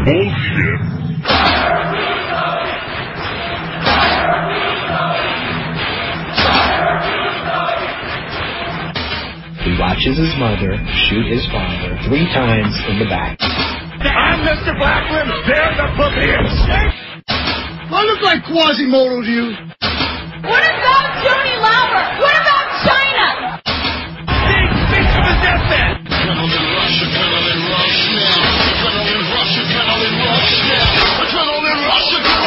Bullshit. He watches his mother shoot his father 3 times in the back. I'm Mr. Blackman. They're the puppies. I look like Quasimodo to you. What about Johnny Lauber? What about China? Big speech of his deathbed. Adrenaline rush now. Adrenaline rush now. Adrenaline rush now.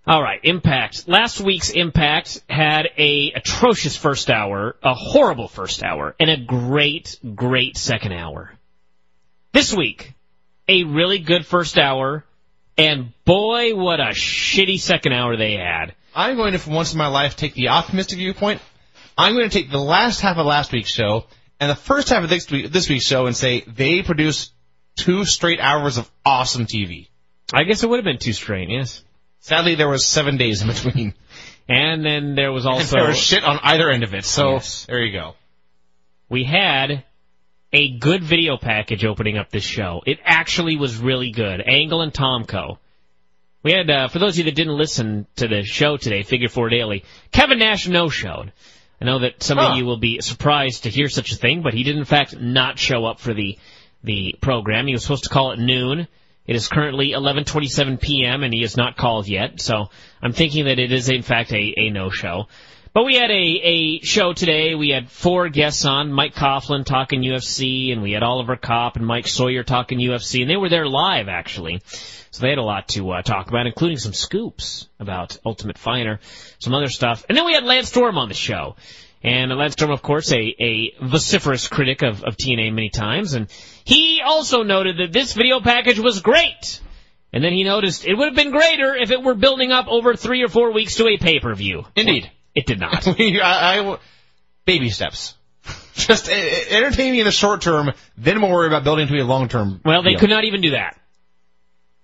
All right, Impact. Last week's Impact had a atrocious first hour, a horrible first hour, and a great, great second hour. This week, a really good first hour, and boy, what a shitty second hour they had. I'm going to, for once in my life, take the optimistic viewpoint. I'm going to take the last half of last week's show and the first half of this week's show and say they produced 2 straight hours of awesome TV. I guess it would have been 2 straight, yes. Sadly, there was 7 days in between. And then there was also... And there was shit on either end of it, so yes. There you go. We had a good video package opening up this show. It actually was really good. Angle and Tomko. We had, for those of you that didn't listen to the show today, Figure 4 Daily, Kevin Nash no-showed. I know that some of you will be surprised to hear such a thing, but he did in fact not show up for the program. He was supposed to call at noon. It is currently 11:27 p.m. and he has not called yet, so I'm thinking that it is in fact a no-show. But we had a show today. We had 4 guests on, Mike Coughlin talking UFC, and we had Oliver Kopp and Mike Sawyer talking UFC, and they were there live, actually. So they had a lot to talk about, including some scoops about Ultimate Fighter, some other stuff. And then we had Lance Storm on the show. And Lance Storm, of course, a vociferous critic of TNA many times, and he also noted that this video package was great. And then he noticed it would have been greater if it were building up over 3 or 4 weeks to a pay-per-view. Indeed. It did not. Baby steps. Just entertain me in the short term, then we'll worry about building to a long-term Well, they deal. could not even do that.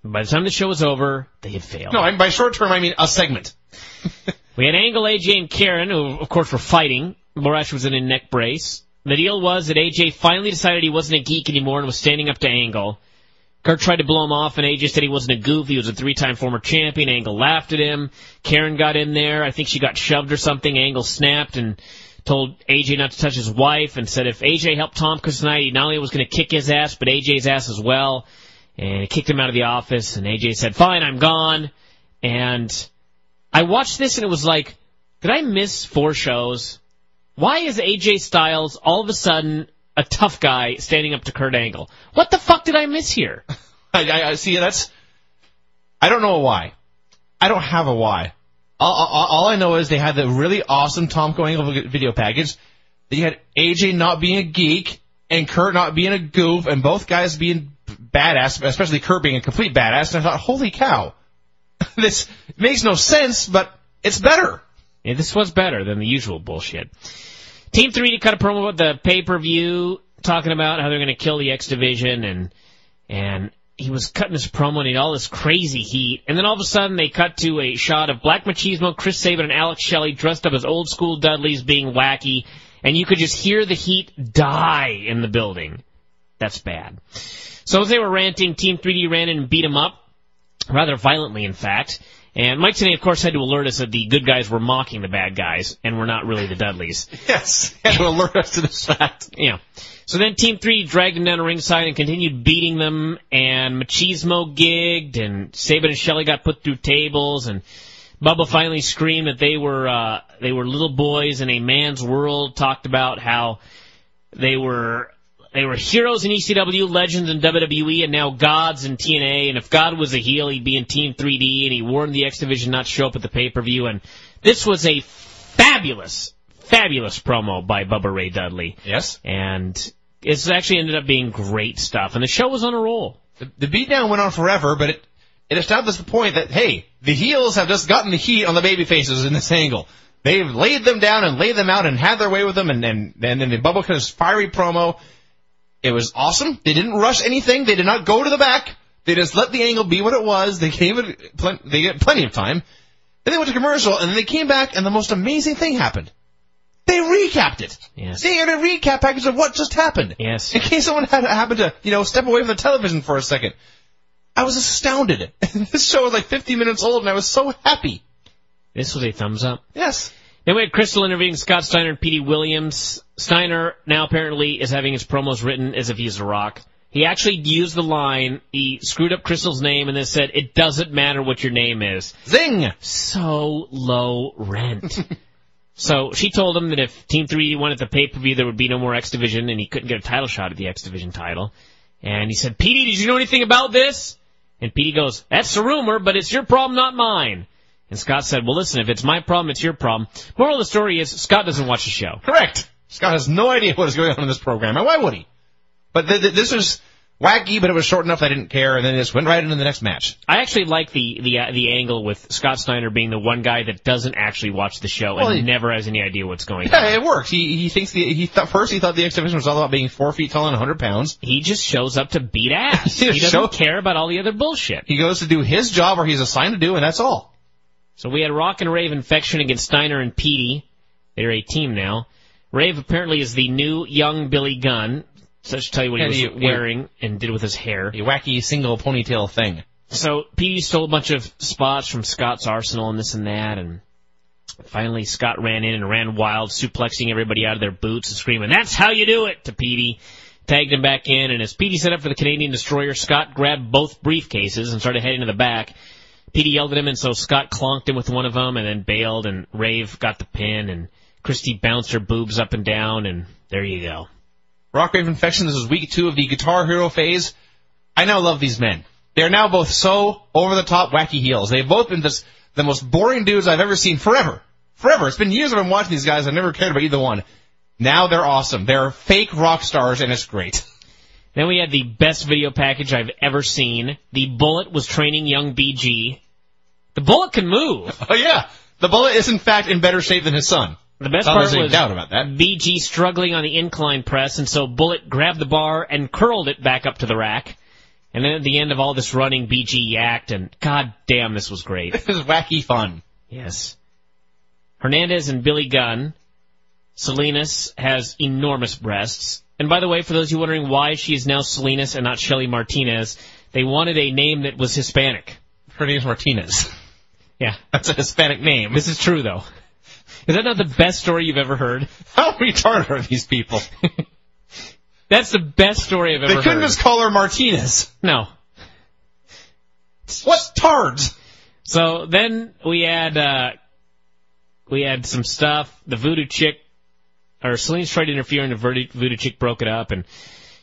By the time the show was over, they had failed. No, by short term, I mean a segment. We had Angle, AJ, and Karen, who, of course, were fighting. Borash was in a neck brace. The deal was that AJ finally decided he wasn't a geek anymore and was standing up to Angle. Kurt tried to blow him off, and AJ said he wasn't a goof. He was a 3-time former champion. Angle laughed at him. Karen got in there. I think she got shoved or something. Angle snapped and told AJ not to touch his wife and said if AJ helped Tomko tonight, he not only was going to kick his ass, but AJ's ass as well. And he kicked him out of the office, and AJ said, fine, I'm gone. And I watched this, and it was like, did I miss 4 shows? Why is AJ Styles all of a sudden a tough guy standing up to Kurt Angle? What the fuck did I miss here? I see, I don't know a why. I don't have a why. All I know is they had the really awesome Tomko Angle video package. They had AJ not being a geek and Kurt not being a goof and both guys being badass, especially Kurt being a complete badass. And I thought, holy cow, this makes no sense, but it's better. Yeah, this was better than the usual bullshit. Team 3 cut a promo about the pay-per-view, talking about how they're going to kill the X Division, and he was cutting his promo and he had all this crazy heat, and then all of a sudden they cut to a shot of Black Machismo, Chris Sabin, and Alex Shelley dressed up as old-school Dudleys being wacky, and you could just hear the heat die in the building. That's bad. So as they were ranting, Team 3D ran in and beat him up, rather violently, in fact. And Mike Tenay, of course, had to alert us that the good guys were mocking the bad guys and were not really the Dudleys. Yes, had to alert us to this fact. Yeah. So then Team 3 dragged him down to ringside and continued beating them, and Machismo gigged, and Sabin and Shelley got put through tables, and Bubba finally screamed that they were little boys in a man's world, talked about how they were heroes in ECW, legends in WWE, and now gods in TNA. And if God was a heel, he'd be in Team 3D, and he warned the X Division not to show up at the pay-per-view. And this was a fabulous, fabulous promo by Bubba Ray Dudley. Yes. And it's actually ended up being great stuff. And the show was on a roll. The beatdown went on forever, but it established the point that, hey, the heels have just gotten the heat on the baby faces in this angle. They've laid them down and laid them out and had their way with them, and then the Bubba cut his fiery promo. It was awesome. They didn't rush anything. They did not go to the back. They just let the angle be what it was. They gave it they get plenty of time. Then they went to commercial, and then they came back, and the most amazing thing happened. They recapped it. Yes. They aired a recap package of what just happened. Yes. In case someone had happened to, step away from the television for a second. I was astounded. This show was like 50 minutes old, and I was so happy. This was a thumbs up. Yes. Then we had Crystal interviewing Scott Steiner and Petey Williams. Steiner now apparently is having his promos written as if he's a Rock. He actually used the line, he screwed up Crystal's name and then said, it doesn't matter what your name is. Zing! So low rent. So she told him that if Team 3 won at the pay-per-view, there would be no more X Division, and he couldn't get a title shot at the X Division title. And he said, Petey, did you know anything about this? And Petey goes, that's a rumor, but it's your problem, not mine. And Scott said, well, listen, if it's my problem, it's your problem. Moral of the story is, Scott doesn't watch the show. Correct. Scott has no idea what is going on in this program, and why would he? But this was wacky, but it was short enough I didn't care, and then it just went right into the next match. I actually like the angle with Scott Steiner being the one guy that doesn't actually watch the show and never has any idea what's going on. Yeah, it works. He thinks first he thought the X Division was all about being 4 feet tall and 100 pounds. He just shows up to beat ass. He doesn't care about all the other bullshit. He goes to do his job or he's assigned to do, and that's all. So we had Rock N Rave Infection against Steiner and Petey. They're a team now. Rave apparently is the new young Billy Gunn. So I should tell you what he was wearing and did with his hair. A wacky single ponytail thing. So Petey stole a bunch of spots from Scott's arsenal and this and that, and finally Scott ran in and ran wild, suplexing everybody out of their boots and screaming, that's how you do it, to Petey. Tagged him back in, and as Petey set up for the Canadian Destroyer, Scott grabbed both briefcases and started heading to the back. Petey yelled at him, and so Scott clonked him with one of them and then bailed, and Rave got the pin, and Christy bounced her boobs up and down, and there you go. Rock Rave Infection, this is week 2 of the Guitar Hero phase. I now love these men. They're now both so over-the-top wacky heels. They've both been the most boring dudes I've ever seen forever. Forever. It's been years I've been watching these guys. I've never cared about either one. Now they're awesome. They're fake rock stars, and it's great. Then we had the best video package I've ever seen. The Bullet was training young BG. The Bullet can move. Oh, yeah. The Bullet is, in fact, in better shape than his son. The best part was doubt about that. BG struggling on the incline press, and so Bullet grabbed the bar and curled it back up to the rack. And then at the end of all this running, BG yacked, and god damn, this was great. This is wacky fun. Yes. Hernandez and Billy Gunn. Salinas has enormous breasts. And by the way, for those of you wondering why she is now Salinas and not Shelly Martinez, they wanted a name that was Hispanic. Her name's Martinez. Yeah. That's a Hispanic name. This is true, though. Is that not the best story you've ever heard? How retarded are these people? That's the best story I've ever heard. They couldn't just call her Martinez. No. What tards? So then we had some stuff. The Voodoo Chick, or Selene's tried to interfere, and the Voodoo Chick broke it up, and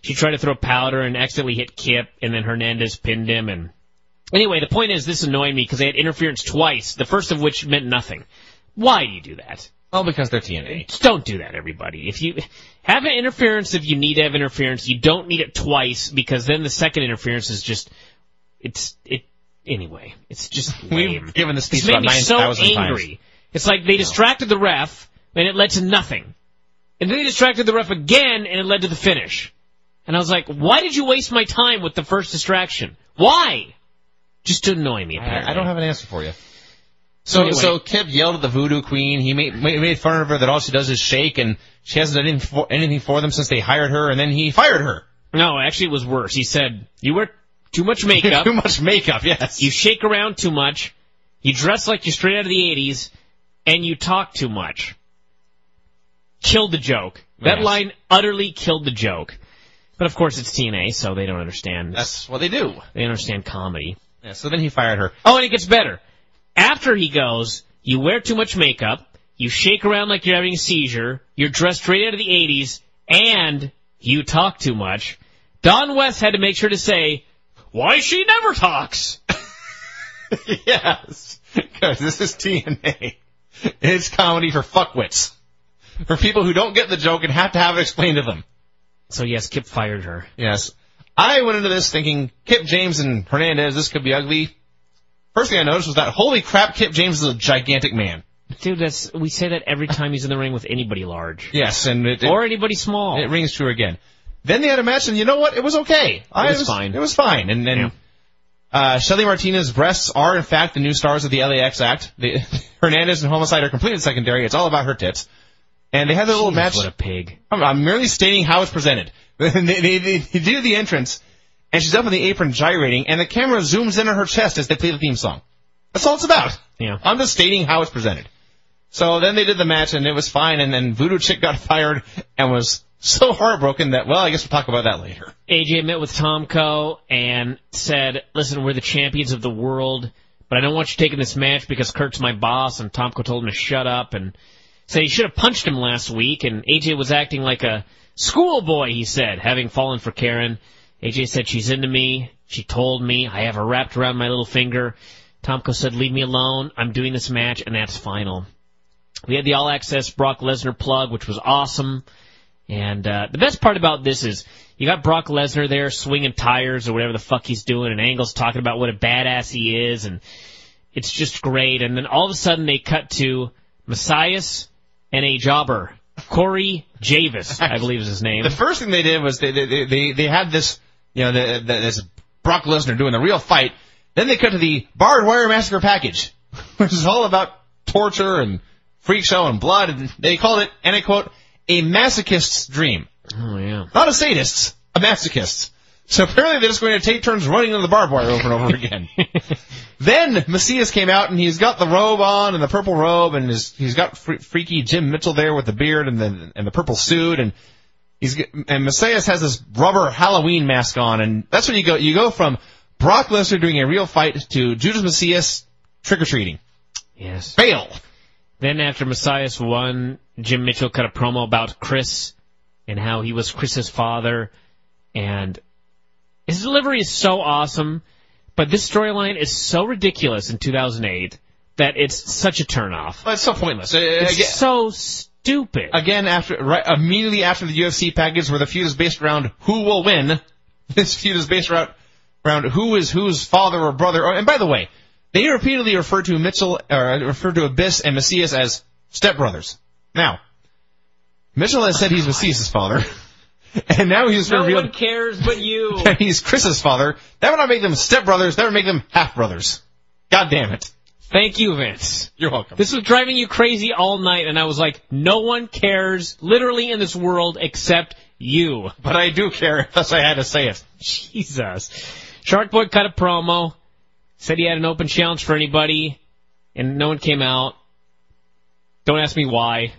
she tried to throw powder and accidentally hit Kip, and then Hernandez pinned him. And anyway, the point is, this annoyed me because they had interference twice, the first of which meant nothing. Why do you do that? Oh, because they're TNA. Just don't do that, everybody. If you have an interference, if you need to have interference, you don't need it twice, because then the second interference is just, anyway, it's just lame. We've given this speech about 9,000 times. It's made me so angry. It's like they distracted the ref, and it led to nothing. And then they distracted the ref again, and it led to the finish. And I was like, why did you waste my time with the first distraction? Why? Just to annoy me, apparently. I don't have an answer for you. So Kip yelled at the Voodoo Queen. He made fun of her that all she does is shake, and she hasn't done anything for them since they hired her, and then he fired her. No, actually it was worse. He said, you wear too much makeup. Too much makeup, yes. You shake around too much. You dress like you're straight out of the 80s, and you talk too much. Killed the joke. That line utterly killed the joke. But of course it's TNA, so they don't understand. That's what they do. They understand comedy. Yeah, so then he fired her. Oh, and it gets better. After he goes, you wear too much makeup, you shake around like you're having a seizure, you're dressed straight out of the 80s, and you talk too much. Don West had to make sure to say, why she never talks. Yes, because this is TNA. It's comedy for fuckwits. For people who don't get the joke and have to have it explained to them. So yes, Kip fired her. Yes. I went into this thinking, Kip James and Hernandez, this could be ugly. First thing I noticed was that, holy crap, Kip James is a gigantic man. Dude, we say that every time he's in the ring with anybody large. Yes, and or anybody small. It rings true again. Then they had a match, and you know what? It was okay. It was fine. It was fine. And then Shelly Martinez's breasts are, in fact, the new stars of the LAX act. Hernandez and Homicide are completely secondary. It's all about her tits. And they had their little match. What a pig. I'm merely stating how it's presented. they do the entrance, and she's up on the apron gyrating, and the camera zooms in on her chest as they play the theme song. That's all it's about. Yeah. I'm just stating how it's presented. So then they did the match, and it was fine, and then Voodoo Chick got fired and was so heartbroken that, well, I guess we'll talk about that later. AJ met with Tomko and said, listen, we're the champions of the world, but I don't want you taking this match because Kirk's my boss, and Tomko told him to shut up, and said he should have punched him last week, and AJ was acting like a schoolboy, he said, having fallen for Karen. AJ said, she's into me. She told me. I have her wrapped around my little finger. Tomko said, leave me alone. I'm doing this match, and that's final. We had the all-access Brock Lesnar plug, which was awesome. And the best part about this is you got Brock Lesnar there swinging tires or whatever the fuck he's doing, and Angle's talking about what a badass he is, and it's just great. And then all of a sudden they cut to Mesias and a jobber, Corey Javis, I believe is his name. The first thing they did was they had this, this Brock Lesnar doing the real fight. Then they cut to the barbed wire massacre package, which is all about torture and freak show and blood. And they called it, and I quote, a masochist's dream. Oh, yeah. Not a sadist, a masochist. So apparently they're just going to take turns running into the barbed wire over and over again. Then Macias came out, and he's got the robe on and the purple robe, and he's got freaky Jim Mitchell there with the beard and the purple suit, and Macias has this rubber Halloween mask on, and that's when you go from Brock Lesnar doing a real fight to Judas Mesias trick-or-treating. Yes. Fail. Then after Mesias won, Jim Mitchell cut a promo about Chris and how he was Chris's father, and his delivery is so awesome, but this storyline is so ridiculous in 2008 that it's such a turnoff. Well, it's so pointless. It's so stupid. Again, immediately after the UFC package where the feud is based around who will win, this feud is based around who is whose father or brother. And by the way, they repeatedly refer to Abyss and Macias as stepbrothers. Now, Mitchell has said he's Macias' father, and now he's no one cares but you. And he's Chris's father. That would not make them stepbrothers. That would make them half-brothers. God damn it. Thank you, Vince. You're welcome. This was driving you crazy all night, and I was like, no one cares literally in this world except you. But I do care, thus I had to say it. Jesus. Shark Boy cut a promo, said he had an open challenge for anybody, and no one came out. Don't ask me why.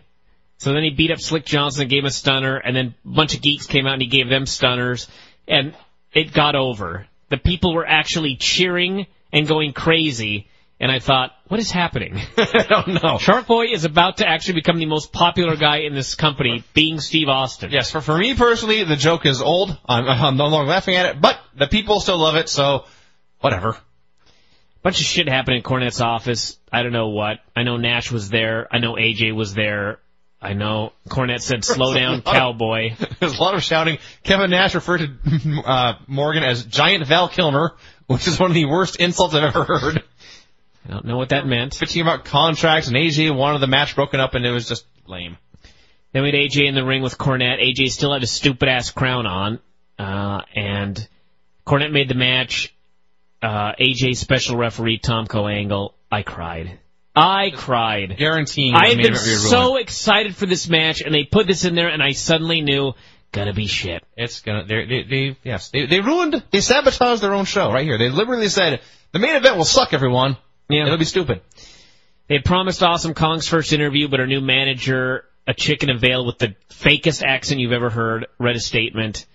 So then he beat up Slick Johnson and gave him a stunner, and then a bunch of geeks came out and he gave them stunners, and it got over. The people were actually cheering and going crazy, and I thought, what is happening? I don't know. Shark Boy is about to actually become the most popular guy in this company, being Steve Austin. Yes, for me personally, the joke is old. I'm no longer laughing at it, but the people still love it, so whatever. Bunch of shit happened in Cornette's office. I don't know what. I know Nash was there. I know AJ was there. I know Cornette said, slow down, cowboy. There's a lot of shouting. Kevin Nash referred to Morgan as Giant Val Kilmer, which is one of the worst insults I've ever heard. I don't know what that meant. Bitching about contracts, and AJ wanted the match broken up, and it was just lame. Then we had AJ in the ring with Cornette. AJ still had his stupid-ass crown on, and Cornette made the match. AJ's special referee, Tomko Angle. I cried. Guaranteeing. I had been so excited for this match, and they put this in there, and I suddenly knew, gonna be shit. It's gonna. They ruined. They sabotaged their own show right here. They liberally said the main event will suck, everyone. Yeah, it'll be stupid. They had promised Awesome Kong's first interview, but her new manager, a chick in a veil with the fakest accent you've ever heard, read a statement,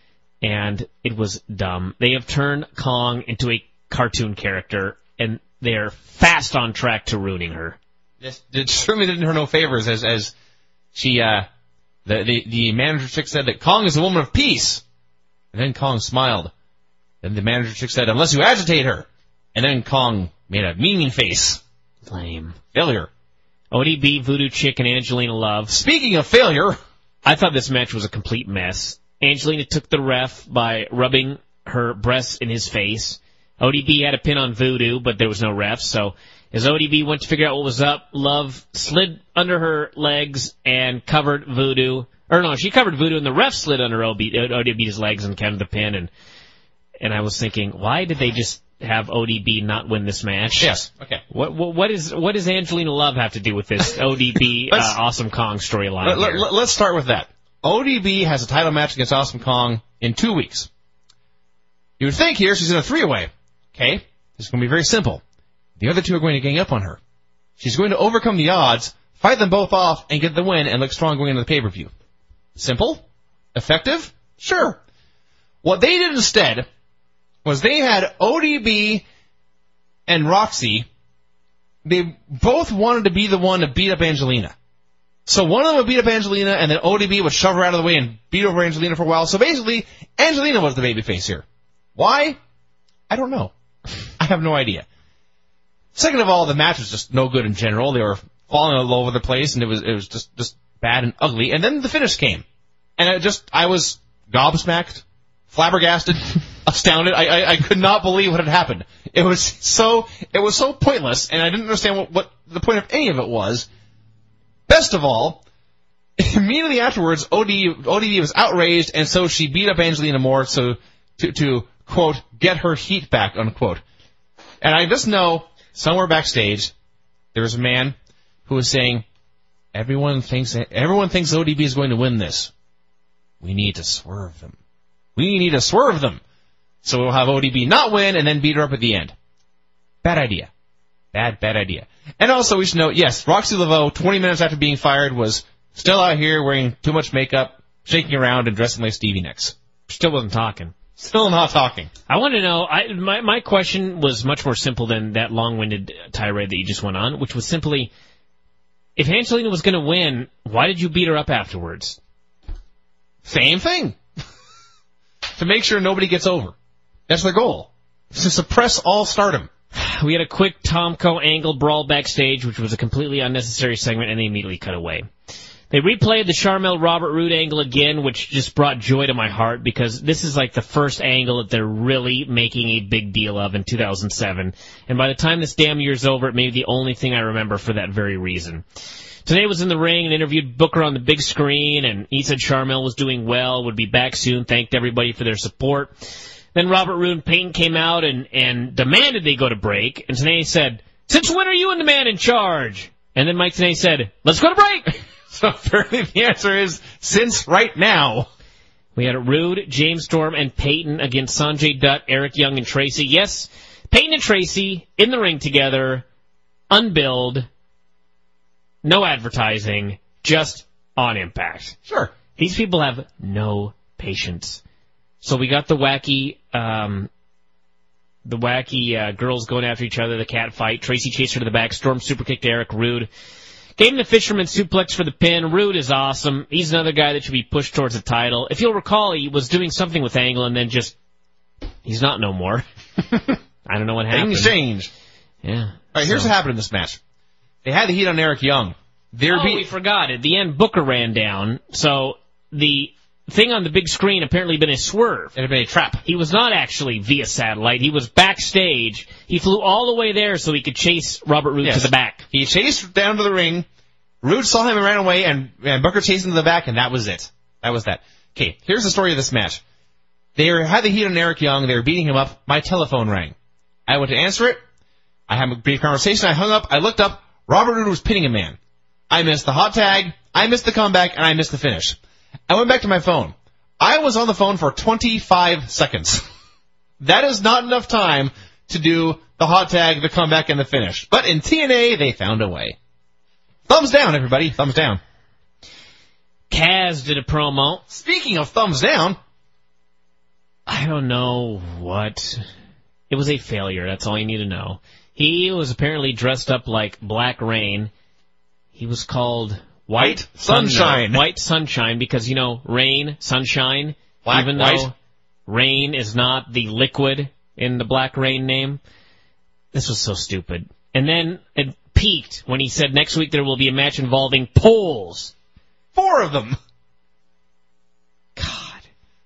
and it was dumb. They have turned Kong into a cartoon character, and they're fast on track to ruining her. It certainly did her no favors, as she, the manager chick said that Kong is a woman of peace. And then Kong smiled. Then the manager chick said, unless you agitate her. And then Kong made a meaning face. Lame. Failure. ODB, Voodoo Chick, and Angelina Love. Speaking of failure, I thought this match was a complete mess. Angelina took the ref by rubbing her breasts in his face. ODB had a pin on Voodoo, but there was no ref, so as ODB went to figure out what was up, Love slid under her legs and covered Voodoo. Or no, she covered Voodoo, and the ref slid under ODB's legs and counted the pin, and I was thinking, why did they just have ODB not win this match. Yes. Okay. What does Angelina Love have to do with this ODB Awesome Kong storyline? Let's start with that. ODB has a title match against Awesome Kong in 2 weeks. You would think here she's in a 3-way. Okay? This is going to be very simple. The other two are going to gang up on her. She's going to overcome the odds, fight them both off, and get the win and look strong going into the pay-per-view. Simple? Effective? Sure. What they did instead was they had ODB and Roxxy. They both wanted to be the one to beat up Angelina. So one of them would beat up Angelina, and then ODB would shove her out of the way and beat over Angelina for a while. So basically, Angelina was the babyface here. Why? I don't know. I have no idea. Second of all, the match was just no good in general. They were falling all over the place, and it was just bad and ugly. And then the finish came. And I was gobsmacked, flabbergasted, astounded. I could not believe what had happened. It was so pointless, and I didn't understand what the point of any of it was. Best of all, immediately afterwards, ODB was outraged, and so she beat up Angelina more to quote, get her heat back, unquote. And I just know, somewhere backstage, there was a man who was saying, everyone thinks ODB is going to win this. We need to swerve them. We need to swerve them. So we'll have ODB not win and then beat her up at the end. Bad idea. Bad idea. And also, we should note, yes, Roxxy Laveau, 20 minutes after being fired, was still out here wearing too much makeup, shaking around, and dressing like Stevie Nicks. Still wasn't talking. Still not talking. I want to know, my question was much more simple than that long-winded tirade that you just went on, which was simply, if Angelina was going to win, why did you beat her up afterwards? Same thing. To make sure nobody gets over. That's their goal. To suppress all stardom. We had a quick Tomko angle brawl backstage, which was a completely unnecessary segment, and they immediately cut away. They replayed the Sharmell Robert Roode angle again, which just brought joy to my heart, because this is like the first angle that they're really making a big deal of in 2007. And by the time this damn year's over, it may be the only thing I remember for that very reason. Today was in the ring and interviewed Booker on the big screen, and he said Sharmell was doing well, would be back soon, thanked everybody for their support. Then Robert Roode and Peyton came out and demanded they go to break, and Tenay said, since when are you and the man in charge? And then Mike Tenay said, let's go to break! So apparently the answer is, since right now. We had Roode, James Storm, and Peyton against Sanjay Dutt, Eric Young, and Tracy. Yes, Peyton and Tracy in the ring together, unbilled, no advertising, just on Impact. Sure. These people have no patience. So we got the wacky girls going after each other, the cat fight. Tracy chased her to the back. Storm super kicked Eric. Roode gave him the fisherman suplex for the pin. Roode is awesome. He's another guy that should be pushed towards the title. If you'll recall, he was doing something with Angle and then he's not no more. I don't know what happened. Things change. Yeah. All right, here's what happened in this match. They had the heat on Eric Young. We forgot. At the end, Booker ran down. So the thing on the big screen apparently been a swerve. It had been a trap. He was not actually via satellite. He was backstage. He flew all the way there so he could chase Robert Roode to the back. He chased down to the ring. Roode saw him and ran away, and Booker chased him to the back, and that was it. That was that. Okay, here's the story of this match. They had the heat on Eric Young. They were beating him up. My telephone rang. I went to answer it. I had a brief conversation. I hung up. I looked up. Robert Roode was pinning a man. I missed the hot tag. I missed the comeback, and I missed the finish. I went back to my phone. I was on the phone for 25 seconds. That is not enough time to do the hot tag, the comeback, and the finish. But in TNA, they found a way. Thumbs down, everybody. Thumbs down. Kaz did a promo. Speaking of thumbs down, I don't know what. It was a failure. That's all you need to know. He was apparently dressed up like Black Rain. He was called White Sunshine. White Sunshine, because, rain, sunshine, even though rain is not the liquid in the Black Rain name. This was so stupid. And then it peaked when he said next week there will be a match involving poles. 4 of them. God.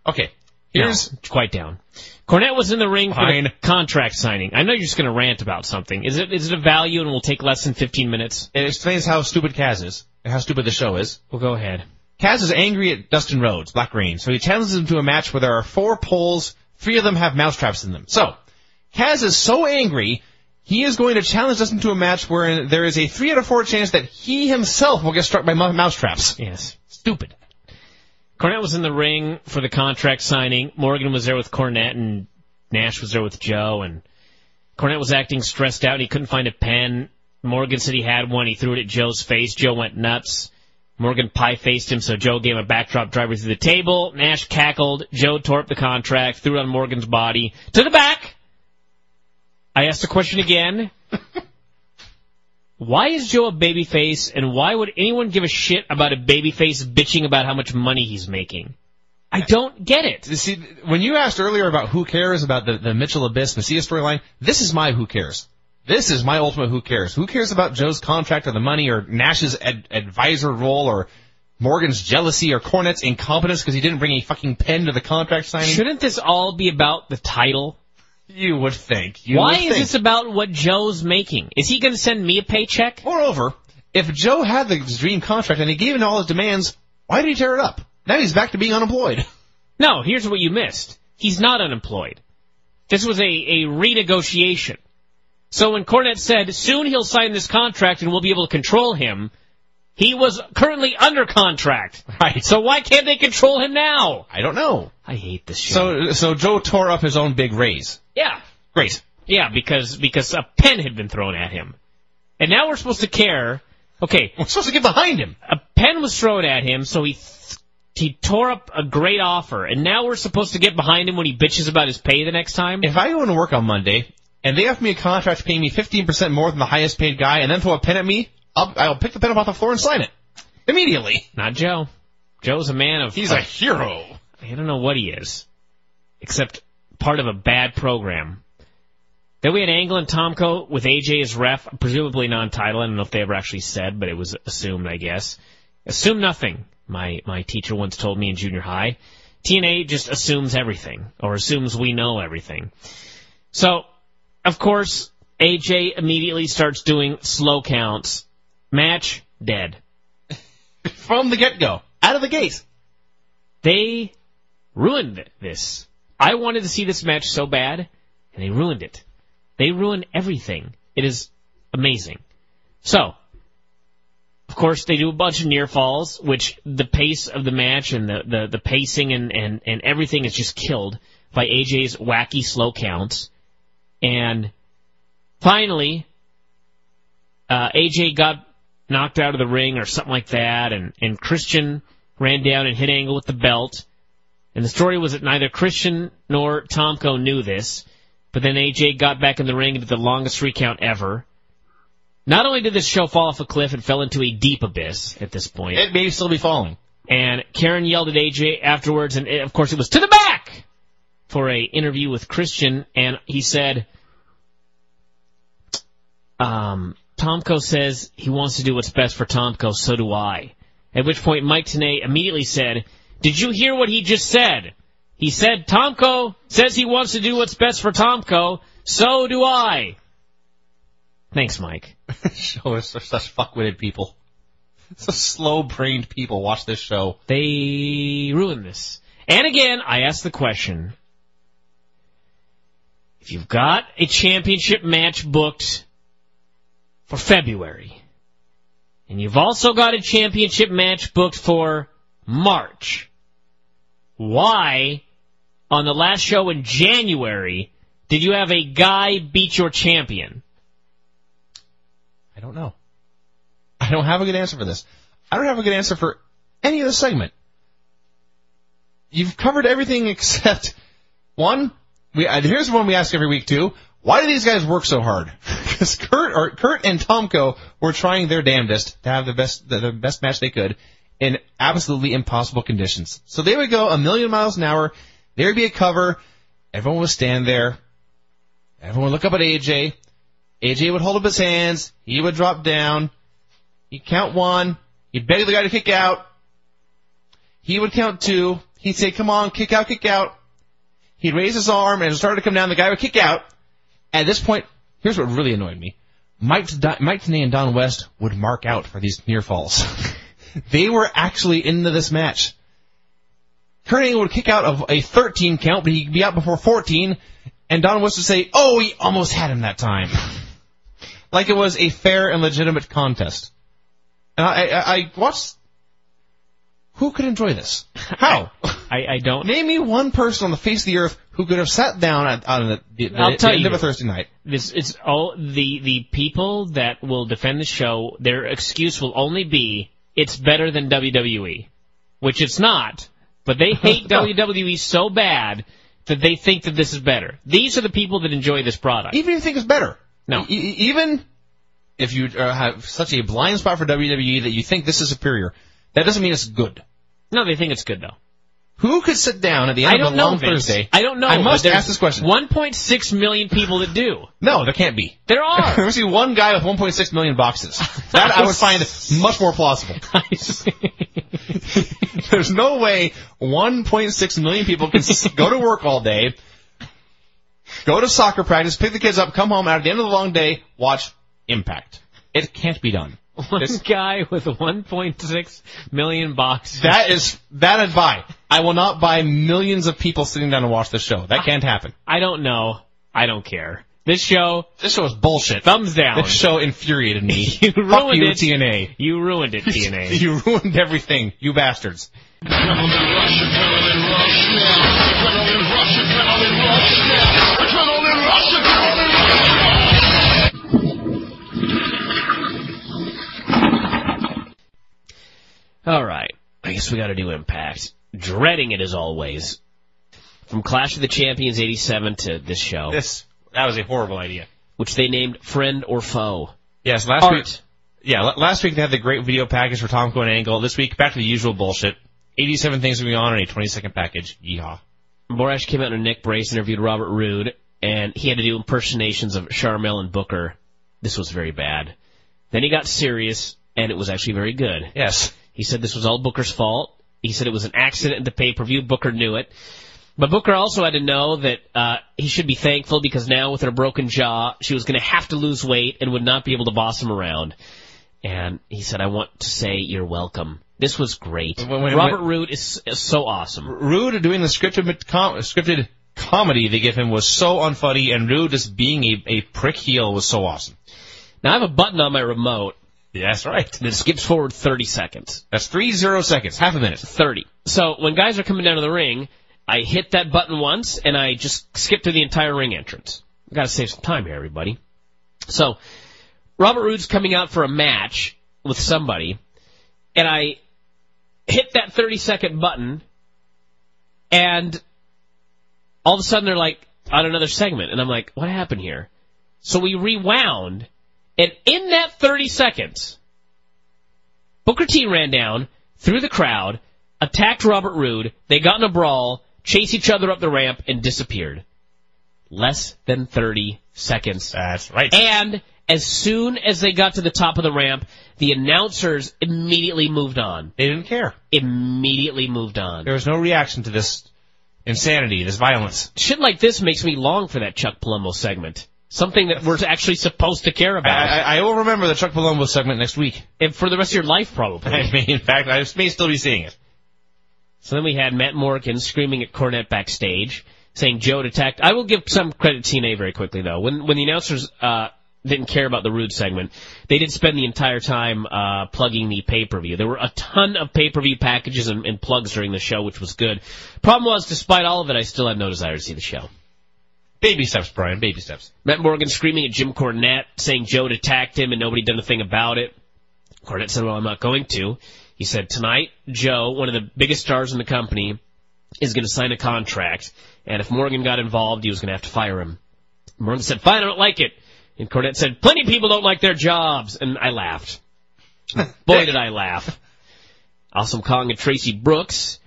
Okay, here's... No, quite down. Cornette was in the ring for the contract signing. I know you're just going to rant about something. Is it a value and will take less than 15 minutes? It explains how stupid Kaz is, and how stupid the show is. Well, go ahead. Kaz is angry at Dustin Rhodes, Black Rain, so he challenges him to a match where there are 4 poles, 3 of them have mousetraps in them. So, Kaz is so angry, he is going to challenge us into a match where there is a 3 out of 4 chance that he himself will get struck by mousetraps. Yes. Stupid. Cornette was in the ring for the contract signing. Morgan was there with Cornette, and Nash was there with Joe, and Cornette was acting stressed out. He couldn't find a pen. Morgan said he had one. He threw it at Joe's face. Joe went nuts. Morgan pie-faced him, so Joe gave him a backdrop driver through the table. Nash cackled. Joe tore up the contract, threw it on Morgan's body. To the back! I asked the question again. Why is Joe a babyface, and why would anyone give a shit about a babyface bitching about how much money he's making? I don't get it. See, when you asked earlier about who cares about the Mitchell Abyss Macias storyline, this is my who cares. This is my ultimate who cares. Who cares about Joe's contract or the money or Nash's advisor role or Morgan's jealousy or Cornette's incompetence because he didn't bring a fucking pen to the contract signing? Shouldn't this all be about the title? You would think. Why is this about what Joe's making? Is he going to send me a paycheck? Moreover, if Joe had the dream contract and he gave in all his demands, why did he tear it up? Now he's back to being unemployed. No, here's what you missed. He's not unemployed. This was a renegotiation. So when Cornette said, soon he'll sign this contract and we'll be able to control him, he was currently under contract. Right. So why can't they control him now? I don't know. I hate this show. So Joe tore up his own big raise. Yeah. Great. Yeah, because a pen had been thrown at him. And now we're supposed to care. Okay. We're supposed to get behind him. A pen was thrown at him, so he tore up a great offer. And now we're supposed to get behind him when he bitches about his pay the next time? If I go into work on Monday, and they offer me a contract paying me 15% more than the highest paid guy, and then throw a pen at me, I'll pick the pen up off the floor and sign it. Immediately. Not Joe. Joe's a man of... He's a hero. I don't know what he is. Except part of a bad program. Then we had Angle and Tomko with AJ as ref, presumably non-title. I don't know if they ever actually said, but it was assumed, I guess. Assume nothing, my teacher once told me in junior high. TNA just assumes everything, or assumes we know everything. So, of course, AJ immediately starts doing slow counts. Match, dead. From the get-go. Out of the gate. They ruined this. I wanted to see this match so bad, and they ruined it. They ruined everything. It is amazing. So, of course, they do a bunch of near falls, which the pace of the match and the pacing and everything is just killed by AJ's wacky slow counts. And finally, AJ got knocked out of the ring or something like that, and Christian ran down and hit Angle with the belt. And the story was that neither Christian nor Tomko knew this, but then AJ got back in the ring and did the longest recount ever. Not only did this show fall off a cliff, it fell into a deep abyss at this point. It may still be falling. And Karen yelled at AJ afterwards, and of course it was to the back for a interview with Christian, and he said, Tomko says he wants to do what's best for Tomko, so do I. At which point Mike Tenay immediately said, did you hear what he just said? He said, Tomko says he wants to do what's best for Tomko, so do I. Thanks, Mike. Show us such fuck-witted people. Such slow-brained people watch this show. They ruined this. And again, I asked the question, if you've got a championship match booked for February, and you've also got a championship match booked for March, why, on the last show in January, did you have a guy beat your champion? I don't know. I don't have a good answer for this. I don't have a good answer for any of the segment. You've covered everything except one. Here's one we ask every week too. Why do these guys work so hard? Because Kurt and Tomko were trying their damnedest to have the best match they could in absolutely impossible conditions. So they would go 1,000,000 miles an hour. There would be a cover. Everyone would stand there. Everyone would look up at AJ. AJ would hold up his hands. He would drop down. He'd count one. He'd beg the guy to kick out. He would count two. He'd say, come on, kick out, kick out. He'd raise his arm, and as it started to come down, the guy would kick out. At this point, here's what really annoyed me. Mike Tenay and Don West would mark out for these near falls. They were actually into this match. Kurt Angle would kick out of a 13 count, but he'd be out before 14. and Don was to say, "Oh, he almost had him that time," like it was a fair and legitimate contest. And I watched. Who could enjoy this? How? I don't. Name me one person on the face of the earth who could have sat down on the end of a Thursday night. It's all the people that will defend the show. Their excuse will only be it's better than WWE, which it's not. But they hate WWE so bad that they think that this is better. These are the people that enjoy this product. Even if you think it's better. No. Even if you have such a blind spot for WWE that you think this is superior, that doesn't mean it's good. No, they think it's good, though. Who could sit down at the end of a long Thursday? I don't know. I must ask this question. 1.6 million people that do. No, there can't be. There are. I've never seen one guy with 1.6 million boxes. That I would find much more plausible. I see. There's no way 1.6 million people can go to work all day, go to soccer practice, pick the kids up, come home, at the end of the long day, watch Impact. It can't be done. One guy with 1.6 million boxes. That I'd buy. I will not buy millions of people sitting down to watch this show. That can't happen. I don't know. I don't care. This show is bullshit. Thumbs down. This show infuriated me. You ruined it. TNA. You ruined it, TNA. You ruined everything, you bastards. All right. I guess we got to do Impact. Dreading it as always. From Clash of the Champions 87 to this show. That was a horrible idea. Which they named Friend or Foe. Yes, last week they had the great video package for Tomko and Angle. This week, back to the usual bullshit. 87 things going on in a 20-second package. Yeehaw. Borash came out in a Nick Brace, interviewed Robert Roode, and he had to do impersonations of Sharmell and Booker. This was very bad. Then he got serious, and it was actually very good. Yes. He said this was all Booker's fault. He said it was an accident at the pay-per-view. Booker knew it. But Booker also had to know that he should be thankful because now with her broken jaw, she was going to have to lose weight and would not be able to boss him around. And he said, I want to say you're welcome. This was great. Robert Roode is so awesome. Roode doing the scripted comedy they give him was so unfunny, and Roode just being a prick heel was so awesome. Now, I have a button on my remote. Yeah, that's right. That skips forward 30 seconds. That's 30 seconds, half a minute. 30. So when guys are coming down to the ring, I hit that button once, and I just skip through the entire ring entrance. I've got to save some time here, everybody. So, Robert Roode's coming out for a match with somebody, and I hit that 30-second button, and all of a sudden they're like, on another segment, and I'm like, what happened here? So we rewound, and in that 30 seconds, Booker T ran down through the crowd, attacked Robert Roode, they got in a brawl, chased each other up the ramp, and disappeared. Less than 30 seconds. That's right. And as soon as they got to the top of the ramp, the announcers immediately moved on. They didn't care. Immediately moved on. There was no reaction to this insanity, this violence. Shit like this makes me long for that Chuck Palumbo segment. Something that we're actually supposed to care about. I will remember the Chuck Palumbo segment next week. And for the rest of your life, probably. I mean, in fact, I may still be seeing it. So then we had Matt Morgan screaming at Cornette backstage, saying Joe attacked. I will give some credit to TNA very quickly, though. When the announcers didn't care about the Roode segment, they did spend the entire time plugging the pay-per-view. There were a ton of pay-per-view packages and plugs during the show, which was good. Problem was, despite all of it, I still had no desire to see the show. Baby steps, Brian, baby steps. Matt Morgan screaming at Jim Cornette, saying Joe attacked him and nobody done a thing about it. Cornette said, well, I'm not going to. He said, tonight, Joe, one of the biggest stars in the company, is going to sign a contract, and if Morgan got involved, he was going to have to fire him. Morgan said, fine, I don't like it. And Cornette said, plenty of people don't like their jobs. And I laughed. Boy, did I laugh. Awesome Kong and Tracy Brooks.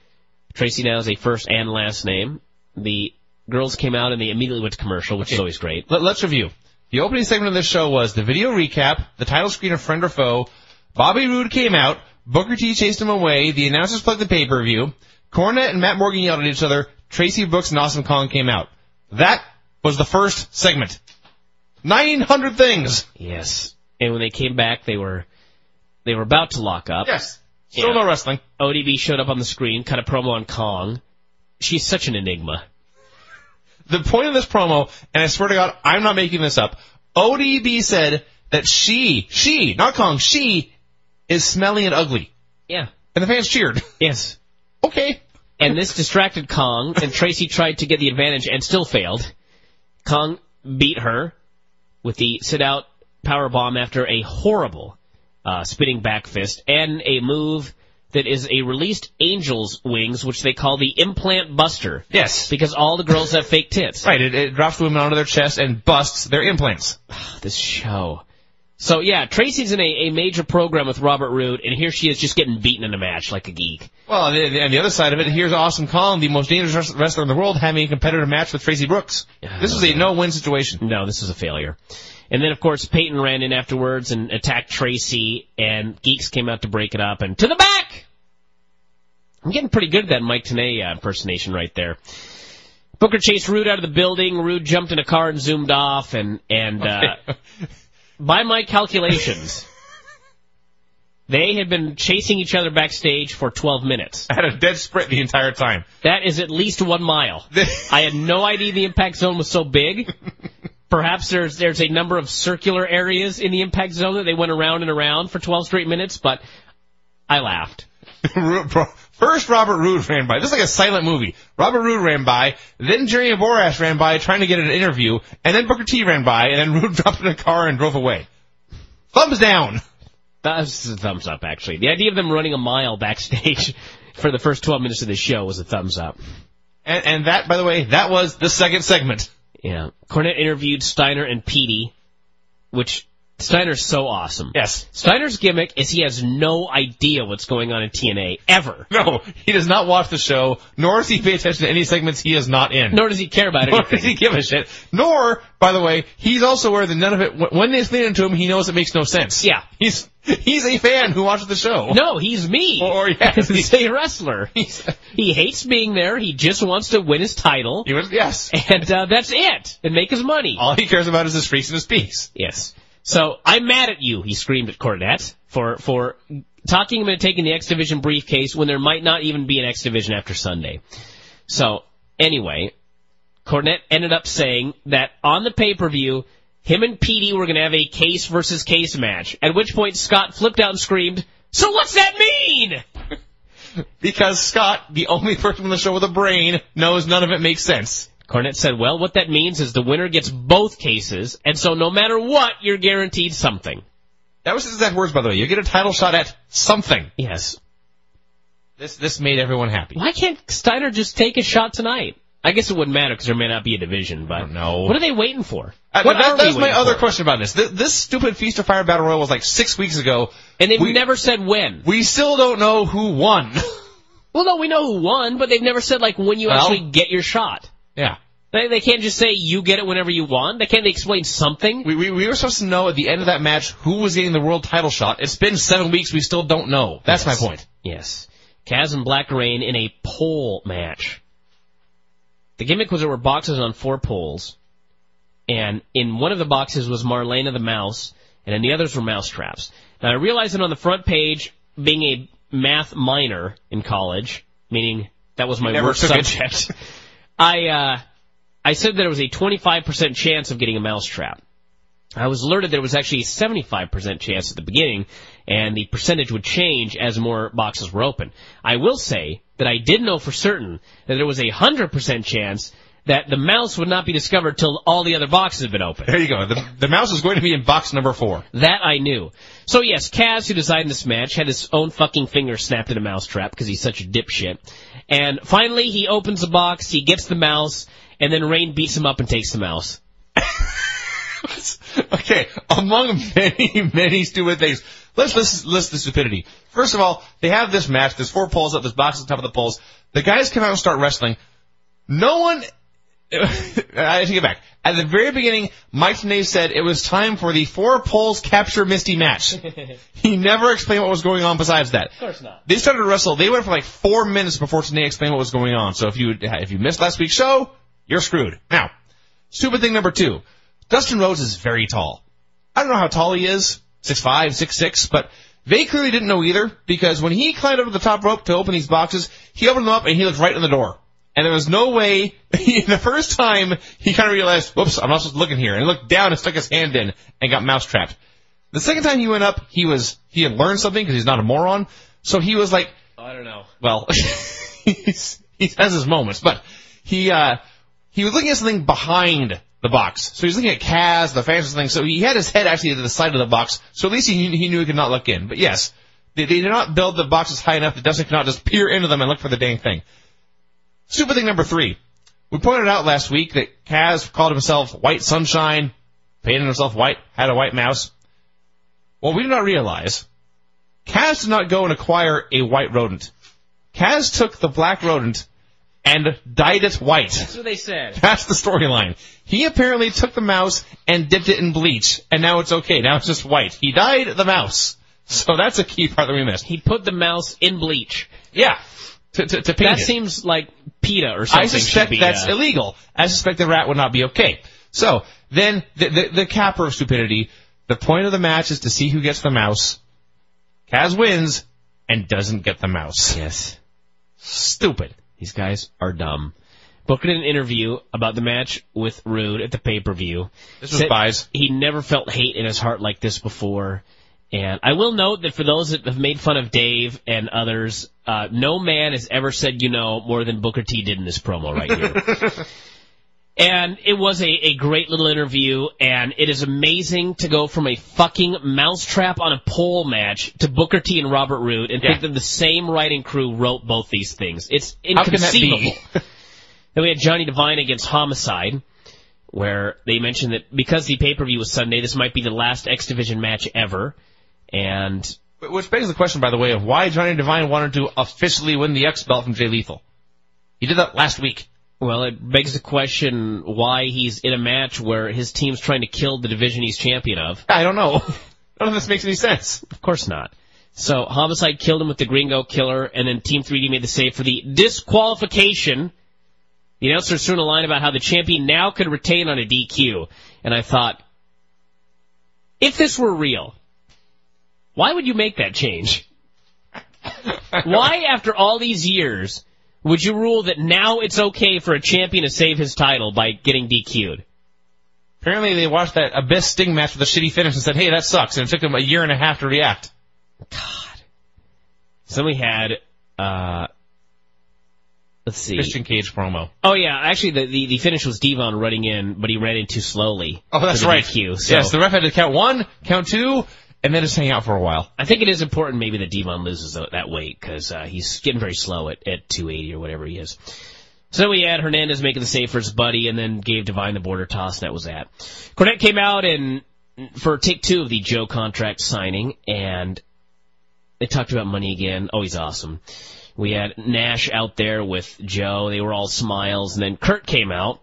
Tracy now has a first and last name. The girls came out and they immediately went to commercial, which is always great. Let's review. The opening segment of this show was the video recap, the title screen of Friend or Foe, Bobby Roode came out, Booker T chased him away, the announcers played the pay-per-view, Cornette and Matt Morgan yelled at each other, Tracy Brooks and Awesome Kong came out. That was the first segment. 900 things. Yes. And when they came back, they were about to lock up. Yes. Still no wrestling. ODB showed up on the screen, cut a promo on Kong. She's such an enigma. The point of this promo, and I swear to God, I'm not making this up, ODB said that she, not Kong, she is smelly and ugly. Yeah. And the fans cheered. Yes. Okay. And this distracted Kong, and Tracy tried to get the advantage and still failed. Kong beat her with the sit-out powerbomb after a horrible spinning back fist and a move that is a released angel's wings, which they call the implant buster. Yes. Because all the girls have fake tits. Right, it drops the women onto their chest and busts their implants. This show. So, yeah, Tracy's in a major program with Robert Roode, and here she is just getting beaten in a match like a geek. Well, and the other side of it, here's Awesome Kong, the most dangerous wrestler in the world, having a competitive match with Tracy Brooks. This was a no-win situation. No, this was a failure. And then, of course, Peyton ran in afterwards and attacked Tracy, and Geeks came out to break it up, and to the back! I'm getting pretty good at that Mike Tenay impersonation right there. Booker chased Roode out of the building. Roode jumped in a car and zoomed off, and by my calculations, they had been chasing each other backstage for 12 minutes. I had a dead sprint the entire time. That is at least 1 mile. I had no idea the impact zone was so big. Perhaps there's a number of circular areas in the impact zone that they went around and around for 12 straight minutes, but I laughed. First, Robert Roode ran by. This is like a silent movie. Robert Roode ran by, then Jerry Borash ran by trying to get an interview, and then Booker T ran by, and then Roode dropped in a car and drove away. Thumbs down. That's a thumbs up, actually. The idea of them running a mile backstage for the first 12 minutes of the show was a thumbs up. And that, by the way, that was the second segment. Yeah. Cornette interviewed Steiner and Petey, which Steiner's so awesome. Yes. Steiner's gimmick is he has no idea what's going on in TNA, ever. No, he does not watch the show, nor does he pay attention to any segments he is not in. Nor does he care about anything. Nor does he give a shit. Nor, by the way, he's also aware that none of it, when they explain it to him, he knows it makes no sense. Yeah. He's a fan who watches the show. No, he's me. Or yes. He's a wrestler. He hates being there. He just wants to win his title. Yes. And that's it. And make his money. All he cares about is his freaks and his peaks. Yes. So, I'm mad at you, he screamed at Cornette, for talking him into taking the X Division briefcase when there might not even be an X Division after Sunday. So, anyway, Cornette ended up saying that on the pay-per-view, him and Petey were going to have a case versus case match, at which point Scott flipped out and screamed, "So what's that mean?" Because Scott, the only person on the show with a brain, knows none of it makes sense. Cornette said, well, what that means is the winner gets both cases, and so no matter what, you're guaranteed something. That was his exact words, by the way. You get a title shot at something. Yes. This made everyone happy. Why can't Steiner just take a shot tonight? I guess it wouldn't matter because there may not be a division, but no. What are they waiting for? That's my other question about this. This stupid Feast of Fire Battle Royal was like 6 weeks ago. And they've never said when. We still don't know who won. Well, no, we know who won, but they've never said, like, when you actually get your shot. Yeah. They can't just say you get it whenever you want. Can't they explain something? We were supposed to know at the end of that match who was getting the world title shot. It's been 7 weeks. We still don't know. That's my point. Yes. Kaz and Black Rain in a pole match. The gimmick was there were boxes on 4 poles, and in one of the boxes was Marlena the Mouse, and in the others were mouse traps. Now, I realize that on the front page, being a math minor in college, meaning that was my worst subject, I said that there was a 25% chance of getting a mouse trap. I was alerted there was actually a 75% chance at the beginning, and the percentage would change as more boxes were open. I will say that I did know for certain that there was a 100% chance that the mouse would not be discovered till all the other boxes had been opened. There you go. The mouse is going to be in box number 4. That I knew. So yes, Kaz, who designed this match, had his own fucking finger snapped in a mouse trap because he's such a dipshit. And finally, he opens the box, he gets the mouse, and then Rain beats him up and takes the mouse. Okay, among many, many stupid things, let's list the stupidity. First of all, they have this match, there's 4 poles up, there's boxes on top of the poles. The guys come out and start wrestling. No one, I take it back. At the very beginning, Mike Tenay said it was time for the 4 poles capture Misty match. He never explained what was going on besides that. Of course not. They started to wrestle, they went for like 4 minutes before Tenay explained what was going on. So if you missed last week's show, you're screwed. Now, stupid thing number 2. Dustin Rhodes is very tall. I don't know how tall he is, 6'5", 6'6", but they clearly didn't know either, because when he climbed up to the top rope to open these boxes, he opened them up and he looked right in the door. And there was no way, the first time, he kind of realized, whoops, I'm not supposed to look in here. And he looked down and stuck his hand in and got mousetrapped. The second time he went up, he had learned something because he's not a moron. So he was like, I don't know. Well, he has his moments, but he was looking at something behind the box. So he was looking at Kaz, the fans, and thing. So he had his head actually to the side of the box. So at least he knew he could not look in. But yes, they did not build the boxes high enough that Dustin could not just peer into them and look for the dang thing. Stupid thing number 3. We pointed out last week that Kaz called himself White Sunshine, painted himself white, had a white mouse. Well, we did not realize Kaz did not go and acquire a white rodent. Kaz took the black rodent and dyed it white. That's what they said. That's the storyline. He apparently took the mouse and dipped it in bleach, and now it's okay. Now it's just white. He dyed the mouse. So that's a key part that we missed. He put the mouse in bleach. Yeah. To paint that it. Seems like PETA or something. I suspect that's illegal. I suspect the rat would not be okay. So, then, the capper of stupidity, the point of the match is to see who gets the mouse. Kaz wins and doesn't get the mouse. Yes. Stupid. These guys are dumb. Booker did an interview about the match with Roode at the pay-per-view. This was buys. He never felt hate in his heart like this before. And I will note that for those that have made fun of Dave and others, no man has ever said more than Booker T did in this promo right here. And it was a great little interview, and it is amazing to go from a fucking mousetrap on a pole match to Booker T and Robert Roode and think that the same writing crew wrote both these things. It's inconceivable. How can that be? Then we had Johnny Devine against Homicide, where they mentioned that because the pay-per-view was Sunday, this might be the last X Division match ever. And which begs the question, by the way, of why Johnny Devine wanted to officially win the X belt from Jay Lethal. He did that last week. Well, it begs the question why he's in a match where his team's trying to kill the division he's champion of. I don't know. None of this makes any sense. Of course not. So Homicide killed him with the Gringo Killer, and then Team 3D made the save for the disqualification. The announcer threw in a line about how the champion now could retain on a DQ. And I thought, if this were real, why would you make that change? Why, after all these years, would you rule that now it's okay for a champion to save his title by getting DQ'd? Apparently they watched that Abyss Sting match with a shitty finish and said, hey, that sucks, and it took them a year and a half to react. God. So we had, let's see. Christian Cage promo. Oh, yeah, actually the finish was Devon running in, but he ran in too slowly. Oh, that's right. DQ, so. Yes, the ref had to count 1, count 2, and then just hang out for a while. I think it is important maybe that Devon loses that weight, because he's getting very slow at 280 or whatever he is. So we had Hernandez making the save for his buddy, and then gave Devine the border toss, and that was that. Cornette came out for take 2 of the Joe contract signing, and they talked about money again. Oh, he's awesome. We had Nash out there with Joe. They were all smiles, and then Kurt came out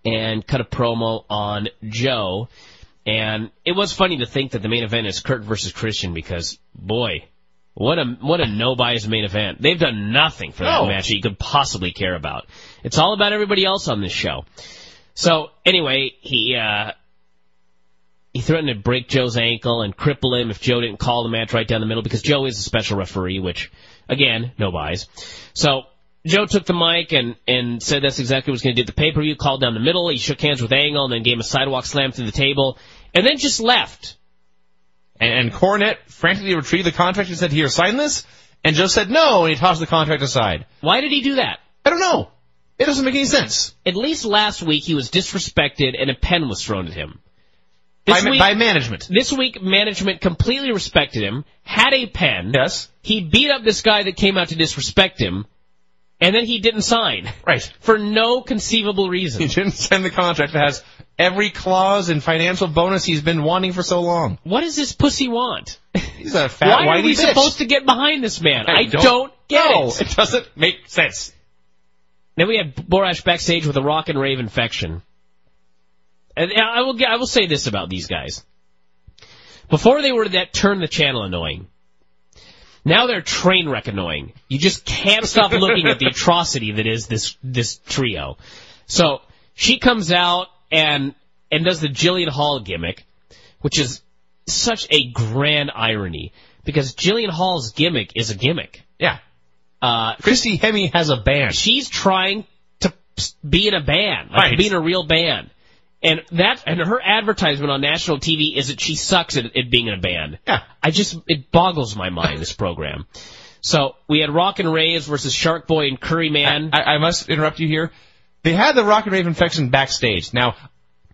and cut a promo on Joe. And it was funny to think that the main event is Kurt versus Christian because, boy, what a no-bias main event. They've done nothing for that match that you could possibly care about. It's all about everybody else on this show. So, anyway, he threatened to break Joe's ankle and cripple him if Joe didn't call the match right down the middle because Joe is a special referee, which, again, no bias. So, Joe took the mic and said that's exactly what he was going to do at the pay-per-view, called down the middle, he shook hands with Angle, and then gave him a sidewalk slam through the table, and then just left. And Cornette frantically retrieved the contract and said, here, sign this? And Joe said no, and he tossed the contract aside. Why did he do that? I don't know. It doesn't make any sense. At least last week he was disrespected and a pen was thrown at him. By management. This week, management completely respected him, had a pen. Yes. He beat up this guy that came out to disrespect him, and then he didn't sign. Right. For no conceivable reason. He didn't sign the contract that has every clause and financial bonus he's been wanting for so long. What does this pussy want? He's a fat, Why are we bitch. supposed to get behind this man? I don't get it. It doesn't make sense. Then we had Borash backstage with a Rock N Rave Infection. And I will say this about these guys. Before they were that turn the channel annoying. Now they're train wreck annoying. You just can't stop looking at the atrocity that is this trio. So she comes out and does the Jillian Hall gimmick, which is such a grand irony because Jillian Hall's gimmick is a gimmick. Yeah. Christy Hemme has a band. She's trying to be in a band, like Right. be in a real band. And her advertisement on national TV is that she sucks at being in a band. Yeah. It boggles my mind, this program. So, we had Rock N Rave versus Shark Boy and Curry Man. I must interrupt you here. They had the Rock N Rave Infection backstage. Now,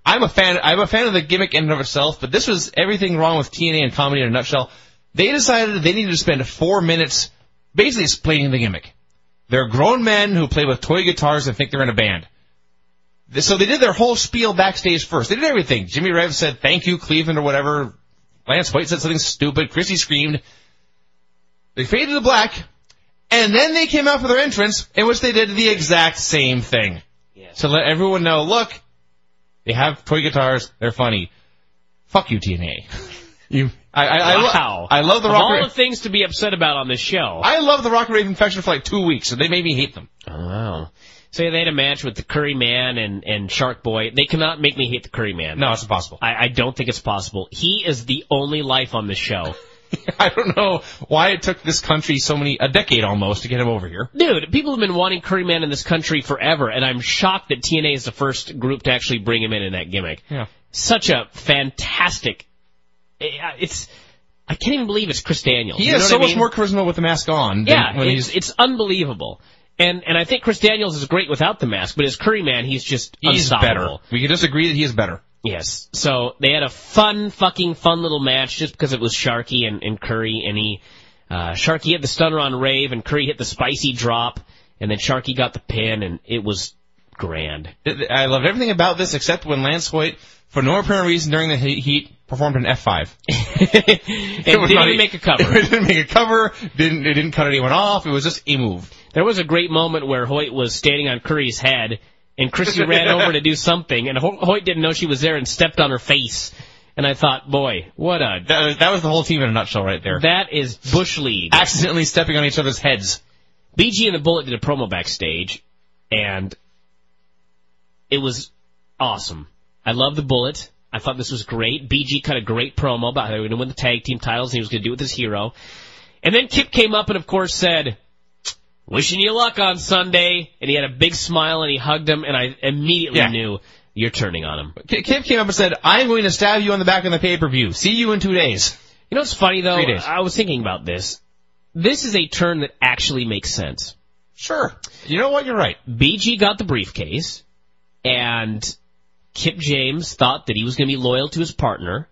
I'm a fan of the gimmick in and of itself, but this was everything wrong with TNA and comedy in a nutshell. They decided they needed to spend 4 minutes basically explaining the gimmick. They're grown men who play with toy guitars and think they're in a band. So they did their whole spiel backstage first. They did everything. Jimmy Rev said, thank you, Cleveland, or whatever. Lance White said something stupid. Chrissy screamed. They faded to black. And then they came out for their entrance, in which they did the exact same thing. Yes. To let everyone know, look, they have toy guitars. They're funny. Fuck you, TNA. Wow. I love the of Rock all N the things to be upset about on this show. I love the Rock N Rave Infection for like 2 weeks, and they made me hate them. Oh, wow. So they had a match with the Curry Man and Shark Boy. They cannot make me hate the Curry Man. No, it's impossible. I don't think it's possible. He is the only life on this show. I don't know why it took this country a decade almost to get him over here. Dude, people have been wanting Curry Man in this country forever, and I'm shocked that TNA is the first group to actually bring him in that gimmick. Yeah. Such a fantastic... I can't even believe it's Chris Daniels. He has so much more charisma with the mask on. Yeah, when it's unbelievable. And I think Chris Daniels is great without the mask, but as Curry Man, he's unstoppable. Better. We can just agree that he is better. Yes. So they had a fun little match just because it was Sharky and Curry, and Sharky hit the stunner on Rave, and Curry hit the spicy drop, and then Sharky got the pin, and it was grand. I loved everything about this except when Lance Hoyt, for no apparent reason during the heat, performed an F5. and didn't even make a cover. It didn't make a cover. It didn't cut anyone off. It was just a move. There was a great moment where Hoyt was standing on Curry's head, and Christy ran over to do something, and Hoyt didn't know she was there and stepped on her face. And I thought, boy, what a... That was the whole team in a nutshell right there. That is Bush League. Accidentally stepping on each other's heads. BG and the Bullet did a promo backstage, and it was awesome. I love the Bullet. I thought this was great. BG cut a great promo about how he was going to win the tag team titles, and he was going to do it with his hero. And then Kip came up and, of course, said, wishing you luck on Sunday. And he had a big smile, and he hugged him, and I immediately knew you're turning on him. Kip came up and said, I'm going to stab you on the back of the pay-per-view. See you in 2 days. You know what's funny, though? 3 days. I was thinking about this. This is a turn that actually makes sense. Sure. You know what? You're right. BG got the briefcase, and Kip James thought that he was going to be loyal to his partner,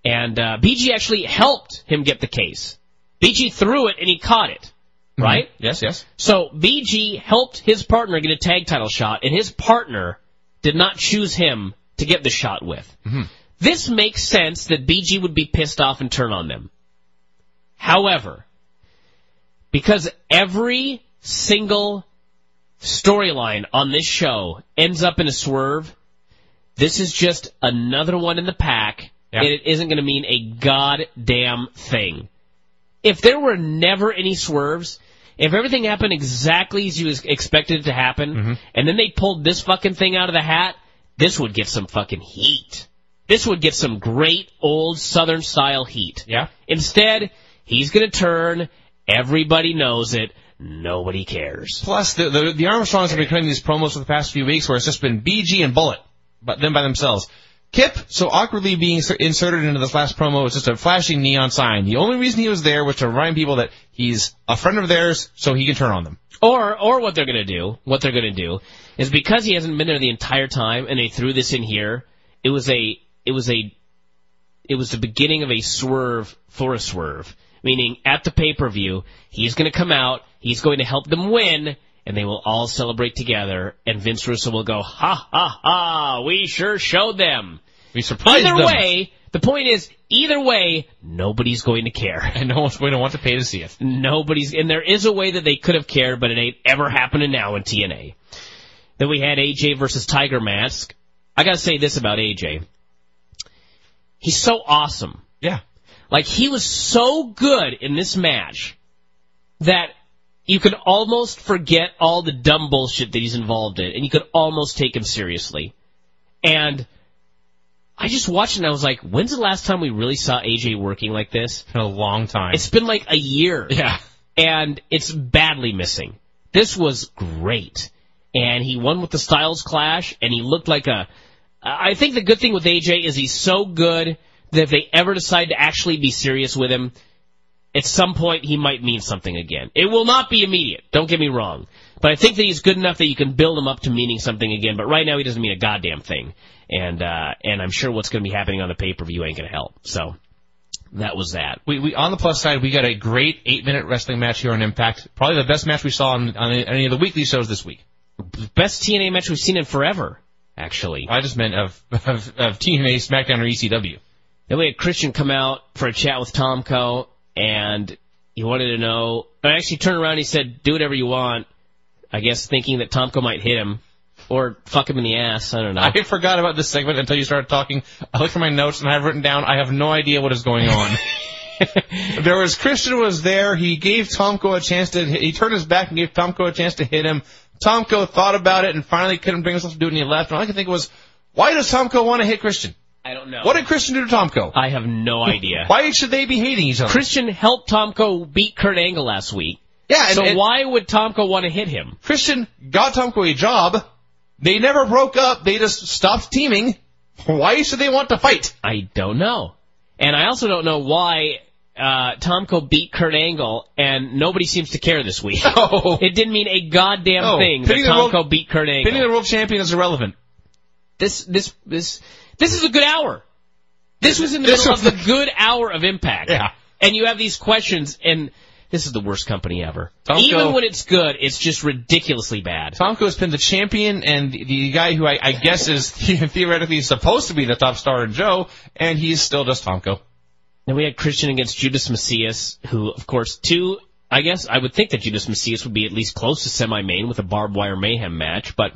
and BG actually helped him get the case. BG threw it, and he caught it, right? Mm-hmm. Yes. So BG helped his partner get a tag title shot, and his partner did not choose him to get the shot with. Mm-hmm. This makes sense that BG would be pissed off and turn on them. However, because every single storyline on this show ends up in a swerve, this is just another one in the pack, and it isn't going to mean a goddamn thing. If there were never any swerves, if everything happened exactly as you expected it to happen, and then they pulled this fucking thing out of the hat, this would get some fucking heat. This would get some great old Southern-style heat. Yeah. Instead, he's going to turn, everybody knows it, nobody cares. Plus, the Armstrongs have been cutting these promos for the past few weeks where it's just been BG and Bullet, but them by themselves. Kip, so awkwardly being inserted into this last promo, was just a flashing neon sign. The only reason he was there was to remind people that he's a friend of theirs, so he can turn on them. Or what they're going to do is because he hasn't been there the entire time and they threw this in here, it was the beginning of a swerve for a swerve. Meaning, at the pay-per-view, he's going to come out, he's going to help them win, and they will all celebrate together, and Vince Russo will go, ha, ha, ha, we sure showed them. We surprised them. Either way, the point is, either way, nobody's going to care. And no one's going to want to pay to see it. And there is a way that they could have cared, but it ain't ever happening now in TNA. Then we had AJ versus Tiger Mask. I gotta say this about AJ. He's so awesome. Yeah. Like, he was so good in this match that you could almost forget all the dumb bullshit that he's involved in, and you could almost take him seriously. And I just watched it and I was like, when's the last time we really saw AJ working like this? It's been a long time. It's been like a year. Yeah. and it's badly missing. This was great. And he won with the Styles Clash, and he looked like a... I think the good thing with AJ is he's so good that if they ever decide to actually be serious with him, at some point he might mean something again. It will not be immediate, don't get me wrong. But I think that he's good enough that you can build him up to meaning something again. But right now he doesn't mean a goddamn thing. And I'm sure what's going to be happening on the pay-per-view ain't going to help. So that was that. We on the plus side, we got a great 8-minute wrestling match here on Impact. Probably the best match we saw on any of the weekly shows this week. Best TNA match we've seen in forever, actually. I just meant of TNA, SmackDown, or ECW. Then we had Christian come out for a chat with Tomko, and he wanted to know... I actually turned around and he said, do whatever you want, I guess thinking that Tomko might hit him. Or fuck him in the ass, I don't know. I forgot about this segment until you started talking. I looked at my notes and I have written down, I have no idea what is going on. Christian was there, he gave Tomko a chance to, he turned his back and gave Tomko a chance to hit him. Tomko thought about it and finally couldn't bring himself to do it and he left. And all I can think was, why does Tomko want to hit Christian? I don't know. What did Christian do to Tomko? I have no idea. Why should they be hating each other? Christian helped Tomko beat Kurt Angle last week. Yeah, so why would Tomko want to hit him? Christian got Tomko a job. They never broke up. They just stopped teaming. Why should they want to fight? I don't know. And I also don't know why Tomko beat Kurt Angle, and nobody seems to care this week. No. It didn't mean a goddamn thing that Tomko beat Kurt Angle. Pitting the world champion is irrelevant. This is a good hour. This was in the middle of the good hour of Impact. Yeah. And you have these questions, and this is the worst company ever. Tomko, even when it's good, it's just ridiculously bad. Tomko has been the champion and the guy who I guess is theoretically supposed to be the top star in Joe, and he's still just Tomko. Then we had Christian against Judas Mesias, who, of course, I guess I would think that Judas Mesias would be at least close to semi-main with a barbed wire mayhem match, but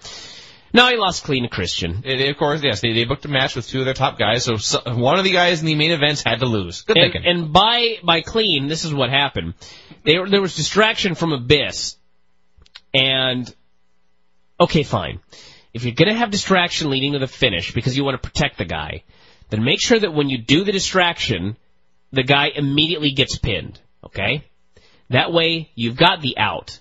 no, he lost clean to Christian. Of course, yes, they booked a match with two of their top guys, so one of the guys in the main events had to lose. Good thinking. And by clean, this is what happened. There was distraction from Abyss, and okay, fine. If you're going to have distraction leading to the finish because you want to protect the guy, then make sure that when you do the distraction, the guy immediately gets pinned, okay? That way, you've got the out.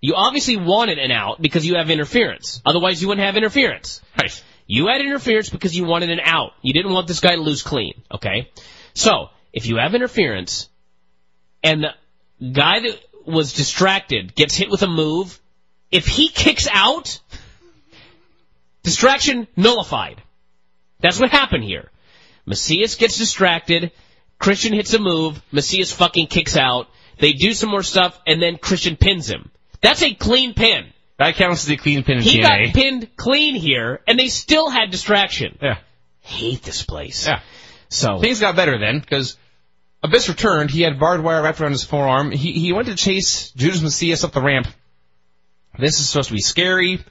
You obviously wanted an out because you have interference. Otherwise, you wouldn't have interference. Right. You had interference because you wanted an out. You didn't want this guy to lose clean, okay? So, if you have interference, and the guy that was distracted gets hit with a move, if he kicks out, distraction nullified. That's what happened here. Macias gets distracted, Christian hits a move, Macias fucking kicks out, they do some more stuff, and then Christian pins him. That's a clean pin. That counts as a clean pin in He TNA. got pinned clean here, and they still had distraction. Yeah. Hate this place. Yeah. So things got better then, because Abyss returned. He had barbed wire wrapped around his forearm. He went to chase Judas Mesias up the ramp. This is supposed to be scary.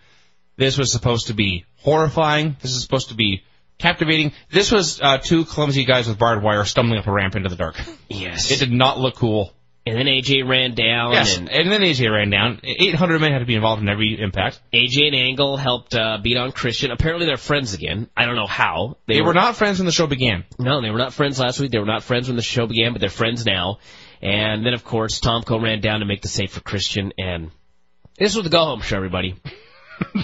This was supposed to be horrifying. This is supposed to be captivating. This was two clumsy guys with barbed wire stumbling up a ramp into the dark. Yes. It did not look cool. And then AJ ran down. Yes, and then AJ ran down. 800 men had to be involved in every impact. AJ and Angle helped beat on Christian. Apparently they're friends again. I don't know how. They were not friends when the show began. No, they were not friends last week. They were not friends when the show began, but they're friends now. And then, of course, Tomko ran down to make the save for Christian. And this was the go-home show, everybody.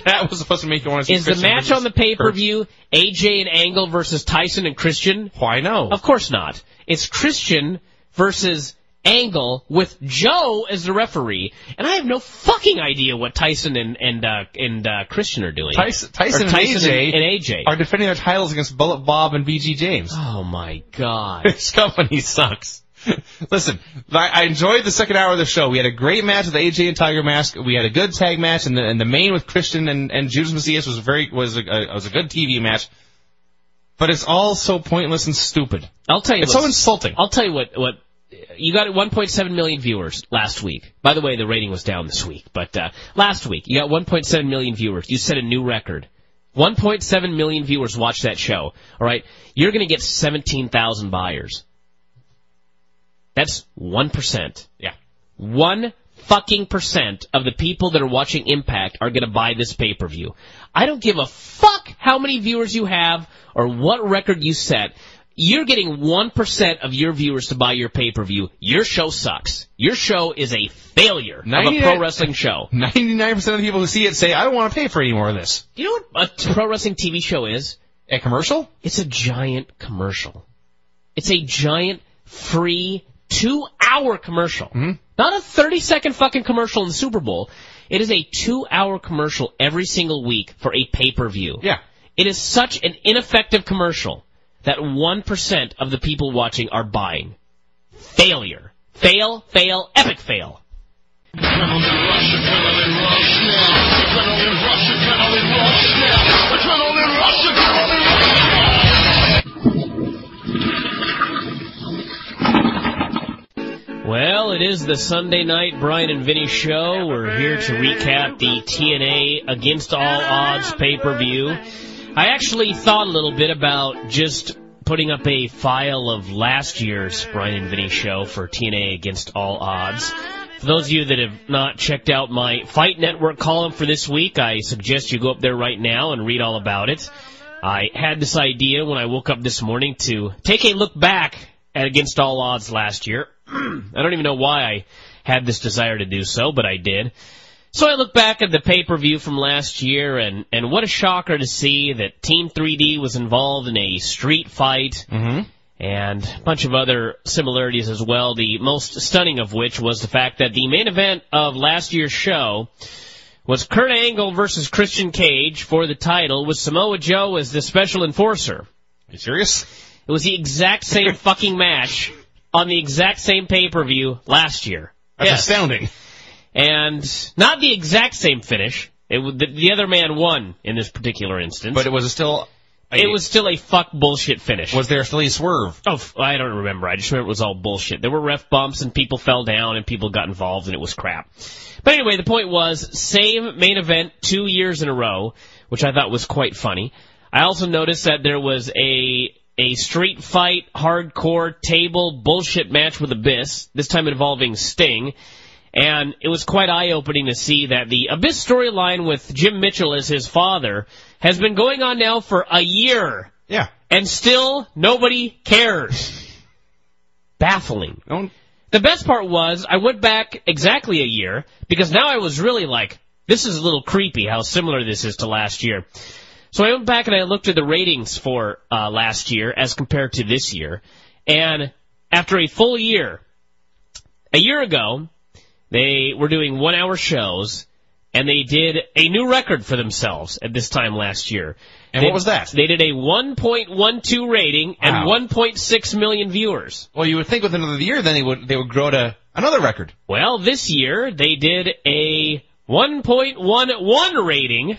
That was supposed to make you want to see Is Christian the match on the pay-per-view AJ and Angle versus Tyson and Christian? Why no? Of course not. It's Christian versus Angle with Joe as the referee, and I have no fucking idea what Tyson and Christian are doing. Tyson and AJ are defending their titles against Bullet Bob and BG James. Oh my god. This company sucks. Listen, I enjoyed the second hour of the show. We had a great match with AJ and Tiger Mask. We had a good tag match, and the main with Christian and Judas Mesias was a good TV match. But it's all so pointless and stupid. I'll tell you, it's so insulting. I'll tell you what. You got 1.7 million viewers last week. By the way, the rating was down this week, but last week you got 1.7 million viewers. You set a new record. 1.7 million viewers watched that show. All right, you're going to get 17,000 buyers. That's 1%. Yeah, 1 fucking % of the people that are watching Impact are going to buy this pay-per-view. I don't give a fuck how many viewers you have or what record you set. you're getting 1% of your viewers to buy your pay-per-view, your show sucks. Your show is a failure of a pro wrestling show. 99% of the people who see it say, I don't want to pay for any more of this. You know what a pro wrestling TV show is? A commercial? It's a giant commercial. It's a giant, free, 2-hour commercial. Mm-hmm. Not a 30-second fucking commercial in the Super Bowl. It is a 2-hour commercial every single week for a pay-per-view. Yeah. It is such an ineffective commercial that 1% of the people watching are buying. Failure. Fail, fail, epic fail. Adrenaline rush, adrenaline rush now. Adrenaline rush, adrenaline rush now. Adrenaline rush, adrenaline rush. Well, it is the Sunday night Bryan and Vinny show. We're here to recap the TNA Against All Odds pay-per-view. I actually thought a little bit about just putting up a file of last year's Bryan and Vinny show for TNA Against All Odds. For those of you that have not checked out my Fight Network column for this week, I suggest you go up there right now and read all about it. I had this idea when I woke up this morning to take a look back at Against All Odds last year. I don't even know why I had this desire to do so, but I did. So I look back at the pay-per-view from last year, and what a shocker to see that Team 3D was involved in a street fight, and a bunch of other similarities as well, the most stunning of which was the fact that the main event of last year's show was Kurt Angle versus Christian Cage for the title, with Samoa Joe as the special enforcer. Are you serious? It was the exact same fucking match on the exact same pay-per-view last year. That's astounding. And not the exact same finish. The other man won in this particular instance. But it was still a fuck bullshit finish. Was there still a swerve? Oh, I don't remember. I just remember it was all bullshit. There were ref bumps and people fell down and people got involved and it was crap. But anyway, the point was, same main event 2 years in a row, which I thought was quite funny. I also noticed that there was a street fight, hardcore, table, bullshit match with Abyss, this time involving Sting. And it was quite eye-opening to see that the Abyss storyline with Jim Mitchell as his father has been going on now for a year. Yeah. And still nobody cares. Baffling. Don't. The best part was I went back exactly a year because now I was really like, this is a little creepy how similar this is to last year. So I went back and I looked at the ratings for last year as compared to this year. And after a full year, a year ago, they were doing 1-hour shows, and they did a new record for themselves at this time last year. And what was that? They did a 1.12 rating and 1.6 million viewers. Well, you would think with another year, then they would grow to another record. Well, this year, they did a 1.11 rating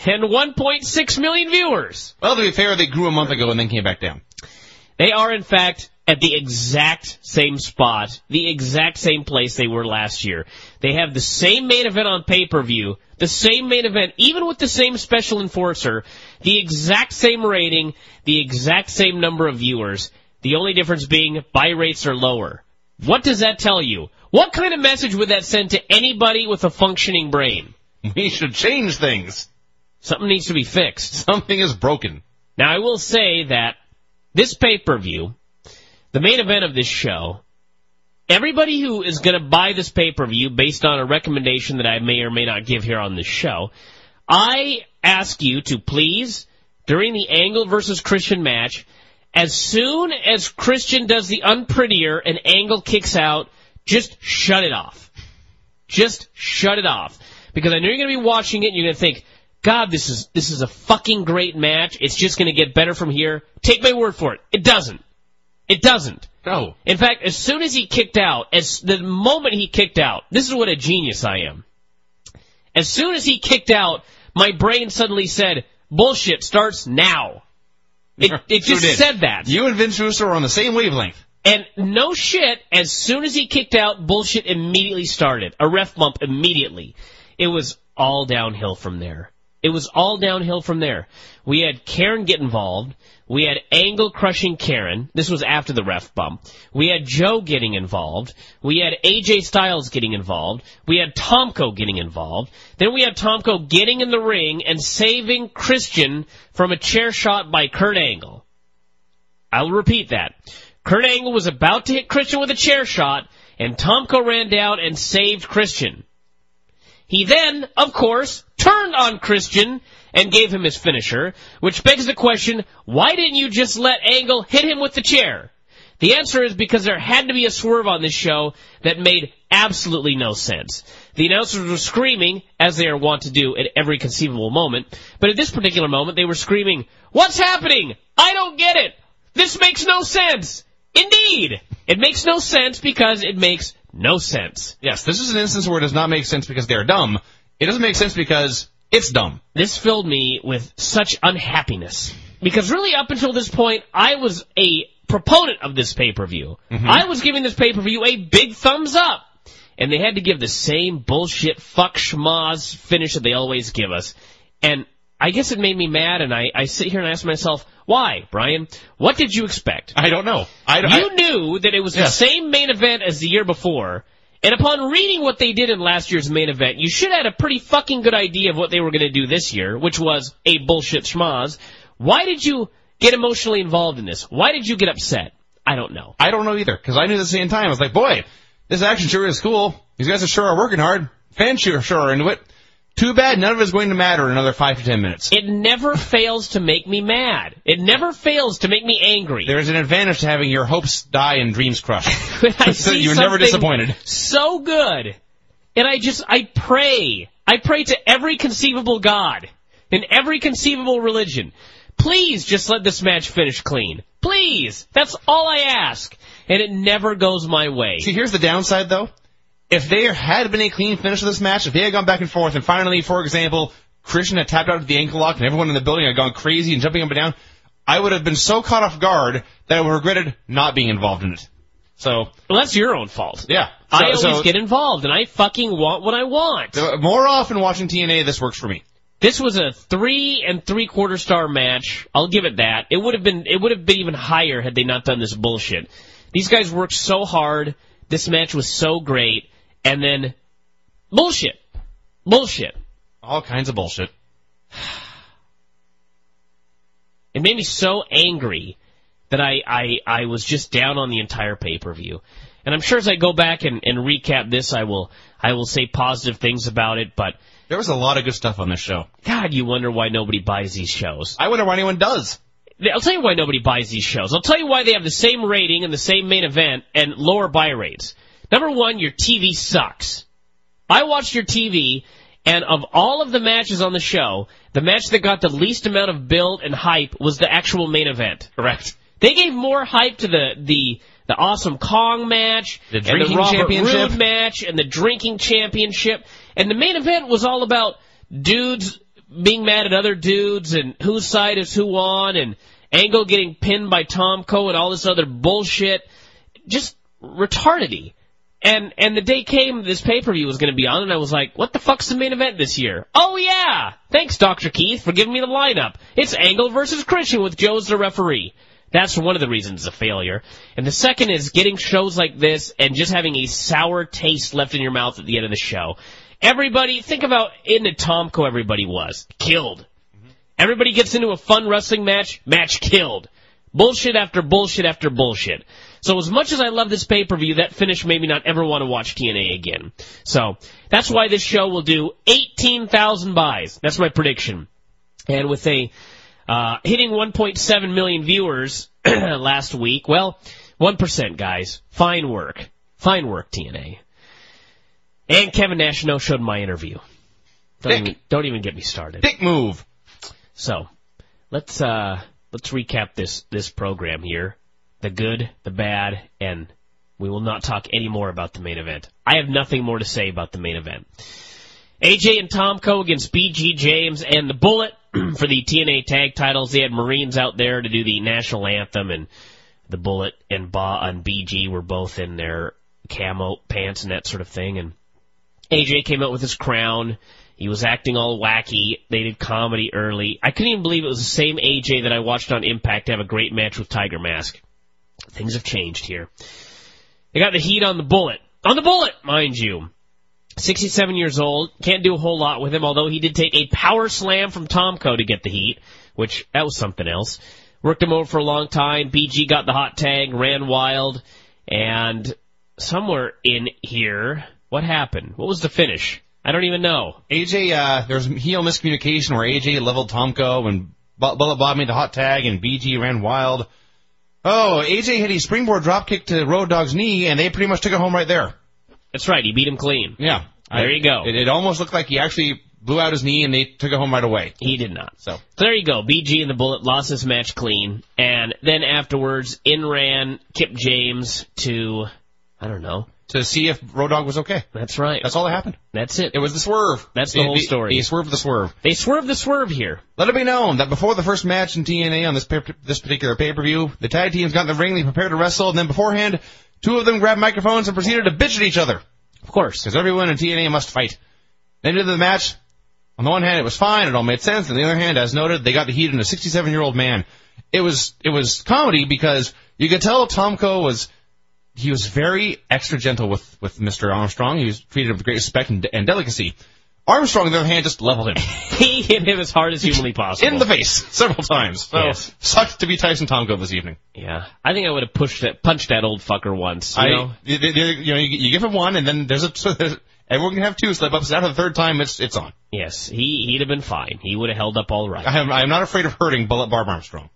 and 1.6 million viewers. Well, to be fair, they grew a month ago and then came back down. They are, in fact, at the exact same spot, the exact same place they were last year. They have the same main event on pay-per-view, the same main event, even with the same special enforcer, the exact same rating, the exact same number of viewers, the only difference being buy rates are lower. What does that tell you? What kind of message would that send to anybody with a functioning brain? We should change things. Something needs to be fixed. Something is broken. Now, I will say that this pay-per-view, the main event of this show, everybody who is going to buy this pay-per-view based on a recommendation that I may or may not give here on this show, I ask you to please, during the Angle versus Christian match, as soon as Christian does the unprettier and Angle kicks out, just shut it off. Just shut it off. Because I know you're going to be watching it and you're going to think, God, this is a fucking great match. It's just going to get better from here. Take my word for it. It doesn't. It doesn't. No. In fact, as soon as he kicked out, the moment he kicked out, this is what a genius I am. As soon as he kicked out, my brain suddenly said, bullshit starts now. It just said that. You and Vince Russo are on the same wavelength. And no shit, as soon as he kicked out, bullshit immediately started. A ref bump immediately. It was all downhill from there. It was all downhill from there. We had Karen get involved. We had Angle crushing Karen. This was after the ref bump. We had Joe getting involved. We had AJ Styles getting involved. We had Tomko getting involved. Then we had Tomko getting in the ring and saving Christian from a chair shot by Kurt Angle. I'll repeat that. Kurt Angle was about to hit Christian with a chair shot, and Tomko ran down and saved Christian. He then, of course, turned on Christian and gave him his finisher, which begs the question, why didn't you just let Angle hit him with the chair? The answer is because there had to be a swerve on this show that made absolutely no sense. The announcers were screaming, as they are wont to do at every conceivable moment, but at this particular moment they were screaming, "What's happening? I don't get it! This makes no sense!" Indeed! It makes no sense because it makes no sense. Yes, this is an instance where it does not make sense because they're dumb. It doesn't make sense because it's dumb. This filled me with such unhappiness. Because really up until this point, I was a proponent of this pay-per-view. Mm-hmm. I was giving this pay-per-view a big thumbs up. And they had to give the same bullshit fuck schmoz finish that they always give us. And I guess it made me mad, and I sit here and ask myself, why, Brian? What did you expect? I don't know. You knew that it was the same main event as the year before, and upon reading what they did in last year's main event, you should have had a pretty fucking good idea of what they were going to do this year, which was a bullshit schmoz. Why did you get emotionally involved in this? Why did you get upset? I don't know. I don't know either, because I knew at the same time. I was like, boy, this action sure is cool. These guys sure are working hard. Fans sure are into it. Too bad none of it is going to matter in another 5 to 10 minutes. It never fails to make me mad. It never fails to make me angry. There is an advantage to having your hopes die and dreams crushed. So you're never disappointed. So good. And I pray. I pray to every conceivable god in every conceivable religion. Please just let this match finish clean. Please. That's all I ask. And it never goes my way. See, here's the downside, though. If there had been a clean finish of this match, if they had gone back and forth, and finally, for example, Christian had tapped out of the ankle lock, and everyone in the building had gone crazy and jumping up and down, I would have been so caught off guard that I would have regretted not being involved in it. So, well, that's your own fault. Yeah. I always get involved, and I fucking want what I want. More often watching TNA, this works for me. This was a 3 3/4 star match. I'll give it that. It would have been even higher had they not done this bullshit. These guys worked so hard. This match was so great. And then, bullshit. Bullshit. All kinds of bullshit. It made me so angry that I was just down on the entire pay-per-view. And I'm sure as I go back and recap this, I will say positive things about it, but... There was a lot of good stuff on this show. God, you wonder why nobody buys these shows. I wonder why anyone does. I'll tell you why nobody buys these shows. I'll tell you why they have the same rating and the same main event and lower buy rates. Number one, your TV sucks. I watched your TV, and of all of the matches on the show, the match that got the least amount of build and hype was the actual main event. Correct. They gave more hype to the Awesome Kong match, the and the Robert championship. Roode match, and the drinking championship. And the main event was all about dudes being mad at other dudes, and whose side is who on, and Angle getting pinned by Tomko and all this other bullshit. Just retardedy. And the day came this pay-per-view was going to be on, and I was like, what the fuck's the main event this year? Oh, yeah! Thanks, Dr. Keith, for giving me the lineup. It's Angle versus Christian with Joe as the referee. That's one of the reasons it's a failure. And the second is getting shows like this and just having a sour taste left in your mouth at the end of the show. Everybody, think about into Tomko everybody was. Killed. Mm-hmm. Everybody gets into a fun wrestling match killed. Bullshit after bullshit after bullshit. So as much as I love this pay-per-view, that finish made me not ever want to watch TNA again. So that's why this show will do 18,000 buys. That's my prediction. And with a hitting 1.7 million viewers last week, well, 1%, guys. Fine work. Fine work, TNA. And Kevin Nash no-showed my interview. Don't even get me started. Dick move. So let's recap this program here. The good, the bad, and we will not talk any more about the main event. I have nothing more to say about the main event. AJ and Tomko against BG James and the Bullet for the TNA tag titles. They had Marines out there to do the national anthem, and the Bullet and BG were both in their camo pants and that sort of thing. And AJ came out with his crown. He was acting all wacky. They did comedy early. I couldn't even believe it was the same AJ that I watched on Impact have a great match with Tiger Mask. Things have changed here. They got the heat on the Bullet. On the Bullet, mind you. 67 years old. Can't do a whole lot with him, although he did take a power slam from Tomko to get the heat, which, that was something else. worked him over for a long time. BG got the hot tag, ran wild, and somewhere in here, what happened? What was the finish? I don't even know. AJ, there was heel miscommunication where AJ leveled Tomko and Bubba made the hot tag and BG ran wild. Oh, AJ hit a springboard dropkick to Road Dogg's knee, and they pretty much took it home right there. That's right. He beat him clean. Yeah. There you go. It almost looked like he actually blew out his knee, and they took it home right away. He did not. So there you go. BG and the Bullet lost this match clean, and then afterwards, in ran Kip James to, I don't know. To see if Road Dogg was okay. That's right. That's all that happened. That's it. It was the swerve. That's the whole story. They swerved the swerve. They swerved the swerve here. Let it be known that before the first match in TNA on this particular pay-per-view, the tag teams got in the ring, they prepared to wrestle, and then beforehand, two of them grabbed microphones and proceeded to bitch at each other. Of course. Because everyone in TNA must fight. Then into the match, on the one hand, it was fine, it all made sense. On the other hand, as noted, they got the heat in a 67-year-old man. It was comedy because you could tell Tomko was very extra gentle with Mr. Armstrong. He was treated with great respect and delicacy. Armstrong, on the other hand, just leveled him. He hit him as hard as humanly possible. In the face, several times. So, yes. Sucked to be Tyson Tomko this evening. Yeah. I think I would have punched that old fucker once. You give him one, and then everyone can have two slip-ups. After the third time, it's on. Yes, he'd have been fine. He would have held up all right. I'm not afraid of hurting Bullet Barb Armstrong.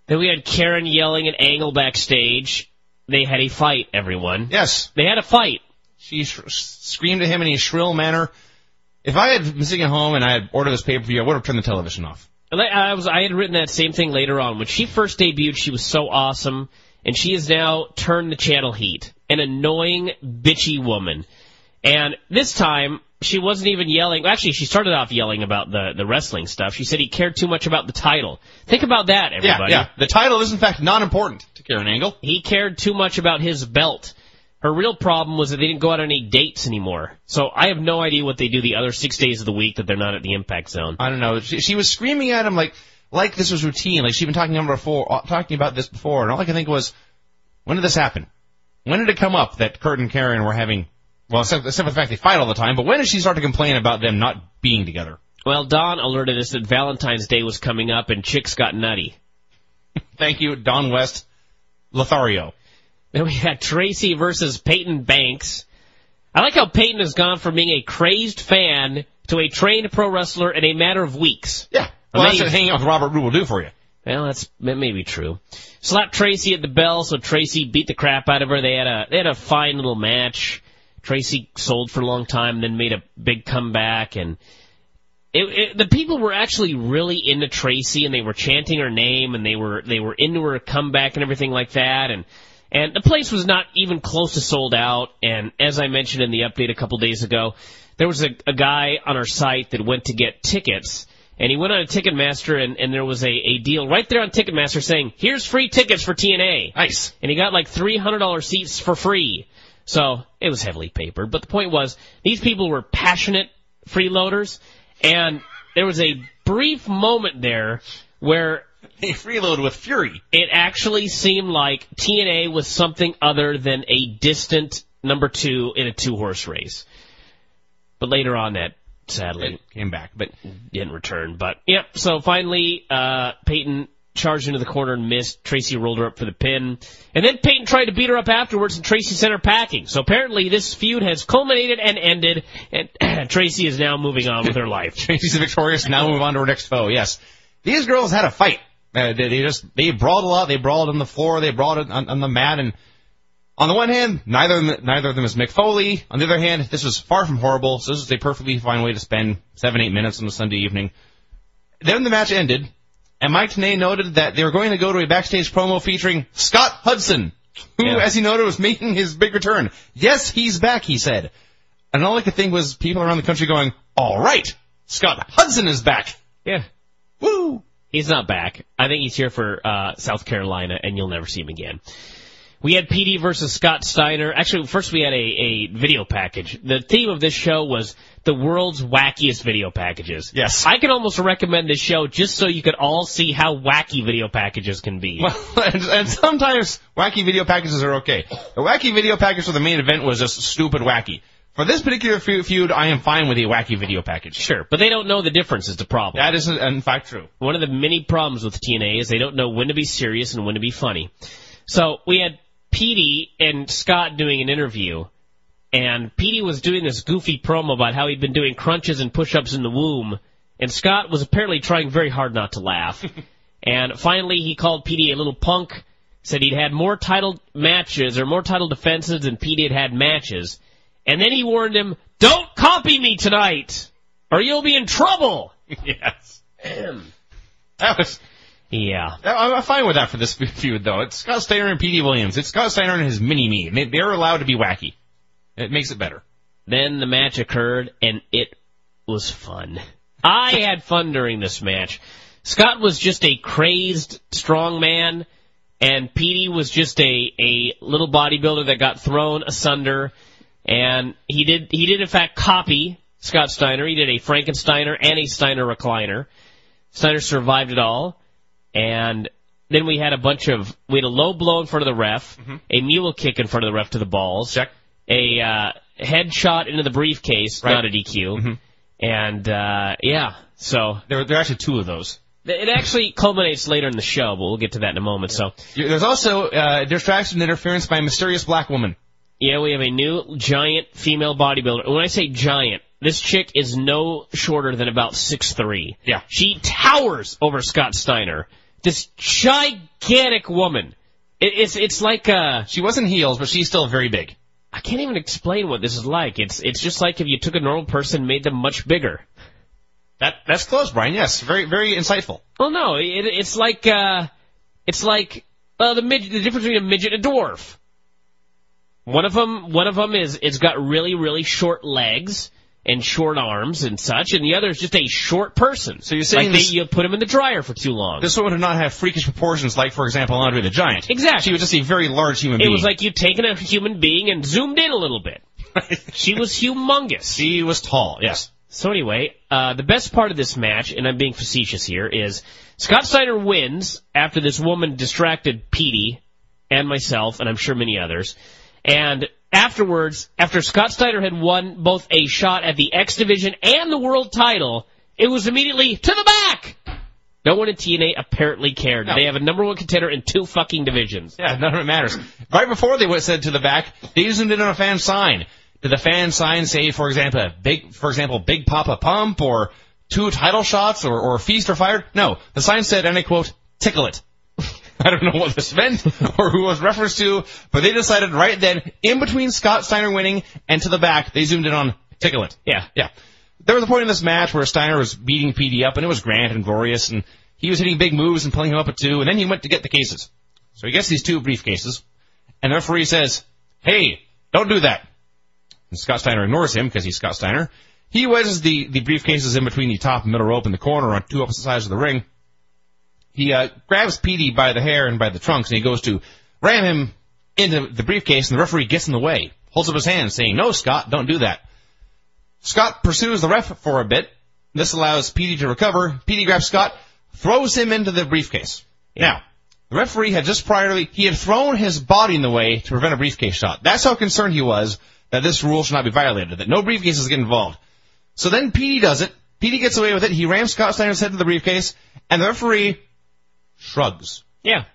Then we had Karen yelling at Angle backstage. They had a fight, everyone. Yes. They had a fight. She screamed at him in a shrill manner. If I had been sitting at home and I had ordered this pay-per-view, I would have turned the television off. I had written that same thing later on. When she first debuted, she was so awesome, and she has now turned the channel heat. An annoying, bitchy woman. And this time, she wasn't even yelling. Actually, she started off yelling about the wrestling stuff. She said he cared too much about the title. Think about that, everybody. Yeah. The title is, in fact, not important to Karen Angle. He cared too much about his belt. Her real problem was that they didn't go out on any dates anymore. So I have no idea what they do the other 6 days of the week that they're not at the Impact Zone. I don't know. She was screaming at him like this was routine. Like she'd been talking about this before. And all I could think was, when did this happen? When did it come up that Kurt and Karen were having... Well, except for the fact they fight all the time, but when did she start to complain about them not being together? Well, Don alerted us that Valentine's Day was coming up and chicks got nutty. Thank you, Don West Lothario. Then we had Tracy versus Peyton Banks. I like how Peyton has gone from being a crazed fan to a trained pro wrestler in a matter of weeks. Yeah. Well, that's what hanging out with Robert Roode will do for you. Well, that may be true. Slapped Tracy at the bell, so Tracy beat the crap out of her. They had a fine little match. Tracy sold for a long time, then made a big comeback, and the people were actually really into Tracy, and they were chanting her name, and they were into her comeback and everything like that, and the place was not even close to sold out. And as I mentioned in the update a couple days ago, there was a guy on our site that went to get tickets, and he went on a Ticketmaster, and there was a deal right there on Ticketmaster saying, "Here's free tickets for TNA." Nice. And he got like $300 seats for free. So it was heavily papered. But the point was, these people were passionate freeloaders, and there was a brief moment there where they freeload with fury. It actually seemed like TNA was something other than a distant number 2 in a 2-horse race. But later on, that sadly it came back, but didn't return. But yeah, so finally, Peyton charged into the corner and missed. Tracy rolled her up for the pin. And then Peyton tried to beat her up afterwards, and Tracy sent her packing. So apparently this feud has culminated and ended, and Tracy is now moving on with her life. Tracy's victorious, now move on to her next foe, yes. These girls had a fight. They brawled a lot. They brawled on the floor. They brawled on the mat. And on the one hand, neither of them is Mick Foley. On the other hand, this was far from horrible. So this is a perfectly fine way to spend 7-8 minutes on a Sunday evening. Then the match ended. And Mike Tenay noted that they were going to go to a backstage promo featuring Scott Hudson, who, as he noted, was making his big return. Yes, he's back, he said. And all I could think was people around the country going, all right, Scott Hudson is back. Yeah. Woo! He's not back. I think he's here for South Carolina, and you'll never see him again. We had Petey versus Scott Steiner. Actually, first we had a video package. The theme of this show was the world's wackiest video packages. Yes. I can almost recommend this show just so you could all see how wacky video packages can be. Well, and sometimes wacky video packages are okay. A wacky video package for the main event was just stupid wacky. For this particular feud, I am fine with a wacky video package. Sure, but they don't know the difference is the problem. That is, in fact, true. One of the many problems with TNA is they don't know when to be serious and when to be funny. So we had Petey and Scott doing an interview, and Petey was doing this goofy promo about how he'd been doing crunches and push-ups in the womb, and Scott was apparently trying very hard not to laugh. And finally he called Petey a little punk, said he'd had more title matches or more title defenses than Petey had matches. And then he warned him, "Don't copy me tonight, or you'll be in trouble." Yes. That was... Yeah. I'm fine with that for this feud, though. It's Scott Steiner and Petey Williams. It's Scott Steiner and his mini-me. They're allowed to be wacky. It makes it better. Then the match occurred, and it was fun. I had fun during this match. Scott was just a crazed, strong man, and Petey was just a little bodybuilder that got thrown asunder. And he did in fact copy Scott Steiner. He did a Frankensteiner and a Steiner recliner. Steiner survived it all. And then we had a low blow in front of the ref, a mule kick in front of the ref to the balls, check, a headshot into the briefcase, right, not a DQ. And yeah, so there are actually two of those. It actually culminates later in the show, but we'll get to that in a moment. So there's also distraction and interference by a mysterious black woman. Yeah, we have a new giant female bodybuilder. When I say giant, this chick is no shorter than about 6'3". Yeah. She towers over Scott Steiner. This gigantic woman. It's like she was in heels, but she's still very big. I can't even explain what this is like. It's just like if you took a normal person and made them much bigger. That's close, Brian. Yes, very very insightful. Well, no, it's like the difference between a midget and a dwarf. One of them is got really, really short legs and short arms and such, and the other is just a short person. So you're saying like you put him in the dryer for too long. This one did not have freakish proportions like, for example, Andre the Giant. Exactly. She was just a very large human being. It was like you'd taken a human being and zoomed in a little bit. She was humongous. She was tall, yes. So anyway, the best part of this match, and I'm being facetious here, is Scott Steiner wins after this woman distracted Petey and myself, and I'm sure many others. And afterwards, after Scott Steiner had won both a shot at the X Division and the world title, it was immediately to the back! No one in TNA apparently cared. No. They have a number one contender in 2 fucking divisions. Yeah, none of it matters. Right before they said to the back, they zoomed in on a fan sign. Did the fan sign say, for example, Big Papa Pump, or 2 title shots, or Feast or Fired? No. The sign said, and I quote, "Tickle it." I don't know what this meant or who it was referenced to, but they decided right then, in between Scott Steiner winning and to the back, they zoomed in on "Tickle it." Yeah. There was a point in this match where Steiner was beating Petey up, and it was grand and glorious, and he was hitting big moves and pulling him up at 2, and then he went to get the cases. So he gets these 2 briefcases, and the referee says, "Hey, don't do that." And Scott Steiner ignores him because he's Scott Steiner. He wedges the briefcases in between the top and middle rope in the corner on 2 opposite sides of the ring. He grabs Petey by the hair and by the trunks, and he goes to ram him into the briefcase, and the referee gets in the way, holds up his hand, saying, "No, Scott, don't do that." Scott pursues the ref for a bit. This allows Petey to recover. Petey grabs Scott, throws him into the briefcase. Yeah. Now, the referee had just he had thrown his body in the way to prevent a briefcase shot. That's how concerned he was that this rule should not be violated, that no briefcases get involved. So then Petey does it. Petey gets away with it. He rams Scott Steiner's head to the briefcase, and the referee shrugs. Yeah.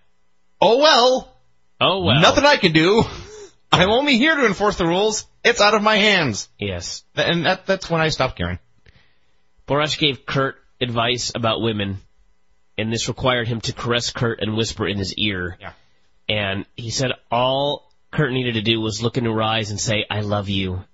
Oh well. Nothing I can do. I'm only here to enforce the rules. It's out of my hands. Yes. And that's when I stopped caring. Borash gave Kurt advice about women, and this required him to caress Kurt and whisper in his ear. Yeah. And he said all Kurt needed to do was look into her eyes and say, "I love you."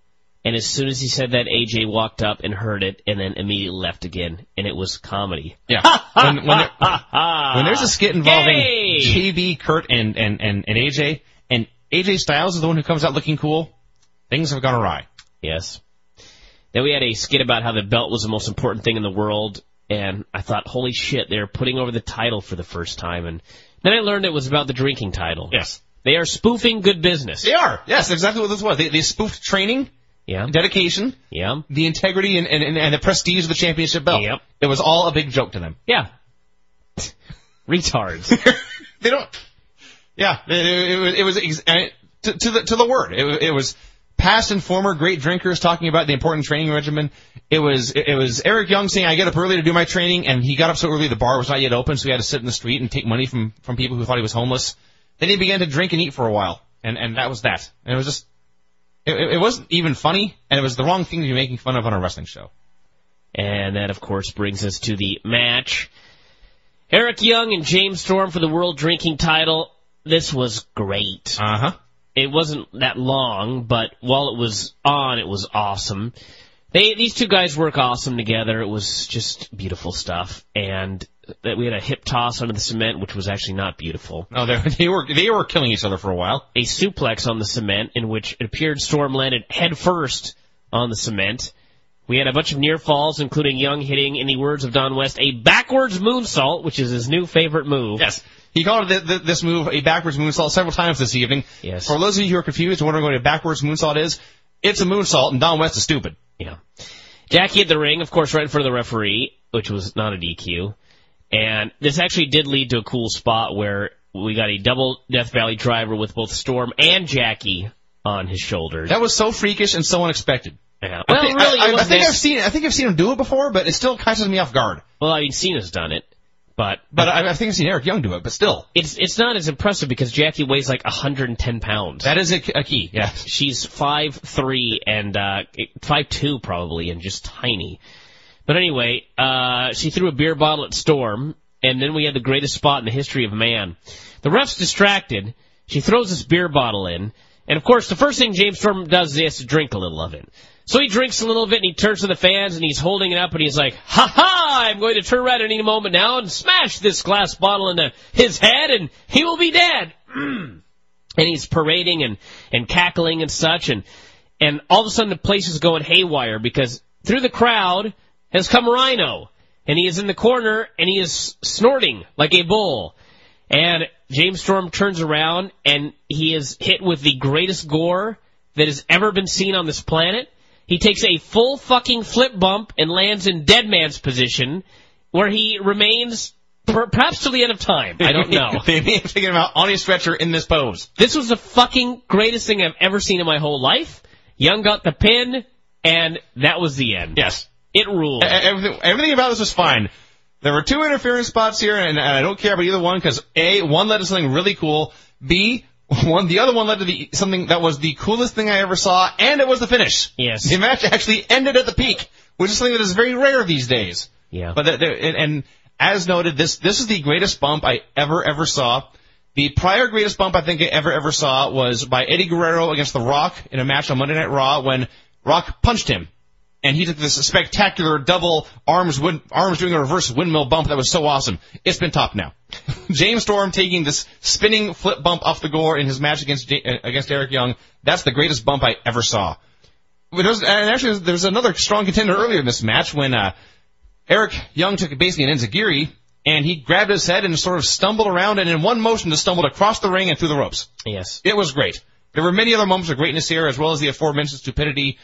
And as soon as he said that, AJ walked up and heard it, and then immediately left again. And it was comedy. Yeah. when there's a skit involving JB, Kurt, and AJ, and AJ Styles is the one who comes out looking cool, things have gone awry. Yes. Then we had a skit about how the belt was the most important thing in the world, and I thought, holy shit, they're putting over the title for the first time. And then I learned it was about the drinking title. Yes. They are spoofing good business. They are. Yes, exactly what this was. They spoofed training. Yeah. Dedication. Yeah. The integrity and the prestige of the championship belt. Yep. It was all a big joke to them. Yeah. Retards. They don't. Yeah. It was to the word. It was past and former great drinkers talking about the important training regimen. It was Eric Young saying, I get up early to do my training, and he got up so early the bar was not yet open, so he had to sit in the street and take money from people who thought he was homeless. Then he began to drink and eat for a while, and that was that. And it was just, it wasn't even funny, and it was the wrong thing to be making fun of on a wrestling show. And that, of course, brings us to the match. Eric Young and James Storm for the World Drinking title. This was great. Uh-huh. It wasn't that long, but while it was on, it was awesome. These two guys work awesome together. It was just beautiful stuff. And we had a hip toss under the cement, which was actually not beautiful. No, they were killing each other for a while. A suplex on the cement in which it appeared Storm landed head first on the cement. We had a bunch of near falls, including Young hitting, in the words of Don West, a backwards moonsault, which is his new favorite move. Yes. He called this move a backwards moonsault several times this evening. Yes. For those of you who are confused and wondering what a backwards moonsault is, it's a moonsault, and Don West is stupid. Yeah. Jackie hit the ring, of course, right in front of the referee, which was not a DQ. And this actually did lead to a cool spot where we got a double Death Valley driver with both Storm and Jackie on his shoulders. That was so freakish and so unexpected. Yeah. Well, I think I've seen him do it before, but it still catches me off guard. Well, I mean, Cena's done it. But I think I've seen Eric Young do it, but still. It's not as impressive because Jackie weighs like 110 pounds. That is a key, yeah. She's 5'3" and 5'2" probably, and just tiny. But anyway, she threw a beer bottle at Storm, and then we had the greatest spot in the history of man. The ref's distracted. She throws this beer bottle in, and of course the first thing James Storm does is he has to drink a little of it. So he drinks a little bit, and he turns to the fans, and he's holding it up, and he's like, ha-ha, I'm going to turn around any moment now and smash this glass bottle into his head, and he will be dead. And he's parading and cackling and such, and all of a sudden the place is going haywire, because through the crowd has come Rhino, and he is in the corner, and he is snorting like a bull. And James Storm turns around, and he is hit with the greatest gore that has ever been seen on this planet. He takes a full fucking flip bump and lands in dead man's position, where he remains perhaps till the end of time. I don't know. They may have taken him out on a stretcher in this pose. This was the fucking greatest thing I've ever seen in my whole life. Young got the pin, and that was the end. Yes. It ruled. Everything about this was fine. There were two interference spots here, and I don't care about either one, because A, one led to something really cool. B, the other one led to something that was the coolest thing I ever saw, and it was the finish. Yes. The match actually ended at the peak, which is something that is very rare these days. Yeah. But and as noted, this is the greatest bump I ever saw. The prior greatest bump I think I ever saw was by Eddie Guerrero against The Rock in a match on Monday Night Raw when Rock punched him. And he took this spectacular double arms doing a reverse windmill bump that was so awesome. It's been topped now. James Storm taking this spinning flip bump off the gore in his match against Eric Young. That's the greatest bump I ever saw. There was another strong contender earlier in this match when Eric Young took basically an enziguri, and he grabbed his head and sort of stumbled around, and in one motion just stumbled across the ring and through the ropes. Yes. It was great. There were many other moments of greatness here, as well as the aforementioned stupidity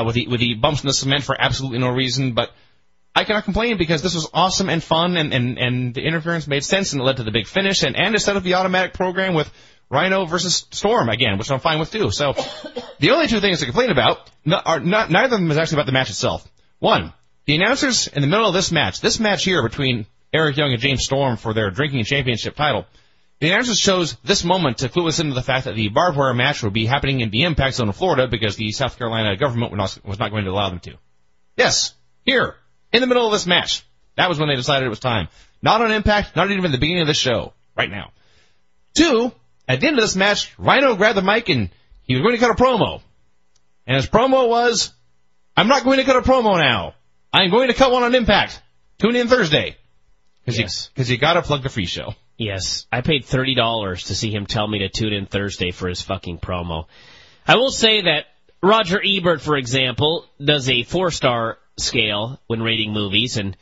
with the bumps in the cement for absolutely no reason, but I cannot complain because this was awesome and fun, and the interference made sense, and it led to the big finish, and it set up the automatic program with Rhino versus Storm again, which I'm fine with too. So the only two things to complain about neither of them is actually about the match itself. One, the announcers in the middle of this match here between Eric Young and James Storm for their drinking championship title, the announcers chose this moment to clue us into the fact that the barbed wire match would be happening in the Impact Zone of Florida because the South Carolina government was not going to allow them to. Yes, here, in the middle of this match. That was when they decided it was time. Not on Impact, not even at the beginning of the show, right now. Two, at the end of this match, Rhino grabbed the mic and he was going to cut a promo. And his promo was, I'm not going to cut a promo now. I'm going to cut one on Impact. Tune in Thursday. Because you got to plug the free show. Yes, I paid $30 to see him tell me to tune in Thursday for his fucking promo. I will say that Roger Ebert, for example, does a 4-star scale when rating movies, and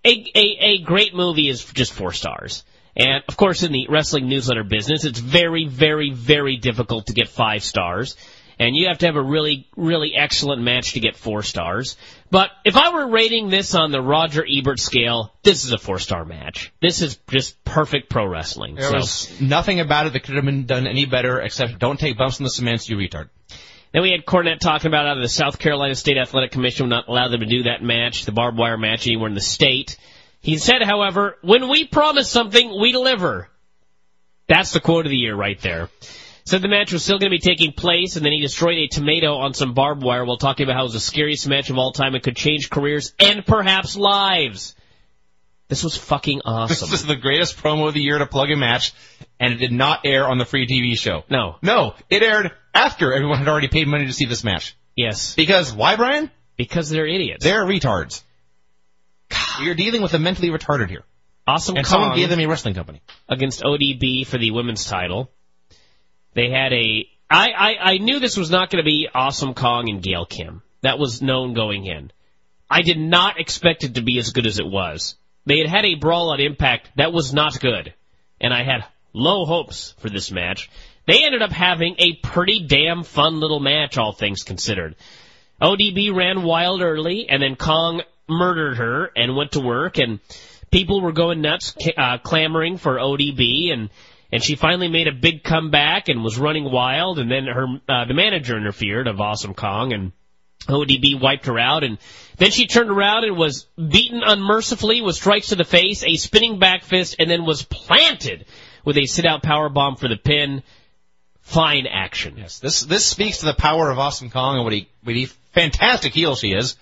a great movie is just 4 stars. And, of course, in the wrestling newsletter business, it's very, very, very difficult to get 5 stars. And you have to have a really, really excellent match to get 4 stars. But if I were rating this on the Roger Ebert scale, this is a 4-star match. This is just perfect pro wrestling. There was nothing about it that could have been done any better except don't take bumps in the cement, you retard. Then we had Cornette talking about out of the South Carolina State Athletic Commission would not allow them to do that match, the barbed wire match, anywhere in the state. He said, however, when we promise something, we deliver. That's the quote of the year right there. Said the match was still going to be taking place, and then he destroyed a tomato on some barbed wire while talking about how it was the scariest match of all time and could change careers and perhaps lives. This was fucking awesome. This is the greatest promo of the year to plug a match, and it did not air on the free TV show. No. No, it aired after everyone had already paid money to see this match. Yes. Because, why, Brian? Because they're idiots. They're retards. You're dealing with the mentally retarded here. Awesome and Kong someone gave them a wrestling company. Against ODB for the women's title. They had I knew this was not going to be Awesome Kong and Gail Kim. That was known going in. I did not expect it to be as good as it was. They had a brawl on Impact that was not good. And I had low hopes for this match. They ended up having a pretty damn fun little match, all things considered. ODB ran wild early, and then Kong murdered her and went to work, and people were going nuts, clamoring for ODB, and she finally made a big comeback and was running wild, and then the manager interfered of Awesome Kong, and ODB wiped her out, and then she turned around and was beaten unmercifully with strikes to the face, a spinning back fist, and then was planted with a sit-out powerbomb for the pin. Fine action. Yes, this speaks to the power of Awesome Kong and what a fantastic heel she is.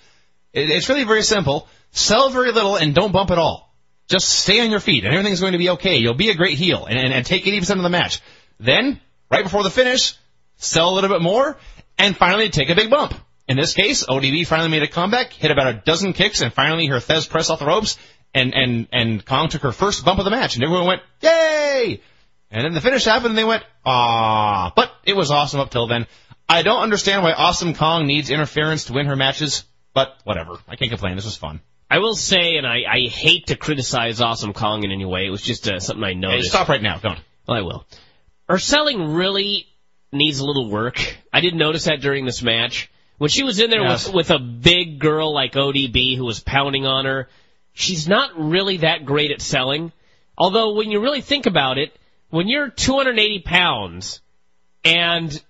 It's really very simple. Sell very little and don't bump at all. Just stay on your feet and everything's going to be okay. You'll be a great heel and take 80% of the match. Then, right before the finish, sell a little bit more and finally take a big bump. In this case, ODB finally made a comeback, hit about a dozen kicks, and finally her Thez press off the ropes, and Kong took her first bump of the match, and everyone went, yay! And then the finish happened, and they went, ah. But it was awesome up till then. I don't understand why Awesome Kong needs interference to win her matches, but whatever. I can't complain. This was fun. I will say, and I hate to criticize Awesome Kong in any way. It was just something I noticed. Hey, stop right now. Don't. Well, I will. Her selling really needs a little work. I didn't notice that during this match. When she was in there with a big girl like ODB who was pounding on her, she's not really that great at selling. Although, when you really think about it, when you're 280 pounds and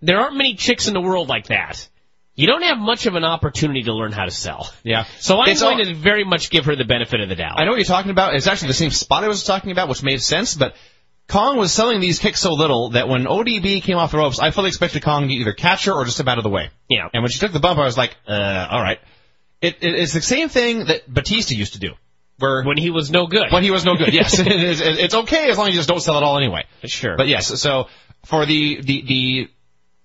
there aren't many chicks in the world like that, you don't have much of an opportunity to learn how to sell. Yeah. So I'm going to very much give her the benefit of the doubt. I know what you're talking about. It's actually the same spot I was talking about, which made sense, but Kong was selling these kicks so little that when ODB came off the ropes, I fully expected Kong to either catch her or just step out of the way. Yeah. And when she took the bump, I was like, all right. It's the same thing that Batista used to do. When he was no good. When he was no good, yes. It's okay as long as you just don't sell it all anyway. Sure. But yes, so for the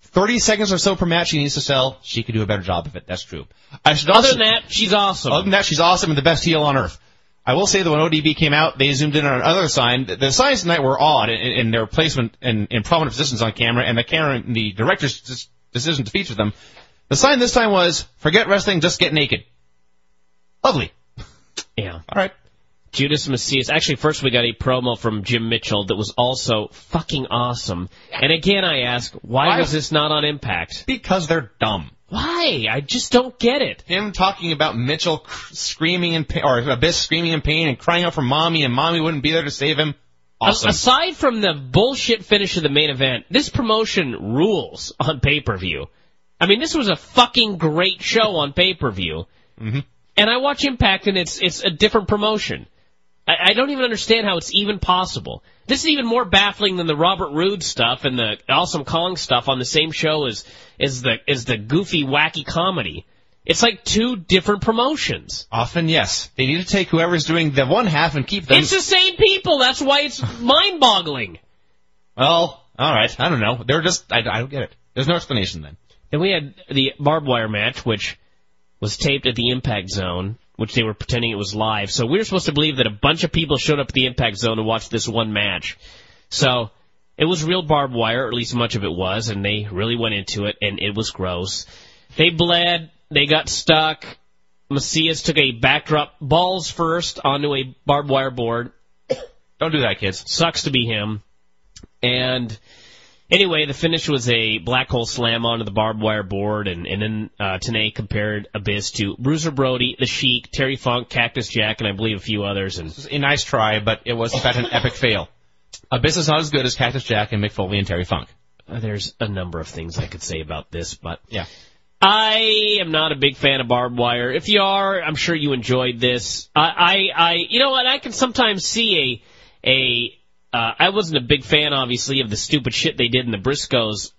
30 seconds or so per match she needs to sell, she could do a better job of it. That's true. Other than that, she's awesome. Other than that, she's awesome and the best heel on earth. I will say that when ODB came out, they zoomed in on another sign. The signs tonight were odd in their placement in prominent positions on camera, and the director's decision to feature them. The sign this time was, forget wrestling, just get naked. Lovely. Yeah. All right. Judas Mesias. Actually, first we got a promo from Jim Mitchell that was also fucking awesome. And again, I ask, why was this not on Impact? Because they're dumb. Why? I just don't get it. Him talking about Mitchell screaming in pain, or Abyss screaming in pain and crying out for Mommy, and Mommy wouldn't be there to save him. Awesome. Aside from the bullshit finish of the main event, this promotion rules on pay-per-view. I mean, this was a fucking great show on pay-per-view. Mm-hmm. And I watch Impact, and it's a different promotion. I don't even understand how it's even possible. This is even more baffling than the Robert Roode stuff and the Awesome Kong stuff on the same show as the goofy, wacky comedy. It's like two different promotions. Often, yes. They need to take whoever's doing the one half and keep them. It's the same people. That's why it's mind-boggling. Well, all right. I don't know. They're just, I don't get it. There's no explanation then. Then we had the barbed wire match, which was taped at the Impact Zone, which they were pretending it was live. So we were supposed to believe that a bunch of people showed up at the Impact Zone to watch this one match. So it was real barbed wire, or at least much of it was, and they really went into it, and it was gross. They bled. They got stuck. Macias took a backdrop balls first onto a barbed wire board. Don't do that, kids. Sucks to be him. And anyway, the finish was a black hole slam onto the barbed wire board, and then TNA compared Abyss to Bruiser Brody, The Sheik, Terry Funk, Cactus Jack, and I believe a few others. And it was a nice try, but it was in fact an epic fail. Abyss is not as good as Cactus Jack and Mick Foley and Terry Funk. there's a number of things I could say about this, but Yeah. I am not a big fan of barbed wire. If you are, I'm sure you enjoyed this. You know what? I can sometimes see I wasn't a big fan, obviously, of the stupid shit they did in the Briscoes,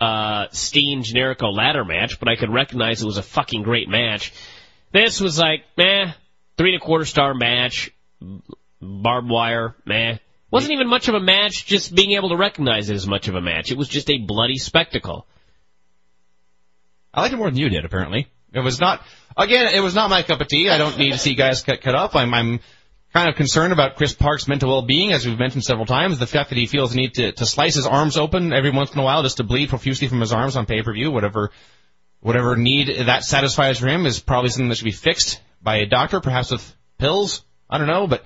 Steen Generico ladder match, but I could recognize it was a fucking great match. This was like, 3.25 star match, barbed wire, Wasn't even much of a match, just being able to recognize it as much of a match. It was just a bloody spectacle. I liked it more than you did, apparently. It was not my cup of tea. I don't need to see guys cut up. I'm kind of concerned about Chris Park's mental well-being, as we've mentioned several times. The fact that he feels the need to slice his arms open every once in a while just to bleed profusely from his arms on pay-per-view, whatever need that satisfies for him is probably something that should be fixed by a doctor, perhaps with pills. I don't know, but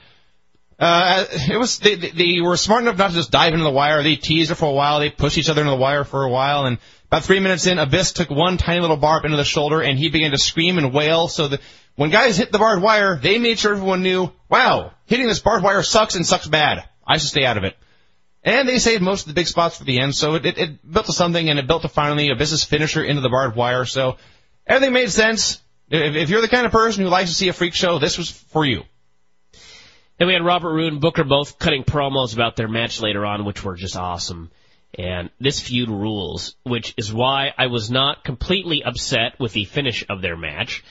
they were smart enough not to just dive into the wire. They teased it for a while. They pushed each other into the wire for a while, and about 3 minutes in, Abyss took one tiny little barb into the shoulder, and he began to scream and wail. So that when guys hit the barbed wire, they made sure everyone knew, wow, hitting this barbed wire sucks and sucks bad. I should stay out of it. And they saved most of the big spots for the end, so it built to something, and it built to finally Abyss's finisher into the barbed wire. So everything made sense. If you're the kind of person who likes to see a freak show, this was for you. Then we had Robert Roode and Booker both cutting promos about their match later on, which were just awesome. And this feud rules, which is why I was not completely upset with the finish of their match.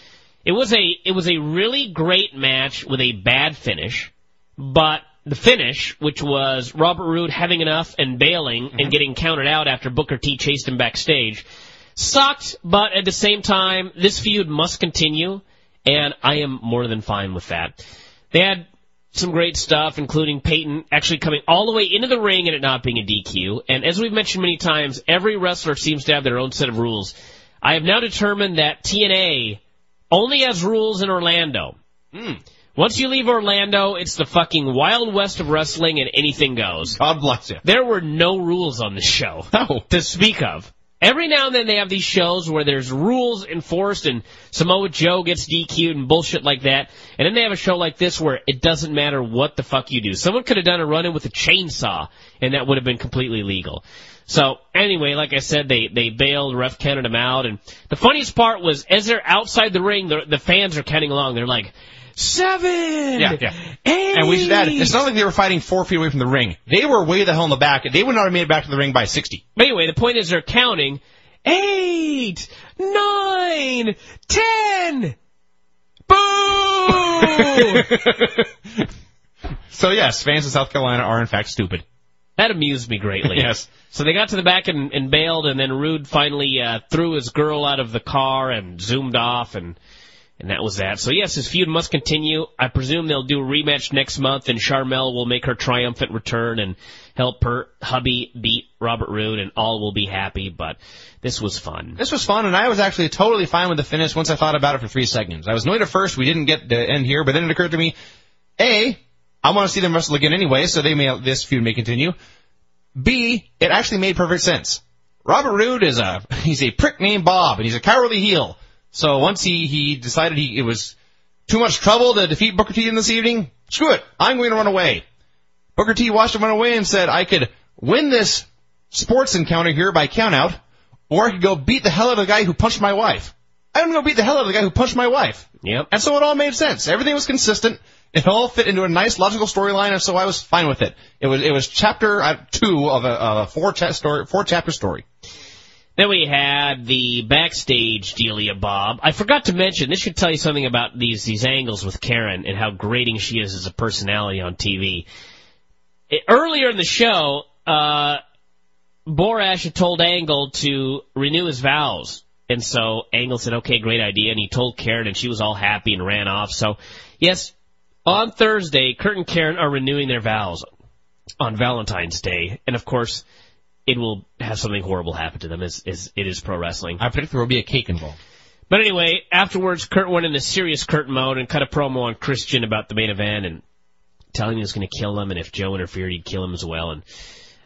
It was a really great match with a bad finish, but the finish, which was Robert Roode having enough and bailing and getting counted out after Booker T chased him backstage, sucked, but at the same time, this feud must continue, and I am more than fine with that. They had some great stuff, including Peyton actually coming all the way into the ring and it not being a DQ. And as we've mentioned many times, every wrestler seems to have their own set of rules. I have now determined that TNA only has rules in Orlando. Once you leave Orlando, it's the fucking Wild West of wrestling and anything goes. God bless you. There were no rules on the show to speak of. Every now and then they have these shows where there's rules enforced and Samoa Joe gets DQ'd and bullshit like that. And then they have a show like this where it doesn't matter what the fuck you do. Someone could have done a run-in with a chainsaw and that would have been completely legal. So anyway, like I said, they bailed, ref counted them out. And the funniest part was as they're outside the ring, the fans are counting along. They're like, 7, 8. And we should add, it's not like they were fighting 4 feet away from the ring. They were way the hell in the back. They would not have made it back to the ring by 60. But anyway, the point is they're counting 8, 9, 10. Boo! So yes, fans of South Carolina are in fact stupid. That amused me greatly. Yes. So they got to the back and bailed, and then Roode finally threw his girl out of the car and zoomed off, and that was that. So yes, his feud must continue. I presume they'll do a rematch next month, and Sharmell will make her triumphant return and help her hubby beat Robert Roode, and all will be happy, but this was fun. This was fun, and I was actually totally fine with the finish once I thought about it for 3 seconds. I was annoyed at first we didn't get the end here, but then it occurred to me, A, I want to see them wrestle again anyway, so this feud may continue. B, it actually made perfect sense. Robert Roode he's a prick named Bob, and he's a cowardly heel. So once he decided it was too much trouble to defeat Booker T in this evening, screw it, I'm going to run away. Booker T watched him run away and said, I could win this sports encounter here by countout, or I could go beat the hell out of the guy who punched my wife. I'm going to go beat the hell out of the guy who punched my wife. Yep. And so it all made sense. Everything was consistent. It all fit into a nice logical storyline, and so I was fine with it. It was chapter 2 of a 4-chapter story. Then we had the backstage dealia, Bob. I forgot to mention, this should tell you something about these angles with Karen and how grating she is as a personality on TV. Earlier in the show, Borash had told Angle to renew his vows. And so Angle said, okay, great idea. And he told Karen, and she was all happy and ran off. So, yes, on Thursday, Kurt and Karen are renewing their vows on Valentine's Day. And, of course, it will have something horrible happen to them, as it is pro wrestling. I predict there will be a cake involved. But anyway, afterwards, Kurt went into serious Kurt mode and cut a promo on Christian about the main event and telling him he was going to kill him, and if Joe interfered, he'd kill him as well,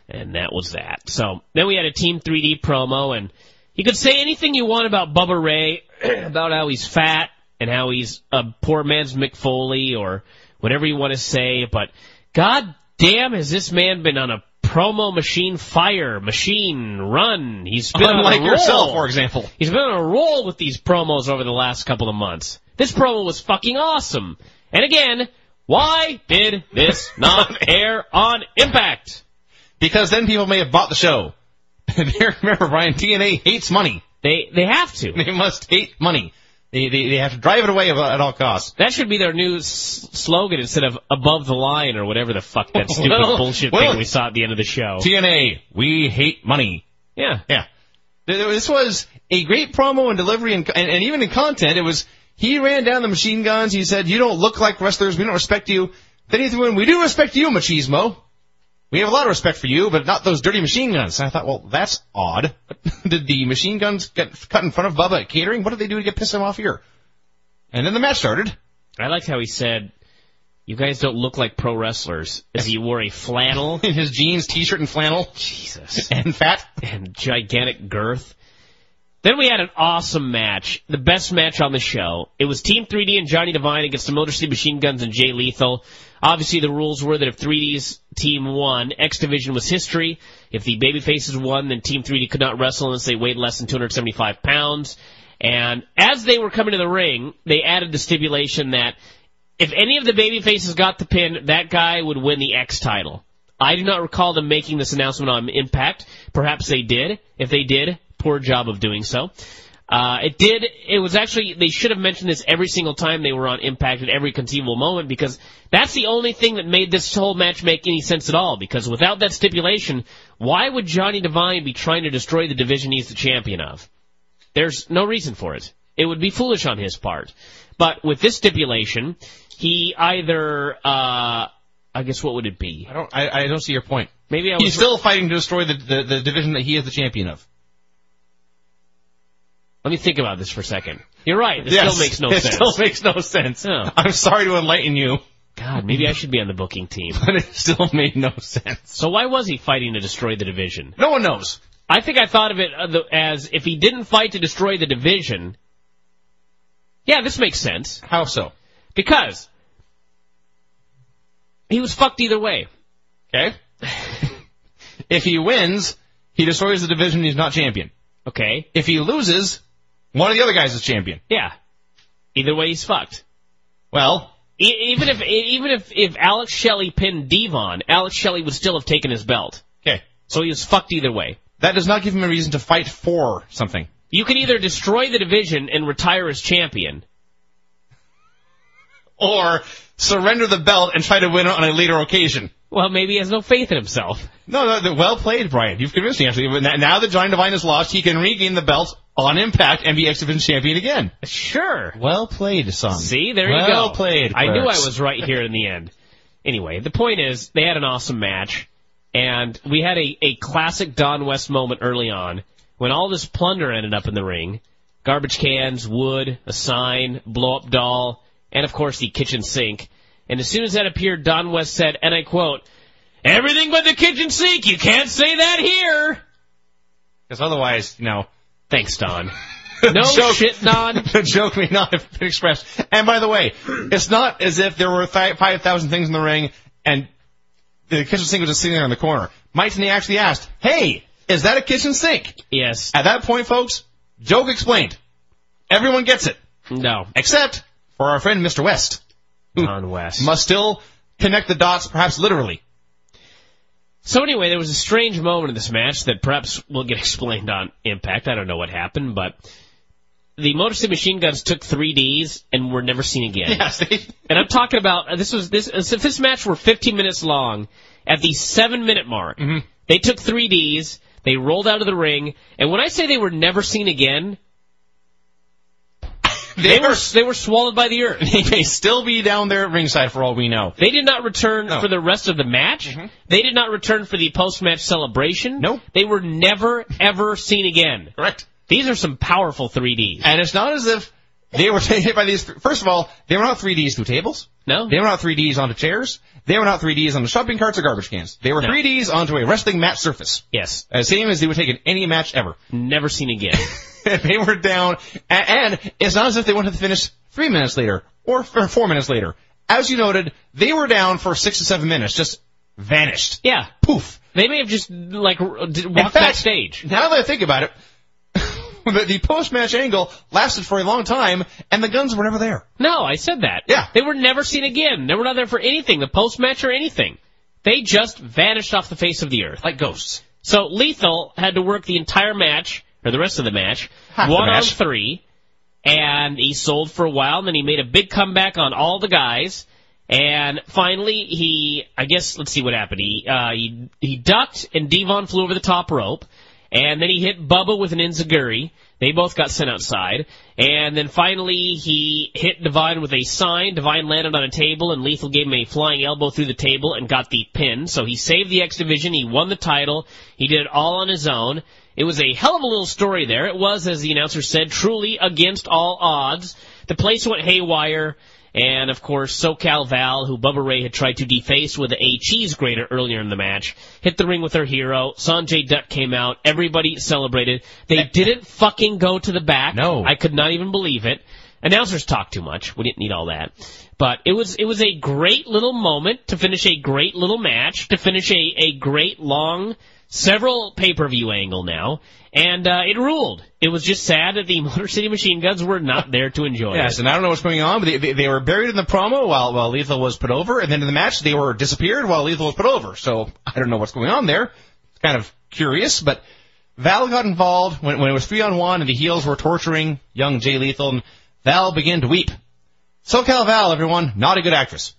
and that was that. So then we had a Team 3D promo, and you could say anything you want about Bubba Ray, about how he's fat and how he's a poor man's Mick Foley or whatever you want to say, but god damn has this man been on a promo machine fire, machine run. He's been Unlike on a roll. yourself, for example. He's been on a roll with these promos over the last couple of months. This promo was fucking awesome. And again, why did this not air on Impact? Because then people may have bought the show. Remember, Brian, TNA hates money. They have to. They must hate money. They have to drive it away at all costs. That should be their new slogan instead of above the line or whatever the fuck that stupid bullshit thing we saw at the end of the show. TNA, we hate money. Yeah. Yeah. This was a great promo and delivery and even in content. It was, he ran down the machine guns. He said, you don't look like wrestlers. We don't respect you. Then he threw in, we do respect you, machismo. We have a lot of respect for you, but not those dirty machine guns. And I thought, well, that's odd. Did the machine guns get cut in front of Bubba at catering? What did they do to get pissed him off here? And then the match started. I liked how he said, you guys don't look like pro wrestlers, as he wore a flannel. In his jeans, t-shirt, and flannel. Jesus. And fat. And gigantic girth. Then we had an awesome match, the best match on the show. It was Team 3D and Johnny Devine against the Motor City Machine Guns and Jay Lethal. Obviously, the rules were that if 3D's team won, X Division was history. If the babyfaces won, then Team 3D could not wrestle unless they weighed less than 275 pounds. And as they were coming to the ring, they added the stipulation that if any of the babyfaces got the pin, that guy would win the X title. I do not recall them making this announcement on Impact. Perhaps they did. If they did, poor job of doing so. It was actually, they should have mentioned this every single time they were on Impact at every conceivable moment, because that's the only thing that made this whole match make any sense at all, because without that stipulation, why would Johnny Devine be trying to destroy the division he's the champion of? There's no reason for it. It would be foolish on his part. But with this stipulation, he either, I guess what would it be? I don't see your point. Maybe He's still fighting to destroy the division that he is the champion of. Let me think about this for a second. You're right. It still makes no sense. It still makes no sense. Oh. I'm sorry to enlighten you. God, maybe I should be on the booking team. But it still made no sense. So why was he fighting to destroy the division? No one knows. I think I thought of it as if he didn't fight to destroy the division. Yeah, this makes sense. How so? Because he was fucked either way. Okay. If he wins, he destroys the division, he's not champion. Okay. If he loses, one of the other guys is champion. Yeah. Either way, he's fucked. Well, even if Alex Shelley pinned Devon, Alex Shelley would still have taken his belt. okay. So he was fucked either way. That does not give him a reason to fight for something. You can either destroy the division and retire as champion, Or surrender the belt and try to win it on a later occasion. well, maybe he has no faith in himself. No, well played, Brian. You've convinced me, actually. Now that Johnny Devine has lost, he can regain the belt on Impact and be X Division champion again. Sure. Well played, son. See, there you go. Well played, I knew I Clerks. was right here in the end. Anyway, the point is, they had an awesome match, and we had a classic Don West moment early on, when all this plunder ended up in the ring. Garbage cans, wood, a sign, blow-up doll, and of course the kitchen sink. And as soon as that appeared, Don West said, and I quote, "Everything but the kitchen sink, you can't say that here!" Because otherwise, Thanks, Don. No shit, Don. The joke may not have been expressed. And by the way, it's not as if there were 5,000 things in the ring and the kitchen sink was just sitting there in the corner. Mike Tenay actually asked, "Hey, is that a kitchen sink?" Yes. At that point, folks, joke explained. Everyone gets it. No. Except for our friend Mr. West. Don West. Must still connect the dots, perhaps literally. So anyway, there was a strange moment in this match that perhaps will get explained on Impact. I don't know what happened, but the Motor City Machine Guns took 3Ds and were never seen again. Yes. And I'm talking about, if this match were 15 minutes long, at the 7-minute mark, they took 3Ds, they rolled out of the ring, and when I say they were never seen again, they were swallowed by the earth. They may still be down there at ringside for all we know. They did not return for the rest of the match. They did not return for the post-match celebration. Nope. They were never, ever seen again. Correct. These are some powerful 3Ds. And it's not as if they were hit by these. First of all, they were not 3Ds through tables. No? They were not 3Ds onto chairs. They were not 3Ds onto shopping carts or garbage cans. They were 3Ds onto a wrestling mat surface. Yes. Same as they would take in any match ever. Never seen again. They were down, and it's not as if they wanted to finish 3 minutes later or 4 minutes later. As you noted, they were down for 6 to 7 minutes, just vanished. Yeah. Poof. They may have just, walked backstage. Now that I think about it, the post-match angle lasted for a long time, and the guns were never there. No, I said that. Yeah. They were never seen again. They were not there for anything, the post-match or anything. They just vanished off the face of the earth. Like ghosts. So Lethal had to work the entire match, or the rest of the match, Half the 1 on match. 3, and he sold for a while, and then he made a big comeback on all the guys, and finally let's see what happened. He ducked, and Devon flew over the top rope, and then he hit Bubba with an enziguri. They both got sent outside. And then finally he hit Divine with a sign. Divine landed on a table, and Lethal gave him a flying elbow through the table and got the pin. So he saved the X Division. He won the title. He did it all on his own. It was a hell of a little story there. It was, as the announcer said, truly against all odds. The place went haywire. And, of course, SoCal Val, who Bubba Ray had tried to deface with a cheese grater earlier in the match, hit the ring with her hero. Sanjay Dutt came out. Everybody celebrated. They didn't fucking go to the back. No. I could not even believe it. Announcers talk too much. We didn't need all that. But it was a great little moment to finish a great little match, to finish a great long, several pay-per-view angle now. And it ruled. It was just sad that the Motor City Machine Guns were not there to enjoy it. Yes, and I don't know what's going on, but they were buried in the promo while Lethal was put over, and then in the match they were disappeared while Lethal was put over. So I don't know what's going on there. It's kind of curious, but Val got involved when it was 3-on-1 and the heels were torturing young Jay Lethal, and Val began to weep. SoCal Val, everyone, not a good actress.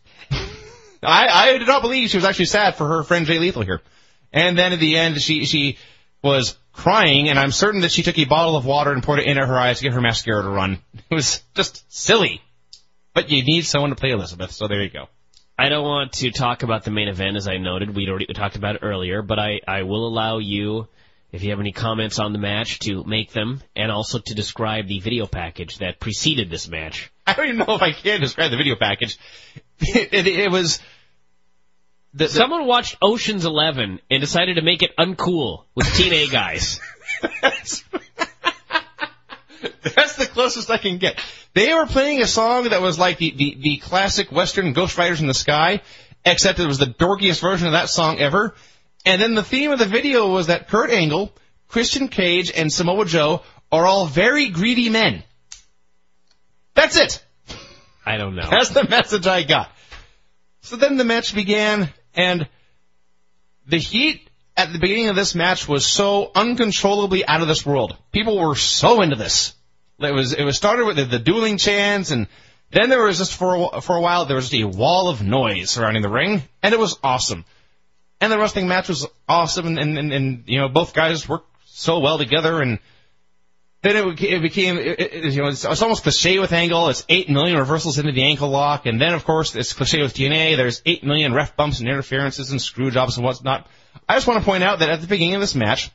I did not believe she was actually sad for her friend Jay Lethal here. And then at the end, she was crying, and I'm certain that she took a bottle of water and poured it into her eyes to get her mascara to run. It was just silly. But you need someone to play Elizabeth, so there you go. I don't want to talk about the main event, as I noted. We talked about it earlier, but I will allow you, if you have any comments on the match, to make them, and also to describe the video package that preceded this match. I don't even know if I can describe the video package. It was... Someone watched Ocean's 11 and decided to make it uncool with TNA guys. That's the closest I can get. They were playing a song that was like the classic Western Ghost Riders in the Sky, except it was the dorkiest version of that song ever. And then the theme of the video was that Kurt Angle, Christian Cage, and Samoa Joe are all very greedy men. That's it. I don't know. That's the message I got. So then the match began, and the heat at the beginning of this match was so uncontrollably out of this world. People were so into this. It was started with the dueling chants, and then there was just for a while there was just a wall of noise surrounding the ring, and it was awesome. And the wrestling match was awesome, and you know, both guys worked so well together, and then it became it's almost cliche with Angle. It's 8 million reversals into the ankle lock, and then of course it's cliche with TNA. There's 8 million ref bumps and interferences and screw jobs and whatnot. I just want to point out that at the beginning of this match,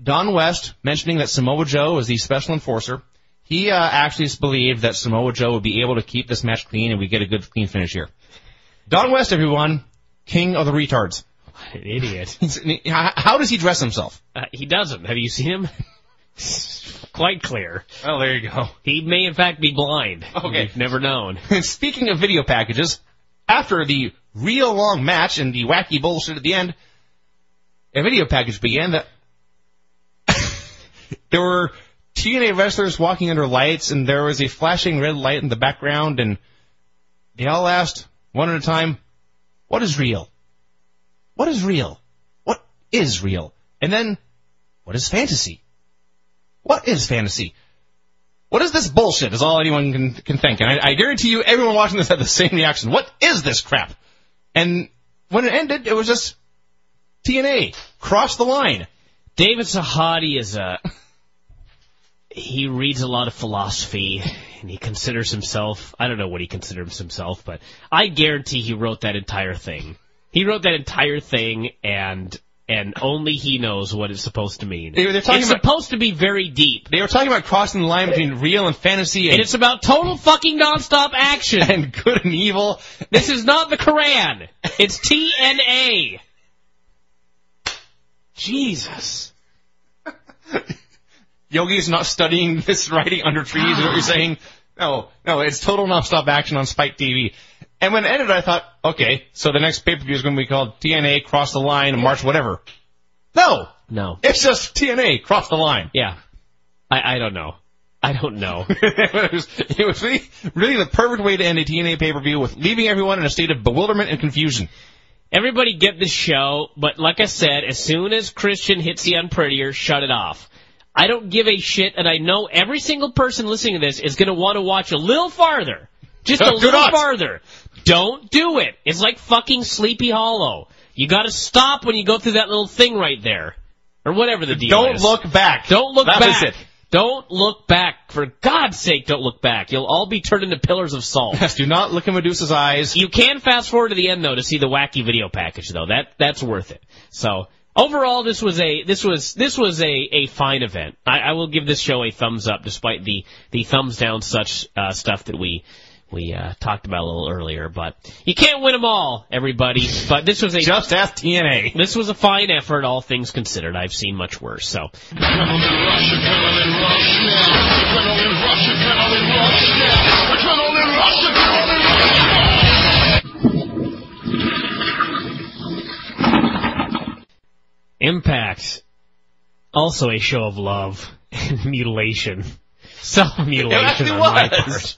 Don West mentioning that Samoa Joe is the special enforcer, he actually believed that Samoa Joe would be able to keep this match clean and we get a good clean finish here. Don West, everyone, king of the retards. What an idiot. How does he dress himself? He doesn't. Have you seen him? Quite clear. Well, there you go. He may, in fact, be blind. Okay. We've never known. And speaking of video packages, after the real long match and the wacky bullshit at the end, a video package began that there were TNA wrestlers walking under lights, and there was a flashing red light in the background, and they all asked, one at a time, what is real? What is real? What is real? And then, what is fantasy? What is fantasy? What is this bullshit is all anyone can think. And I guarantee you everyone watching this had the same reaction. What is this crap? And when it ended, it was just TNA. Cross the line. David Sahadi is he reads a lot of philosophy, and he considers himself, I don't know what he considers himself, but I guarantee he wrote that entire thing. He wrote that entire thing, and only he knows what it's supposed to mean. It's supposed to be very deep. They were talking about crossing the line between real and fantasy. And it's about total fucking nonstop action. And good and evil. This is not the Quran. It's TNA. Jesus. Yogi's not studying this writing under trees, is what you're saying? No, it's total nonstop action on Spike TV. And when it ended, I thought, okay, so the next pay-per-view is going to be called TNA Cross the Line, March whatever. No. It's just TNA Cross the Line. Yeah. I don't know. It was really the perfect way to end a TNA pay-per-view, with leaving everyone in a state of bewilderment and confusion. Everybody get the show, but like I said, as soon as Christian hits the unprettier, shut it off. I don't give a shit, and I know every single person listening to this is going to want to watch a little farther. Just a little farther. Don't do it. It's like fucking Sleepy Hollow. You got to stop when you go through that little thing right there. Or whatever the deal is. Don't look back. Don't look back. That is it. Don't look back. For God's sake, don't look back. You'll all be turned into pillars of salt. Yes, do not look in Medusa's eyes. You can fast forward to the end, though, to see the wacky video package, though. That's worth it. So, overall, this was a fine event. I will give this show a thumbs up, despite the thumbs down such stuff that we talked about a little earlier. But you can't win them all, everybody. But this was just ask TNA. This was a fine effort, all things considered. I've seen much worse. So. Impact, also a show of love and mutilation. Self-mutilation on my part.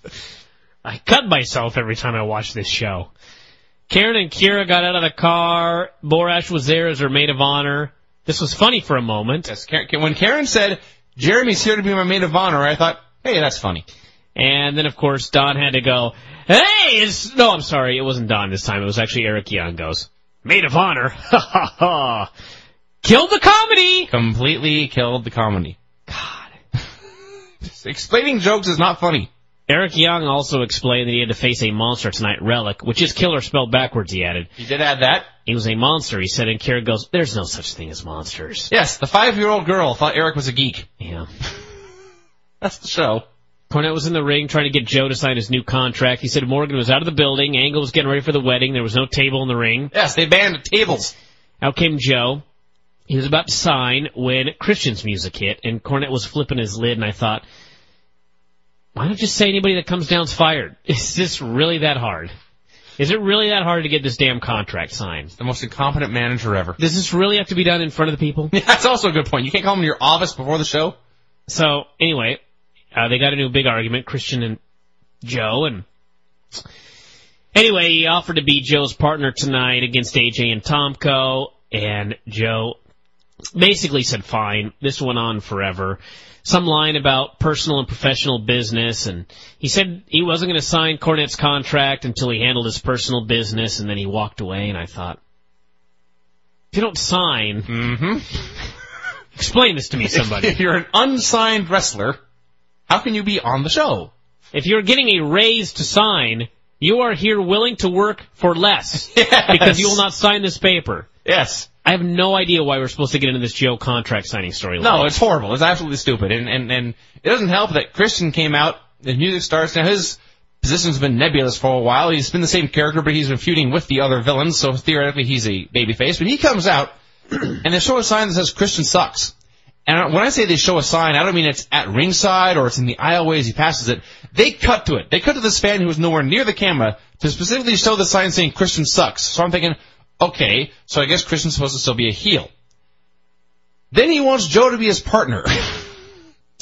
I cut myself every time I watch this show. Karen and Kira got out of the car. Borash was there as her maid of honor. This was funny for a moment. Yes, when Karen said, Jeremy's here to be my maid of honor, I thought, hey, that's funny. And then, of course, Don had to go, hey, no, I'm sorry, it wasn't Don this time. It was actually Eric Young goes, maid of honor. Ha, ha, ha. Killed the comedy. Completely killed the comedy. God. Explaining jokes is not funny. Eric Young also explained that he had to face a monster tonight, Rellik, which is killer spelled backwards, he added. He did add that? He was a monster, he said, and Kira goes, there's no such thing as monsters. Yes, the 5-year-old girl thought Eric was a geek. Yeah. That's the show. Cornette was in the ring trying to get Joe to sign his new contract. He said Morgan was out of the building. Angle was getting ready for the wedding. There was no table in the ring. Yes, they banned tables. Out came Joe. He was about to sign when Christian's music hit, and Cornette was flipping his lid, and I thought, why not just say anybody that comes down's fired? Is this really that hard? Is it really that hard to get this damn contract signed? The most incompetent manager ever. Does this really have to be done in front of the people? Yeah, that's also a good point. You can't call them in your office before the show? So, anyway, they got into a big argument, Christian and Joe, and anyway, he offered to be Joe's partner tonight against AJ and Tomko, and Joe basically said, fine. This went on forever. Some line about personal and professional business, and he said he wasn't going to sign Cornette's contract until he handled his personal business, and then he walked away, and I thought, if you don't sign, explain this to me, somebody. If you're an unsigned wrestler, how can you be on the show? If you're getting a raise to sign, you are here willing to work for less because you will not sign this paper. Yes. I have no idea why we're supposed to get into this Joe contract signing storyline. No, it's horrible. It's absolutely stupid. And it doesn't help that Christian came out, the music starts. Now, his position's been nebulous for a while. He's been the same character, but he's been feuding with the other villains, so theoretically he's a babyface. But he comes out, and they show a sign that says Christian sucks. And when I say they show a sign, I don't mean it's at ringside or it's in the aisleways as he passes it. They cut to it. They cut to this fan who was nowhere near the camera to specifically show the sign saying Christian sucks. So I'm thinking, okay, so I guess Christian's supposed to still be a heel. Then he wants Joe to be his partner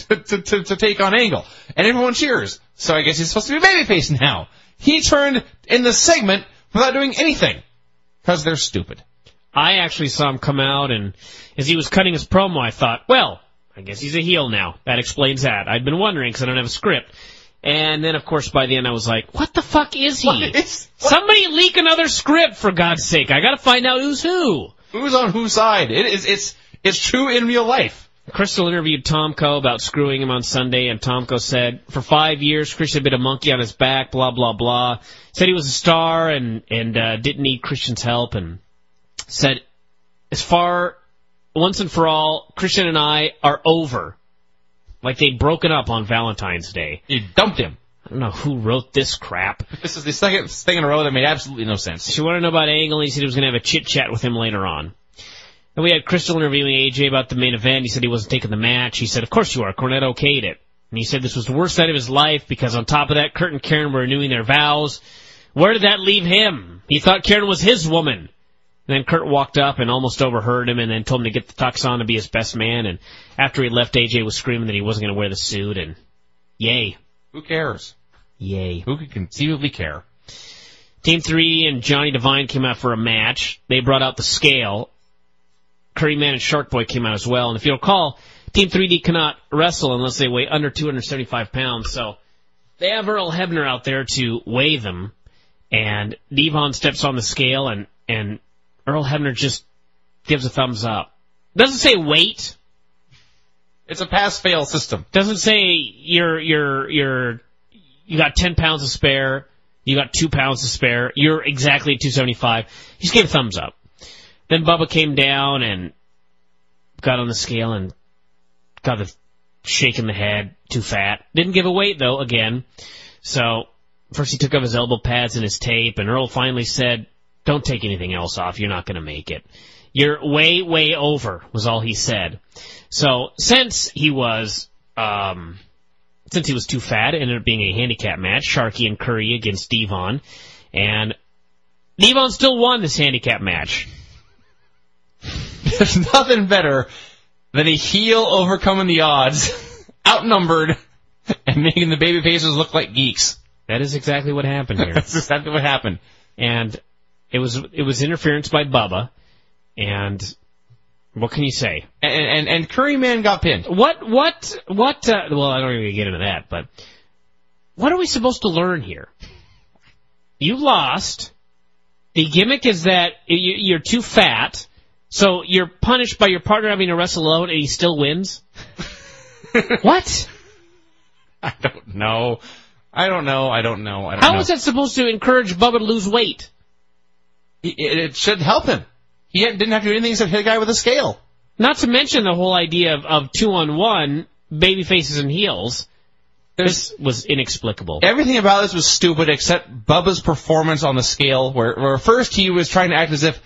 to take on Angle. And everyone cheers. So I guess he's supposed to be a babyface now. He turned in the segment without doing anything. Because they're stupid. I actually saw him come out, and as he was cutting his promo, I thought, well, I guess he's a heel now. That explains that. I'd been wondering because I don't have a script. And then, of course, by the end, I was like, what the fuck is he? Somebody leak another script, for God's sake. I got to find out who's who. Who's on whose side? It's true in real life. Crystal interviewed Tomko about screwing him on Sunday, and Tomko said, for 5 years, Christian had been a monkey on his back, blah, blah, blah. Said he was a star and didn't need Christian's help, and said, once and for all, Christian and I are over. Like they'd broken up on Valentine's Day. You dumped him. I don't know who wrote this crap. This is the second thing in a row that made absolutely no sense. She wanted to know about Angle, and he said he was going to have a chit-chat with him later on. And we had Crystal interviewing AJ about the main event. He said he wasn't taking the match. He said, of course you are. Cornette okayed it. And he said this was the worst night of his life because on top of that, Kurt and Karen were renewing their vows. Where did that leave him? He thought Karen was his woman. And then Kurt walked up and almost overheard him and then told him to get the tux on to be his best man. And after he left, AJ was screaming that he wasn't going to wear the suit. And yay. Who cares? Yay. Who could conceivably care? Team 3 and Johnny Devine came out for a match. They brought out the scale. Curry Man and Shark Boy came out as well. And if you recall, Team 3D cannot wrestle unless they weigh under 275 pounds. So they have Earl Hebner out there to weigh them. And Devon steps on the scale and Earl Hebner just gives a thumbs up. Doesn't say wait. It's a pass-fail system. Doesn't say you got 10 pounds to spare, you got 2 pounds to spare, you're exactly at 275. He just gave a thumbs up. Then Bubba came down and got on the scale and got the shaking the head, too fat. Didn't give a weight, though, again. So first he took off his elbow pads and his tape, and Earl finally said, don't take anything else off, you're not going to make it. You're way, way over, was all he said. So since he was too fat, it ended up being a handicap match, Sharky and Curry against Devon, and Devon still won this handicap match. There's nothing better than a heel overcoming the odds, outnumbered, and making the babyfaces look like geeks. That is exactly what happened here. That's exactly what happened. And it was interference by Bubba, and what can you say? And Curry Man got pinned. Well, I don't even get into that, but what are we supposed to learn here? You lost. The gimmick is that you're too fat, so you're punished by your partner having to wrestle alone, and he still wins? What? I don't know. How is that supposed to encourage Bubba to lose weight? It should help him. He didn't have to do anything except hit a guy with a scale. Not to mention the whole idea of 2-on-1, baby faces and heels. This was inexplicable. Everything about this was stupid except Bubba's performance on the scale, where first he was trying to act as if,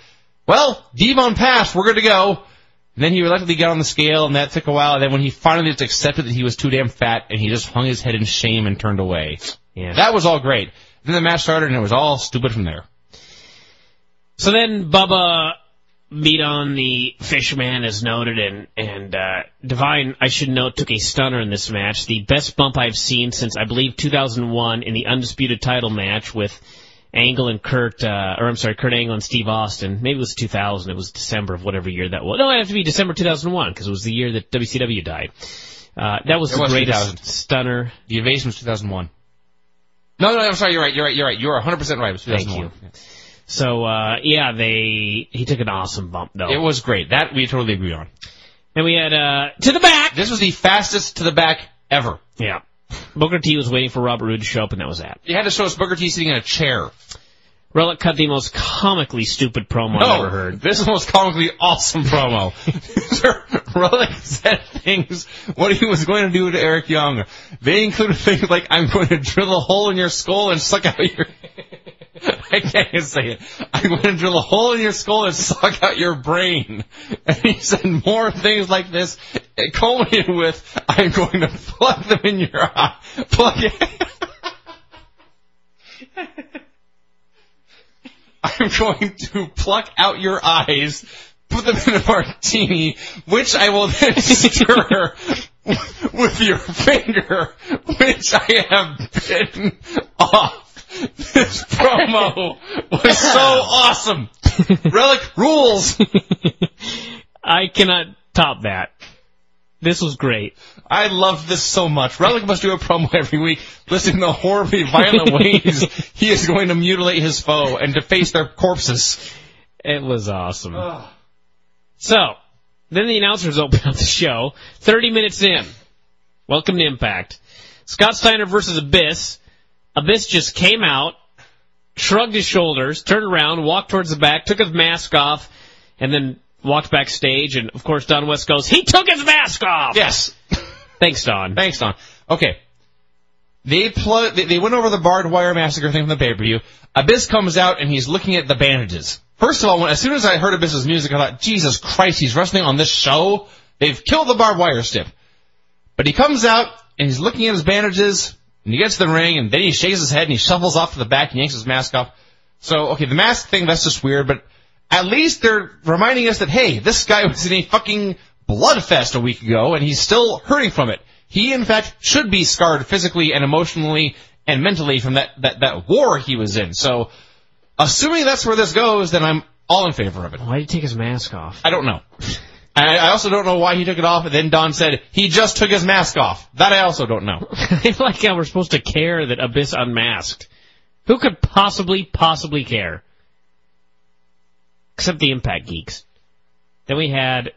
well, Devon passed, we're good to go. And then he reluctantly got on the scale, and that took a while. And then when he finally just accepted that he was too damn fat, and he just hung his head in shame and turned away. Yeah. That was all great. Then the match started, and it was all stupid from there. So then Bubba beat on the Fishman, as noted, and Divine, I should note, took a stunner in this match. The best bump I've seen since, I believe, 2001 in the Undisputed title match with Angle and Kurt Angle and Steve Austin. Maybe it was 2000. It was December of whatever year that was. No, it had to be December 2001, because it was the year that WCW died. That was the greatest 2000. Stunner. The Invasion was 2001. No, I'm sorry, you're right. You are 100% right. It was 2001. Thank you. Yeah. So, he took an awesome bump, though. It was great. That we totally agree on. And we had, to the back! This was the fastest to the back ever. Yeah. Booker T was waiting for Robert Roode to show up, and that was that. You had to show us Booker T sitting in a chair. Rellik cut the most comically stupid promo I've ever heard. This is the most comically awesome promo. Rellik said things, what he was going to do to Eric Young. They included things like, I'm going to drill a hole in your skull and suck out your... I can't even say it. I'm going to drill a hole in your skull and suck out your brain. And he said more things like this, culminated with, I'm going to plug them in your eye. Plug it. I'm going to pluck out your eyes, put them in a martini, which I will then stir with your finger, which I have bitten off. This promo was so awesome. Rellik rules. I cannot top that. This was great. I love this so much. Rellik must do a promo every week, listing the horribly violent ways he is going to mutilate his foe and deface their corpses. It was awesome. So, then the announcers opened up the show. 30 minutes in. Welcome to Impact. Scott Steiner versus Abyss. Abyss just came out, shrugged his shoulders, turned around, walked towards the back, took his mask off, and then walked backstage. And, of course, Don West goes, he took his mask off! Yes. Thanks, Don. Thanks, Don. Okay. They went over the barbed wire massacre thing from the pay-per-view. Abyss comes out, and he's looking at the bandages. First of all, as soon as I heard Abyss's music, I thought, Jesus Christ, he's wrestling on this show? They've killed the barbed wire stiff. But he comes out, and he's looking at his bandages, And he gets to the ring, and then he shakes his head, and he shuffles off to the back and yanks his mask off. So, okay, the mask thing, that's just weird, but at least they're reminding us that, hey, this guy was in a fucking bloodfest a week ago, and he's still hurting from it. He, in fact, should be scarred physically and emotionally and mentally from that war he was in. So, assuming that's where this goes, then I'm all in favor of it. Why did he take his mask off? I don't know. I also don't know why he took it off, and then Don said he just took his mask off. That I also don't know. I like how we're supposed to care that Abyss unmasked. Who could possibly care? Except the Impact geeks. Then we had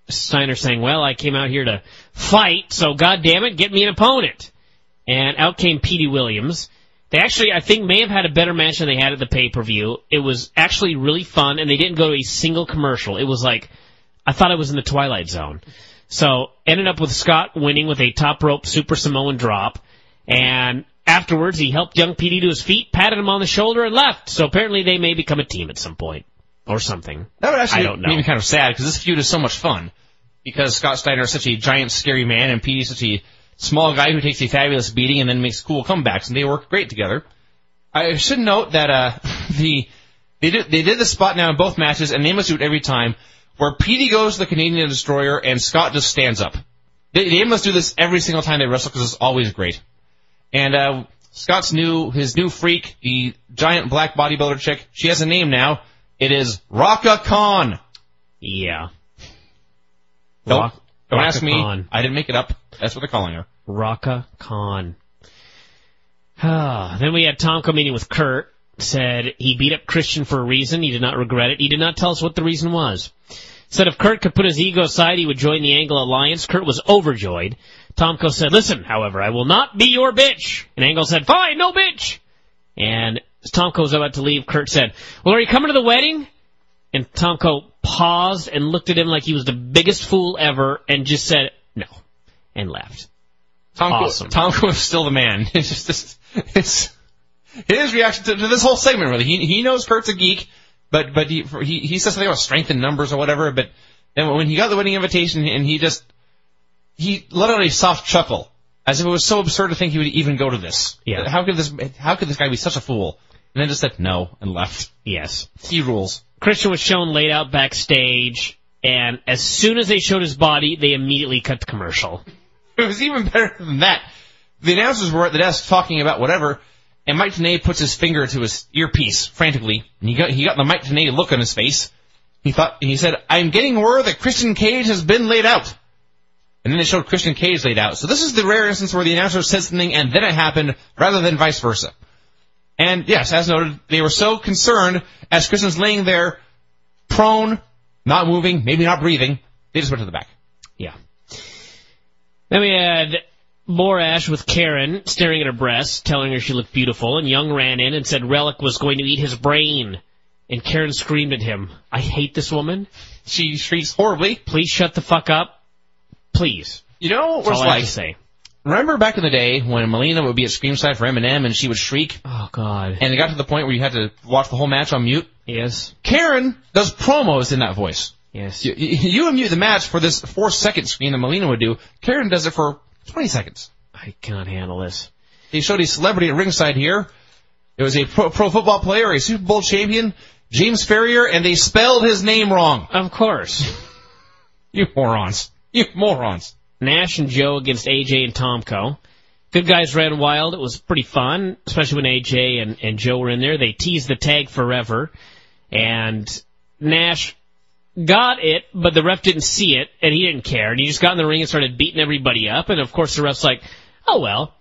Steiner saying, well, I came out here to fight, so goddammit, get me an opponent. And out came Petey Williams. They actually, I think, may have had a better match than they had at the pay-per-view. It was actually really fun, and they didn't go to a single commercial. It was like, I thought I was in the Twilight Zone. So, ended up with Scott winning with a top rope Super Samoan drop, and afterwards he helped young Petey to his feet, patted him on the shoulder, and left. So apparently they may become a team at some point. Or something. That would actually I don't know. make me kind of sad, because this feud is so much fun. Because Scott Steiner is such a giant, scary man, and Petey's such a small guy who takes a fabulous beating and then makes cool comebacks, and they work great together. I should note that they did the spot now in both matches, and they must do it every time, where Petey goes to the Canadian Destroyer, and Scott just stands up. They must do this every single time they wrestle, because it's always great. And Scott's his new freak, the giant black bodybuilder chick, she has a name now. It is Raka Khan. Yeah. Don't ask me. Khan. I didn't make it up. That's what they're calling her. Raka Khan. Then we had Tomko meeting with Kurt. Said he beat up Christian for a reason. He did not regret it. He did not tell us what the reason was. Said if Kurt could put his ego aside, he would join the Angle Alliance. Kurt was overjoyed. Tomko said, listen, however, I will not be your bitch. And Angle said, fine, no bitch. And as Tomko was about to leave, Kurt said, well, are you coming to the wedding? And Tomko paused and looked at him like he was the biggest fool ever and just said, no, and left. Awesome. Tomko is still the man. It's just his reaction to this whole segment, really. He knows Kurt's a geek, but he says something about strength in numbers or whatever, but then when he got the wedding invitation and he let out a soft chuckle, as if it was so absurd to think he would even go to this. Yeah. How could this guy be such a fool? And then just said no and left. Yes. He rules. Christian was shown laid out backstage, and as soon as they showed his body, they immediately cut the commercial. It was even better than that. The announcers were at the desk talking about whatever, and Mike Tenay puts his finger to his earpiece frantically, and he got the Mike Tenay look on his face. He said, I'm getting word that Christian Cage has been laid out. And then they showed Christian Cage laid out. So this is the rare instance where the announcer said something and then it happened, rather than vice versa. And yes, as noted, they were so concerned as Christian's laying there, prone, not moving, maybe not breathing, they just went to the back. Yeah. Then we had Borash with Karen staring at her breasts, telling her she looked beautiful, and Young ran in and said Rellik was going to eat his brain. And Karen screamed at him, I hate this woman. She shrieks horribly. Please shut the fuck up. Please. You know what it's like? Say. Remember back in the day when Melina would be at Screamside for Eminem and she would shriek? Oh, God. And it got to the point where you had to watch the whole match on mute? Yes. Karen does promos in that voice. Yes. You unmute the match for this 4-second screen that Melina would do. Karen does it for 20 seconds. I cannot handle this. They showed a celebrity at ringside here. It was a pro football player, a Super Bowl champion, James Ferrier, and they spelled his name wrong. Of course. You morons. You morons. Nash and Joe against AJ and Tomko. Good guys ran wild. It was pretty fun, especially when AJ and Joe were in there. They teased the tag forever. And Nash got it, but the ref didn't see it, and he didn't care. And he just got in the ring and started beating everybody up. And, of course, the ref's like, oh, well.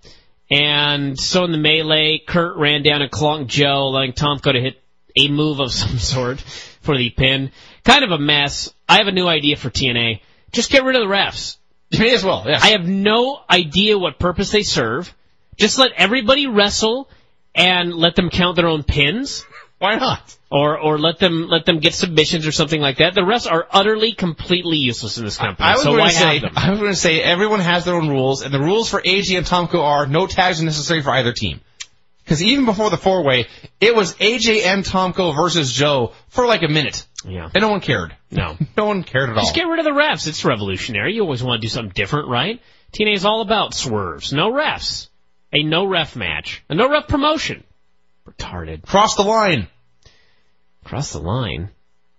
And so in the melee, Kurt ran down and clonked Joe, allowing Tomko to hit a move of some sort for the pin. Kind of a mess. I have a new idea for TNA. Just get rid of the refs. You may as well, yes. I have no idea what purpose they serve. Just let everybody wrestle and let them count their own pins. Why not? Or let them get submissions or something like that. The refs are utterly, completely useless in this company. I was going to say everyone has their own rules, and the rules for AJ and Tomko are no tags are necessary for either team. Because even before the four-way, it was AJ and Tomko versus Joe for like a minute. Yeah. And no one cared. No. No one cared at all. Just get rid of the refs. It's revolutionary. You always want to do something different, right? TNA is all about swerves. No refs. a no-ref match, a no-ref promotion. Retarded. Cross the line. Cross the line?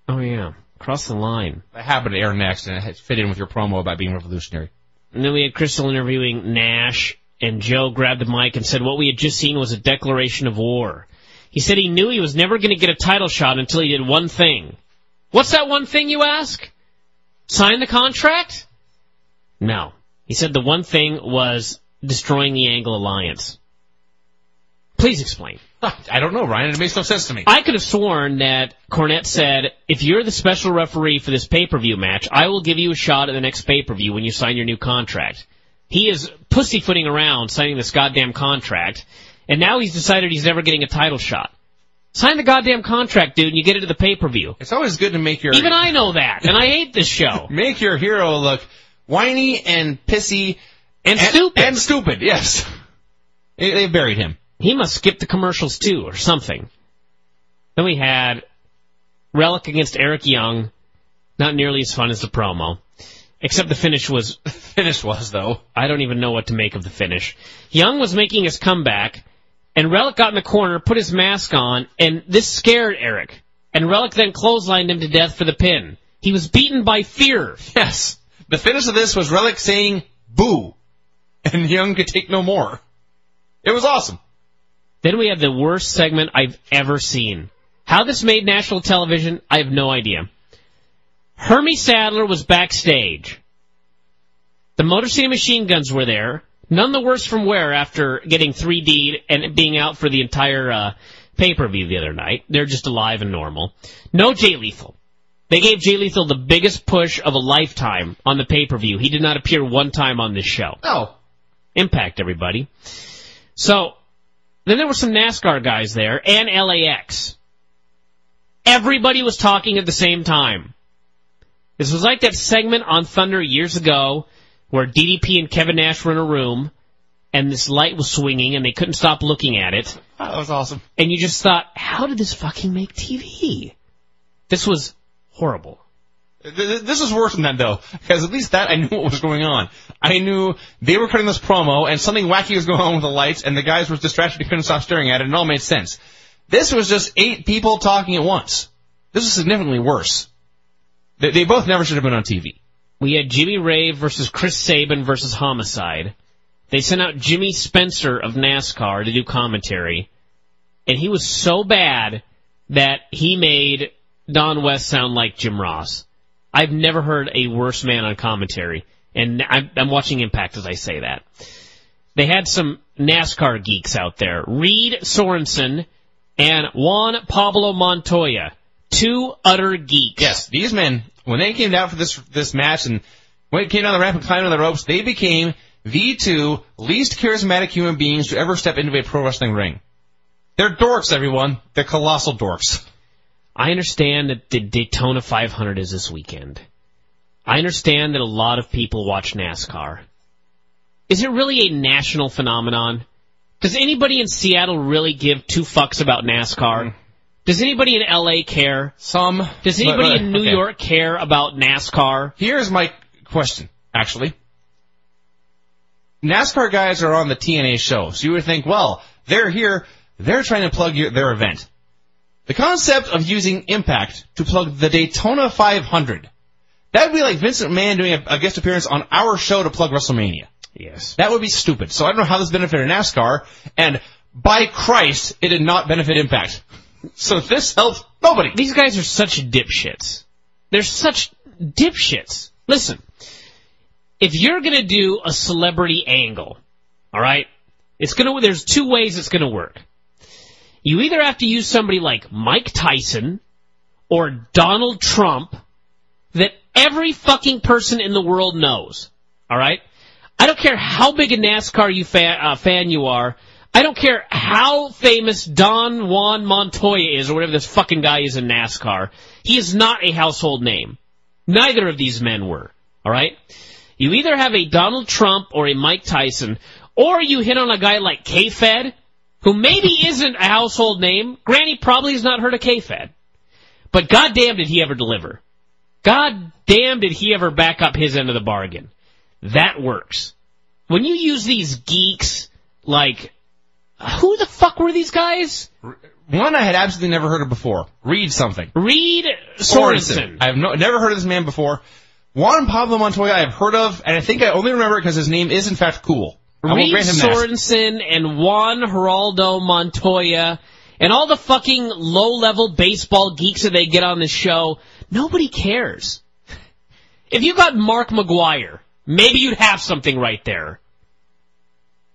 Oh, yeah. Cross the line. That happened to air next, and it fit in with your promo about being revolutionary. And then we had Crystal interviewing Nash, and Joe grabbed the mic and said what we had just seen was a declaration of war. He said he knew he was never going to get a title shot until he did one thing. What's that one thing, you ask? Sign the contract? No. He said the one thing was destroying the Angle Alliance. Please explain. I don't know, Ryan. It makes no sense to me. I could have sworn that Cornette said, if you're the special referee for this pay-per-view match, I will give you a shot at the next pay-per-view when you sign your new contract. He is pussyfooting around signing this goddamn contract, and now he's decided he's never getting a title shot. Sign the goddamn contract, dude, and you get it to the pay-per-view. It's always good to make your... Even I know that, and I hate this show. Make your hero look whiny and pissy... And stupid. And stupid, yes. They buried him. He must skip the commercials, too, or something. Then we had Rellik against Eric Young. Not nearly as fun as the promo. Except the finish was... The finish was, though. I don't even know what to make of the finish. Young was making his comeback, and Rellik got in the corner, put his mask on, and this scared Eric. And Rellik then clotheslined him to death for the pin. He was beaten by fear. Yes. The finish of this was Rellik saying, boo. And Young could take no more. It was awesome. Then we had the worst segment I've ever seen. How this made national television, I have no idea. Hermie Sadler was backstage. The Motor City Machine Guns were there. None the worse from wear after getting 3D'd and being out for the entire pay-per-view the other night. They're just alive and normal. No Jay Lethal. They gave Jay Lethal the biggest push of a lifetime on the pay-per-view. He did not appear one time on this show. Oh. Impact, everybody. So... Then there were some NASCAR guys there, and LAX. Everybody was talking at the same time. This was like that segment on Thunder years ago, where DDP and Kevin Nash were in a room, and this light was swinging, and they couldn't stop looking at it. Oh, that was awesome. And you just thought, how did this fucking make TV? This was horrible. This was worse than that, though, because at least that I knew what was going on. I knew they were cutting this promo, and something wacky was going on with the lights, and the guys were distracted and couldn't stop staring at it, and it all made sense. This was just 8 people talking at once. This was significantly worse. They both never should have been on TV. We had Jimmy Rave versus Chris Sabin versus Homicide. They sent out Jimmy Spencer of NASCAR to do commentary, and he was so bad that he made Don West sound like Jim Ross. I've never heard a worse man on commentary, and I'm watching Impact as I say that. They had some NASCAR geeks out there. Reed Sorensen and Juan Pablo Montoya. 2 utter geeks. Yes, these men, when they came down for this match, and when it came down the ramp and climbed on the ropes, they became the 2 least charismatic human beings to ever step into a pro wrestling ring. They're dorks, everyone. They're colossal dorks. I understand that the Daytona 500 is this weekend. I understand that a lot of people watch NASCAR. Is it really a national phenomenon? Does anybody in Seattle really give 2 fucks about NASCAR? Does anybody in L.A. care? Some. Does anybody in New York care about NASCAR? Here's my question, actually. NASCAR guys are on the TNA show, so you would think, well, they're here, they're trying to plug their event. The concept of using Impact to plug the Daytona 500, that would be like Vincent Mann doing a guest appearance on our show to plug WrestleMania. Yes. That would be stupid. So I don't know how this benefited NASCAR, and by Christ, it did not benefit Impact. So this helped nobody. These guys are such dipshits. They're such dipshits. Listen, if you're going to do a celebrity angle, all right, there's 2 ways it's going to work. You either have to use somebody like Mike Tyson or Donald Trump that every fucking person in the world knows. All right? I don't care how big a NASCAR fan you are. I don't care how famous Don Juan Montoya is or whatever this fucking guy is in NASCAR. He is not a household name. Neither of these men were. All right? You either have a Donald Trump or a Mike Tyson, or you hit on a guy like K-Fed, who maybe isn't a household name. Granny probably has not heard of K-Fed. But goddamn did he ever deliver. Goddamn did he ever back up his end of the bargain. That works. When you use these geeks like, who the fuck were these guys? One I had absolutely never heard of before. Reed something. Reed Sorensen. I have never heard of this man before. Juan Pablo Montoya I have heard of, and I think I only remember it because his name is in fact cool. Reed Sorensen and Juan Geraldo Montoya and all the fucking low-level baseball geeks that they get on this show, nobody cares. If you got Mark McGuire, maybe you'd have something right there.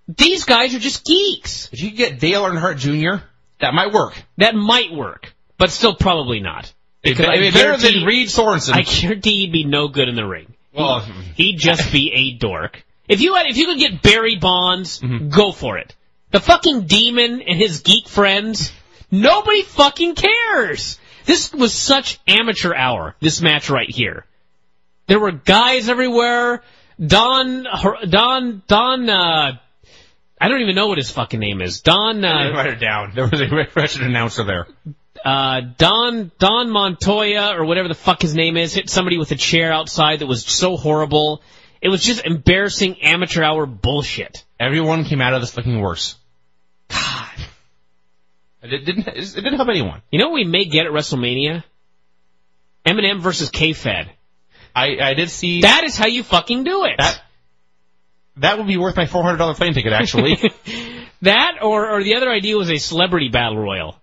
These guys are just geeks. If you could get Dale Earnhardt Jr., that might work. That might work, but still probably not. Because better than Reed Sorensen. I guarantee he'd be no good in the ring. Well, he'd just be a dork. If you could get Barry Bonds, go for it. The fucking Demon and his geek friends, nobody fucking cares. This was such amateur hour, this match right here. There were guys everywhere. Don, I don't even know what his fucking name is. Don, write it down. There was a wretched announcer there. Don Montoya, or whatever the fuck his name is, hit somebody with a chair outside that was so horrible. It was just embarrassing amateur hour bullshit. Everyone came out of this looking worse. God. It didn't help anyone. You know what we may get at WrestleMania? Eminem versus K-Fed. I did see... That is how you fucking do it. That would be worth my $400 plane ticket, actually. That, or the other idea was a celebrity battle royal.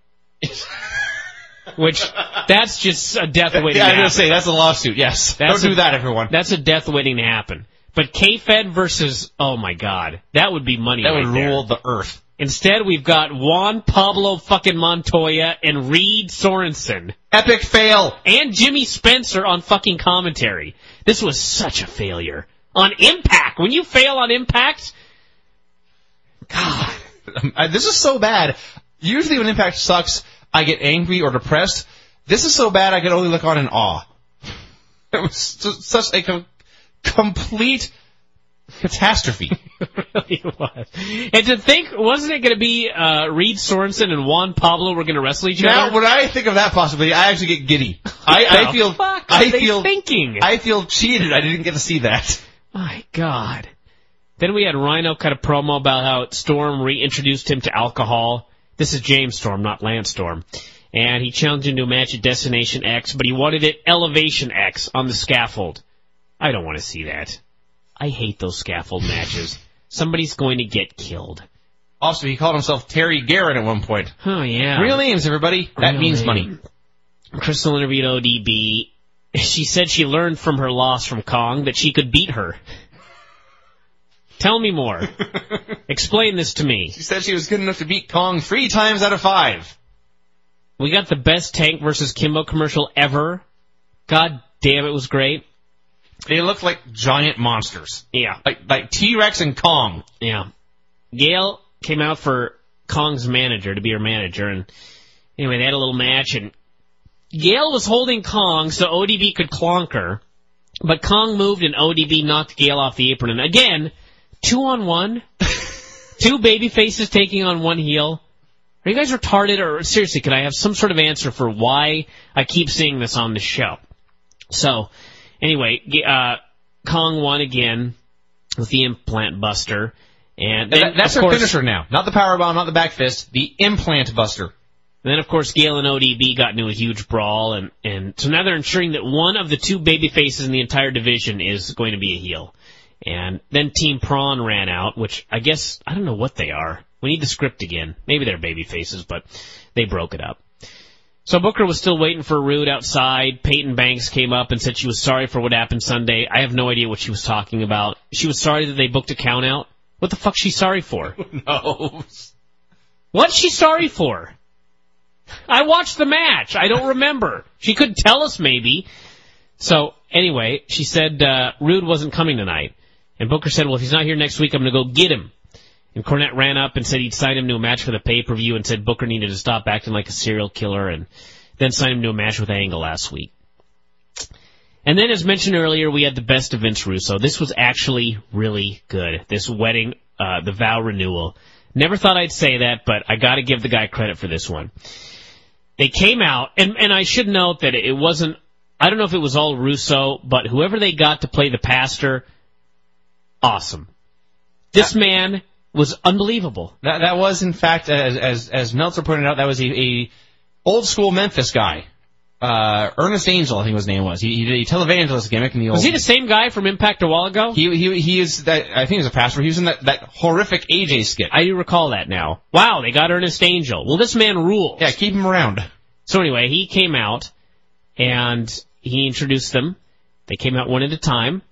Which, that's just a death waiting to happen. I was going to say, that's a lawsuit, yes. Don't do that, everyone. That's a death waiting to happen. But K-Fed versus, oh my god, that would be money right there. That would rule the earth. Instead, we've got Juan Pablo fucking Montoya and Reed Sorensen. Epic fail. And Jimmy Spencer on fucking commentary. This was such a failure. On Impact. When you fail on Impact, God. This is so bad. Usually when Impact sucks, I get angry or depressed. This is so bad I can only look on in awe. It was such a complete catastrophe. It really was. And to think, wasn't it going to be Reed Sorensen and Juan Pablo were going to wrestle each other? Now, when I think of that possibility, I actually get giddy. I feel cheated. I didn't get to see that. My God. Then we had Rhino cut a promo about how Storm reintroduced him to alcohol. This is James Storm, not Lance Storm. And he challenged him to a match at Destination X, but he wanted it Elevation X on the scaffold. I don't want to see that. I hate those scaffold matches. Somebody's going to get killed. Also, he called himself Terry Garrett at one point. Oh, yeah. Real names, everybody. That means money. Crystal interviewed ODB. She said she learned from her loss from Kong that she could beat her. Tell me more. Explain this to me. She said she was good enough to beat Kong 3 times out of 5. We got the best Tank versus Kimbo commercial ever. God damn, it was great. They looked like giant monsters. Yeah. Like T-Rex and Kong. Yeah. Gail came out for Kong's manager, to be her manager, and anyway, they had a little match, and Gail was holding Kong so ODB could clonk her, but Kong moved and ODB knocked Gail off the apron, and again, 2-on-1? 2 baby faces taking on 1 heel? Are you guys retarded, or seriously, can I have some sort of answer for why I keep seeing this on the show? So, anyway, Kong won again with the implant buster. And then, that's her finisher now. Not the powerbomb, not the back fist, the implant buster. Then, of course, Gail and ODB got into a huge brawl, and so now they're ensuring that one of the 2 baby faces in the entire division is going to be a heel. And then Team Prawn ran out, which I guess, I don't know what they are. We need the script again. Maybe they're baby faces, but they broke it up. So Booker was still waiting for Roode outside. Peyton Banks came up and said she was sorry for what happened Sunday. I have no idea what she was talking about. She was sorry that they booked a count out. What the fuck's she sorry for? Who knows? What's she sorry for? I watched the match. I don't remember. She could tell us maybe. So anyway, she said Roode wasn't coming tonight. And Booker said, well, if he's not here next week, I'm going to go get him. And Cornette ran up and said he'd sign him to a match for the pay-per-view and said Booker needed to stop acting like a serial killer and then sign him to a match with Angle last week. And then, as mentioned earlier, we had the best of Vince Russo. This was actually really good. This wedding, the vow renewal. Never thought I'd say that, but I got to give the guy credit for this one. They came out, and I should note that it wasn't, I don't know if it was all Russo, but whoever they got to play the pastor, awesome. This man was unbelievable. That was, in fact, as Meltzer pointed out, that was a old school Memphis guy. Ernest Angel, I think his name was. He did a televangelist gimmick in the old... Was he the same guy from Impact a while ago? He is that. I think he was a pastor. He was in that horrific AJ skit. I do recall that now. Wow, they got Ernest Angel. Well, this man rules. Yeah, keep him around. So anyway, he came out, and he introduced them. They came out one at a time.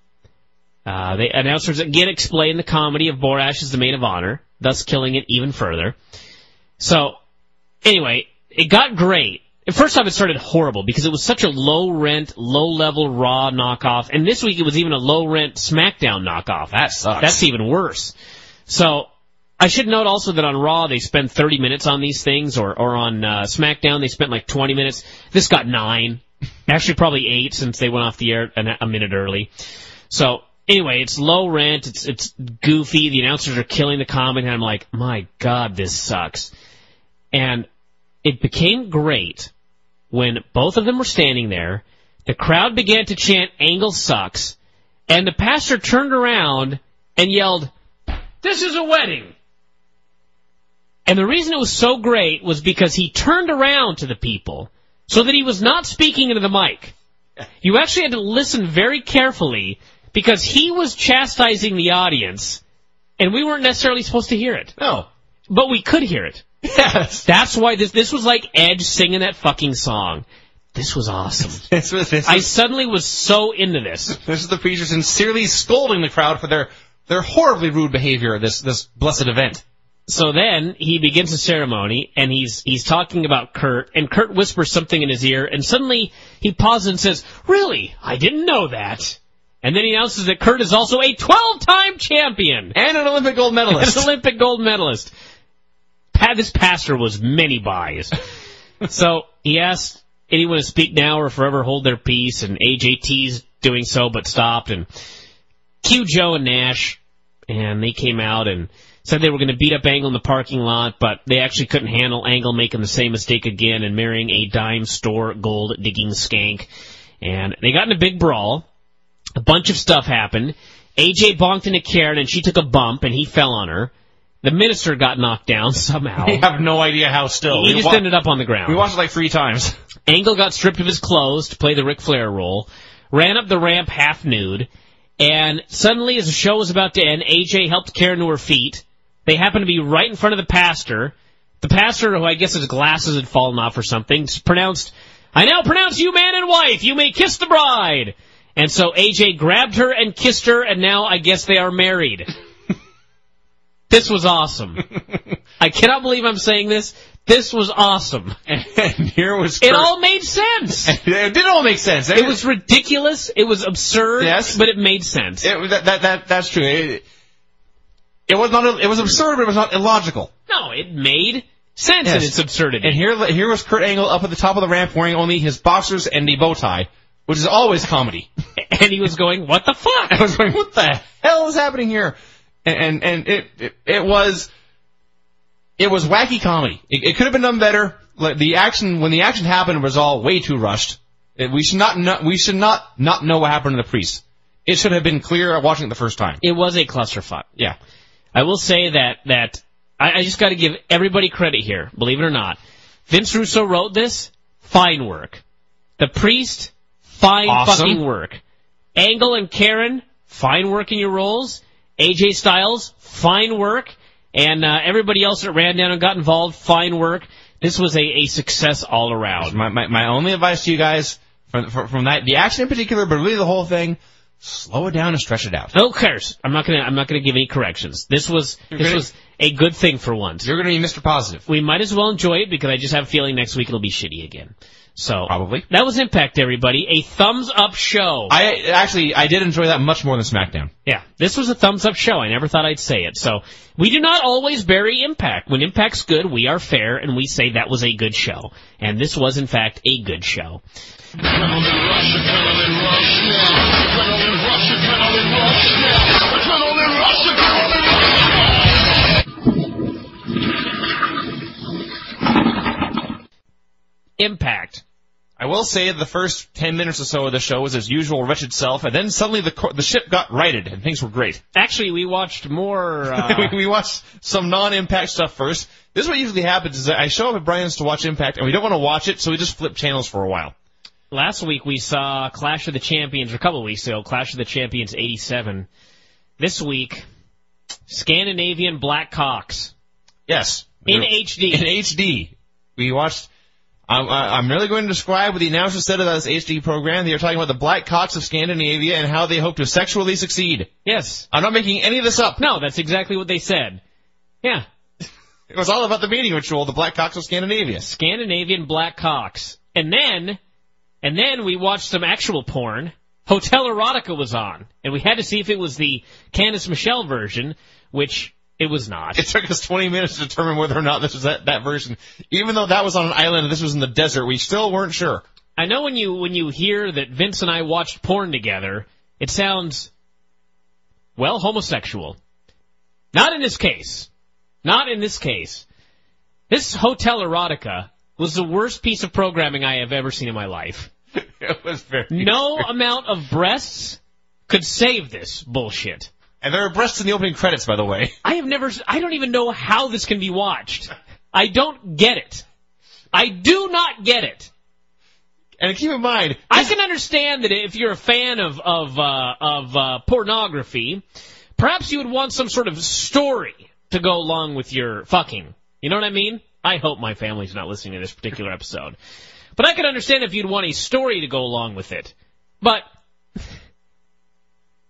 The announcers again explained the comedy of Borash as the maid of honor, thus killing it even further. So, anyway, it got great. First off, it started horrible because it was such a low-rent, low-level Raw knockoff, and this week it was even a low-rent SmackDown knockoff. That sucks. That's even worse. So, I should note also that on Raw they spend 30 minutes on these things, or on SmackDown they spent like 20 minutes. This got 9. Actually, probably 8 since they went off the air a minute early. So, anyway, it's low rent, it's goofy, the announcers are killing the comedy, and I'm like, my God, this sucks. And it became great when both of them were standing there, the crowd began to chant, Angle sucks, and the pastor turned around and yelled, this is a wedding. And the reason it was so great was because he turned around to the people so that he was not speaking into the mic. You actually had to listen very carefully because he was chastising the audience, and we weren't necessarily supposed to hear it. No. But we could hear it. Yes. That's why this was like Edge singing that fucking song. This was awesome. I suddenly was so into this. This is the preacher sincerely scolding the crowd for their horribly rude behavior at this blessed event. So then he begins the ceremony, and he's talking about Kurt, and Kurt whispers something in his ear, and suddenly he pauses and says, really? I didn't know that. And then he announces that Kurt is also a 12-time champion. And an Olympic gold medalist. An Olympic gold medalist. This pastor was many buys. So he asked anyone to speak now or forever hold their peace, and AJT's doing so but stopped, and cue Joe and Nash, and they came out and said they were going to beat up Angle in the parking lot, but they actually couldn't handle Angle making the same mistake again and marrying a dime store gold digging skank. And they got in a big brawl. A bunch of stuff happened. AJ bonked into Karen, and she took a bump, and he fell on her. The minister got knocked down somehow. We have no idea how still. He just ended up on the ground. We watched it like 3 times. Angle got stripped of his clothes to play the Ric Flair role, ran up the ramp half nude, and suddenly, as the show was about to end, AJ helped Karen to her feet. They happened to be right in front of the pastor. The pastor, who I guess his glasses had fallen off or something, pronounced, I now pronounce you man and wife. You may kiss the bride. And so AJ grabbed her and kissed her, and now I guess they are married. This was awesome. I cannot believe I'm saying this. This was awesome. And here was Kurt. It all made sense. It did all make sense. It was ridiculous. It was absurd. Yes, but it made sense. That's true. It was absurd, but it was not illogical. No, it made sense in its absurdity. And here was Kurt Angle up at the top of the ramp wearing only his boxers and a bow tie, which is always comedy. And he was going, what the fuck? I was going, what the hell is happening here? And it was wacky comedy. It could have been done better. Like when the action happened, it was all way too rushed. We should not know what happened to the priest. It should have been clear watching it the first time. It was a clusterfuck. Yeah. I will say that I just got to give everybody credit here, believe it or not. Vince Russo wrote this, fine work. The priest, fine fucking work. Angle and Karen, fine work in your roles. AJ Styles, fine work. And everybody else that ran down and got involved, fine work. This was a success all around. My only advice to you guys from that, the action in particular, but really the whole thing, slow it down and stretch it out. Who cares? I'm not gonna give any corrections. This was a good thing for once. You're gonna be Mr. Positive. We might as well enjoy it because I just have a feeling next week it'll be shitty again. So probably. That was Impact, everybody. A thumbs up show. I did enjoy that much more than SmackDown. Yeah, this was a thumbs up show. I never thought I'd say it. So we do not always bury Impact. When Impact's good, we are fair and we say that was a good show. And this was in fact a good show. Impact. I will say the first 10 minutes or so of the show was his usual wretched self, and then suddenly the ship got righted, and things were great. Actually, we watched more... we watched some non-Impact stuff first. This is what usually happens, is that I show up at Brian's to watch Impact, and we don't want to watch it, so we just flip channels for a while. Last week we saw Clash of the Champions, or a couple of weeks ago, Clash of the Champions 87. This week, Scandinavian Black Cocks. Yes. In HD. In HD. We watched... I'm really going to describe what the announcer said about this HD program. They are talking about the Black Cocks of Scandinavia and how they hope to sexually succeed. Yes. I'm not making any of this up. No, that's exactly what they said. Yeah. It was all about the meeting ritual, the Black Cocks of Scandinavia. Scandinavian Black Cocks. And then we watched some actual porn. Hotel Erotica was on. And we had to see if it was the Candice Michelle version, which... It was not. It took us 20 minutes to determine whether or not this was that version. Even though that was on an island and this was in the desert, we still weren't sure. I know when you hear that Vince and I watched porn together, it sounds, well, homosexual. Not in this case. Not in this case. This Hotel Erotica was the worst piece of programming I have ever seen in my life. It was very... No amount of breasts could save this bullshit. And there are breasts in the opening credits, by the way. I don't even know how this can be watched. I don't get it. I do not get it. And keep in mind... I can understand that if you're a fan of pornography, perhaps you would want some sort of story to go along with your fucking. You know what I mean? I hope my family's not listening to this particular episode. But I can understand if you'd want a story to go along with it. But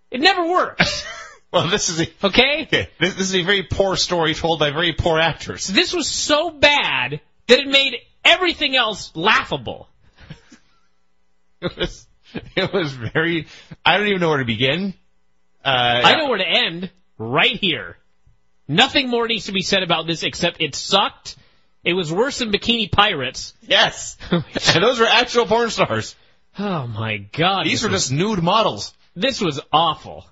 it never works. Well, this is okay. This is a very poor story told by very poor actors. This was so bad that it made everything else laughable. It was very... I don't even know where to begin. I know where to end. Right here. Nothing more needs to be said about this except it sucked. It was worse than Bikini Pirates. Yes. And those were actual porn stars. Oh, my God. These were just nude models. This was awful.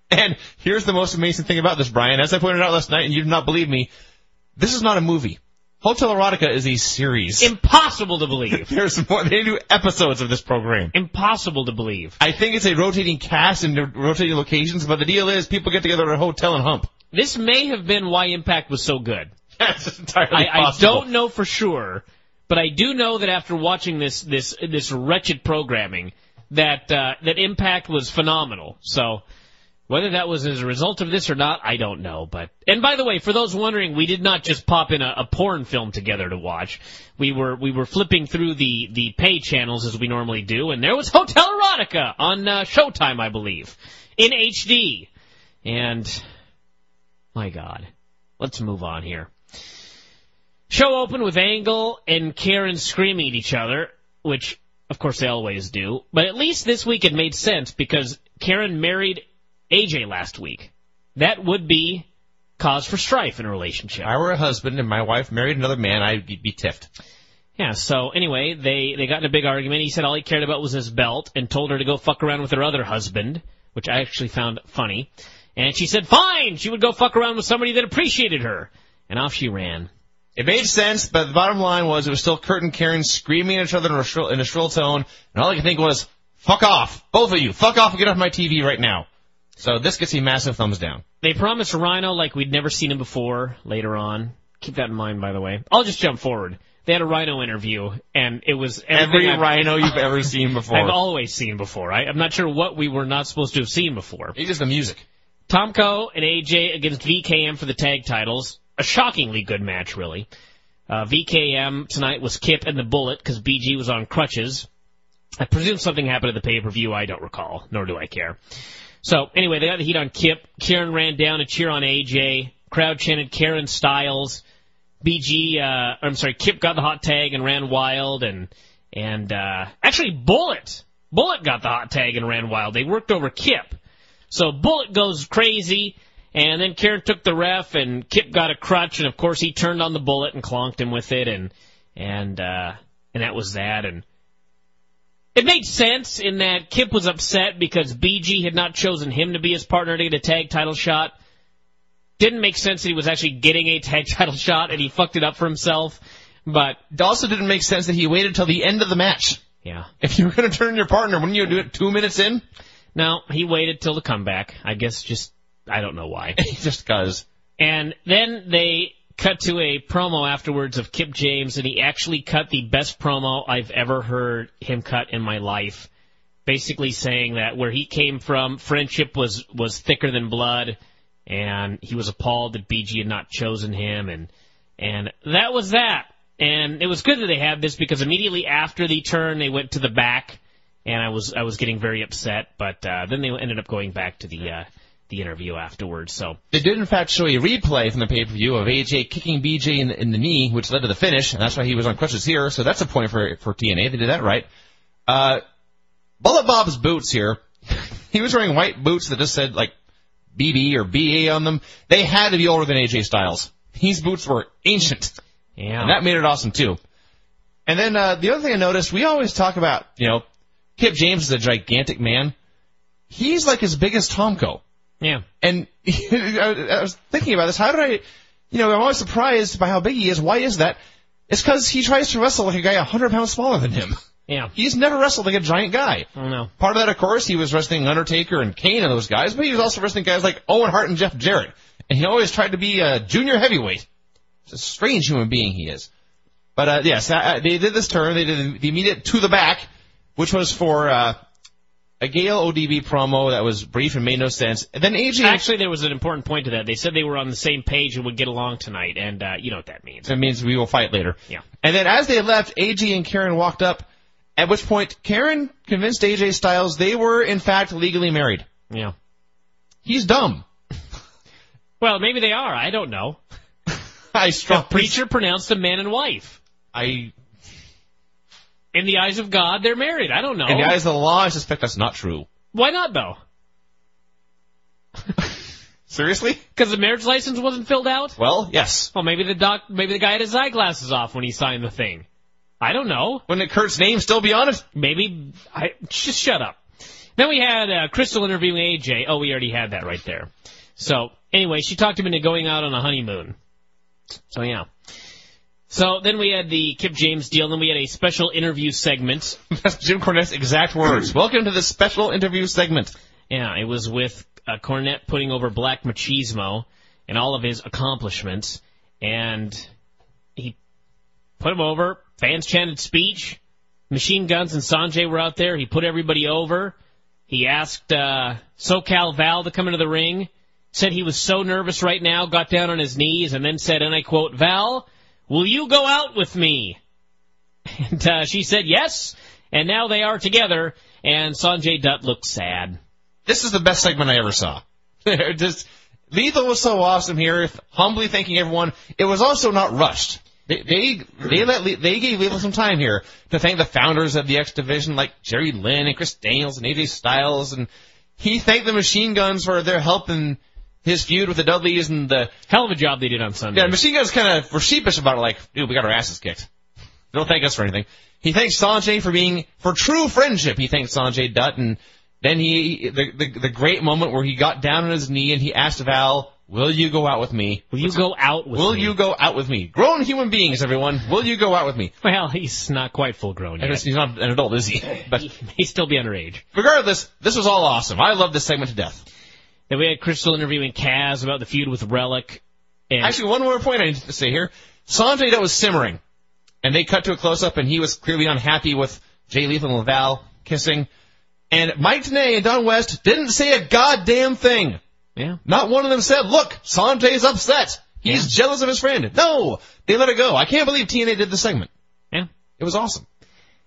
And here's the most amazing thing about this, Brian. As I pointed out last night, and you did not believe me, this is not a movie. Hotel Erotica is a series. Impossible to believe. There's more. They do episodes of this program. Impossible to believe. I think it's a rotating cast and rotating locations, but the deal is people get together at a hotel and hump. This may have been why Impact was so good. That's entirely possible. I don't know for sure, but I do know that after watching this wretched programming, that Impact was phenomenal. So... whether that was as a result of this or not, I don't know. And by the way, for those wondering, we did not just pop in a porn film together to watch. We were flipping through the pay channels as we normally do, and there was Hotel Erotica on Showtime, I believe, in HD. And my God, let's move on here. Show opened with Angle and Karen screaming at each other, which of course they always do. But at least this week it made sense because Karen married AJ last week. That would be cause for strife in a relationship. If I were a husband and my wife married another man, I'd be tiffed. Yeah, so anyway, they got in a big argument. He said all he cared about was his belt and told her to go fuck around with her other husband, which I actually found funny. And she said, fine, she would go fuck around with somebody that appreciated her. And off she ran. It made sense, but the bottom line was it was still Kurt and Karen screaming at each other in a shrill tone, and all I could think was, fuck off, both of you, fuck off and get off my TV right now. So this gets a massive thumbs down. They promised Rhino like we'd never seen him before later on. Keep that in mind, by the way. I'll just jump forward. They had a Rhino interview, and it was every Rhino you've ever seen before. I've always seen before. I'm not sure what we were not supposed to have seen before. It's just the music. Tomko and AJ against VKM for the tag titles. A shockingly good match, really. VKM tonight was Kip and the Bullet because BG was on crutches. I presume something happened at the pay-per-view. I don't recall, nor do I care. So, anyway, they got the heat on Kip. Karen ran down to cheer on AJ. Crowd chanted Karen Styles. Kip got the hot tag and ran wild. And actually, Bullet got the hot tag and ran wild. They worked over Kip. So, Bullet goes crazy. And then Karen took the ref, and Kip got a crutch. And, of course, he turned on the Bullet and clonked him with it. And that was that. And it made sense in that Kip was upset because BG had not chosen him to be his partner to get a tag title shot. Didn't make sense that he was actually getting a tag title shot and he fucked it up for himself. But it also didn't make sense that he waited till the end of the match. yeah. If you were going to turn your partner, wouldn't you do it 2 minutes in? No, he waited till the comeback. I guess I don't know why. Just cause. And then they cut to a promo afterwards of Kip James, and he actually cut the best promo I've ever heard him cut in my life. Basically saying that where he came from, friendship was thicker than blood, and he was appalled that BG had not chosen him, and that was that. And it was good that they had this because immediately after the turn, they went to the back, and I was getting very upset. But then they ended up going back to the interview afterwards. So they did in fact show a replay from the pay-per-view of AJ kicking BJ in the knee, which led to the finish, and that's why he was on crutches here. So that's a point for TNA. They did that right. Bullet Bob's boots here. He was wearing white boots that just said like BB or BA on them. They had to be older than AJ Styles. These boots were ancient. Yeah. And that made it awesome, too. And then the other thing I noticed, we always talk about, Kip James is a gigantic man. He's like as big as Tomko. Yeah. And I was thinking about this. How did I'm always surprised by how big he is. Why is that? It's because he tries to wrestle like a guy 100 pounds smaller than him. Yeah. He's never wrestled like a giant guy. Oh, no. Part of that, of course, he was wrestling Undertaker and Kane and those guys, but he was also wrestling guys like Owen Hart and Jeff Jarrett. And he always tried to be a junior heavyweight. It's a strange human being he is. But, yes, they did this turn. They did the immediate to the back, which was for a Gale ODB promo that was brief and made no sense. And then AJ... Actually, there was an important point to that. They said they were on the same page and would get along tonight, and you know what that means. It means we will fight later. Yeah. And then as they left, AJ and Karen walked up, at which point Karen convinced AJ Styles they were, in fact, legally married. Yeah. He's dumb. Well, maybe they are. I don't know. The preacher pronounced them man and wife. In the eyes of God, they're married. I don't know. In the eyes of the law, I suspect that's not true. Why not, though? Seriously? Because the marriage license wasn't filled out? Well, yes. Well, maybe the guy had his eyeglasses off when he signed the thing. I don't know. Wouldn't Kurt's name still be on it? Maybe. Just shut up. Then we had Crystal interviewing AJ. Oh, we already had that right there. So, anyway, she talked him into going out on a honeymoon. So, yeah. So, then we had the Kip James deal, and then we had a special interview segment. That's Jim Cornette's exact words. Welcome to the special interview segment. Yeah, it was with Cornette putting over Black Machismo and all of his accomplishments, and he put him over. Fans chanted speech. Machine Guns and Sanjay were out there. He put everybody over. He asked SoCal Val to come into the ring. Said he was so nervous right now, got down on his knees, and then said, and I quote, Val, will you go out with me? And she said yes, and now they are together, and Sanjay Dutt looked sad. This is the best segment I ever saw. Lethal was so awesome here, humbly thanking everyone. It was also not rushed. They gave Lethal some time here to thank the founders of the X Division, like Jerry Lynn and Chris Daniels and AJ Styles, and he thanked the Machine Guns for their help in his feud with the Dudleys and the... Hell of a job they did on Sunday. Yeah, Machine Guns kind of were sheepish about it, like, dude, we got our asses kicked. Don't thank us for anything. He thanked Sanjay for true friendship. He thanked Sanjay Dutt, and then the great moment where he got down on his knee and he asked Val, will you go out with me? Will you go out with me? Will you go out with me? Grown human beings, everyone. Will you go out with me? Well, he's not quite full grown yet. He's not an adult, is he? But he may still be underage. Regardless, this was all awesome. I love this segment to death. Then we had Crystal interviewing Kaz about the feud with Rellik. And actually, one more point I need to say here. Sanjay Dutt was simmering, and they cut to a close-up, and he was clearly unhappy with Jay Lethal and Laval kissing. And Mike Tenay and Don West didn't say a goddamn thing. Yeah. Not one of them said, look, Sanjay's upset. He's jealous of his friend. No, they let it go. I can't believe TNA did the segment. Yeah. It was awesome.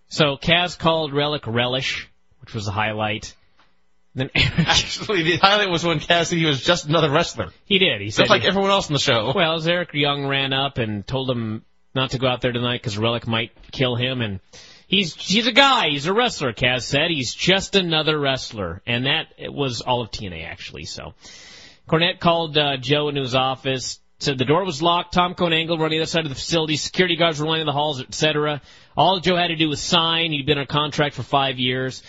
So Kaz called Rellik Relish, which was a highlight. Then actually, the highlight was when Kaz said he was just another wrestler. He did. He said just like everyone else in the show. Well, as Eric Young ran up and told him not to go out there tonight because Rellik might kill him, and he's a guy. He's a wrestler, Kaz said. He's just another wrestler. And that was all of TNA, actually. So Cornette called Joe into his office, said the door was locked, Tomko and Angle were on the other side of the facility, security guards were lining the halls, etc. All Joe had to do was sign. He'd been on contract for 5 years.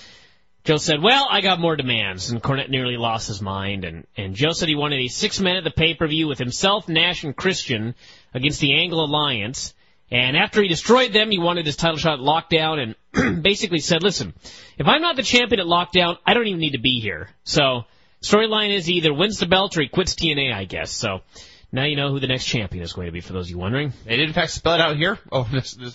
Joe said, well, I got more demands, and Cornette nearly lost his mind, and Joe said he wanted a 6-man at the pay-per-view with himself, Nash, and Christian against the Angle Alliance, And after he destroyed them, he wanted his title shot at Lockdown and basically said, listen, if I'm not the champion at Lockdown, I don't even need to be here. So, storyline is he either wins the belt or he quits TNA, I guess. So, now you know who the next champion is going to be, for those of you wondering. They did, in fact, spell it out here. Oh,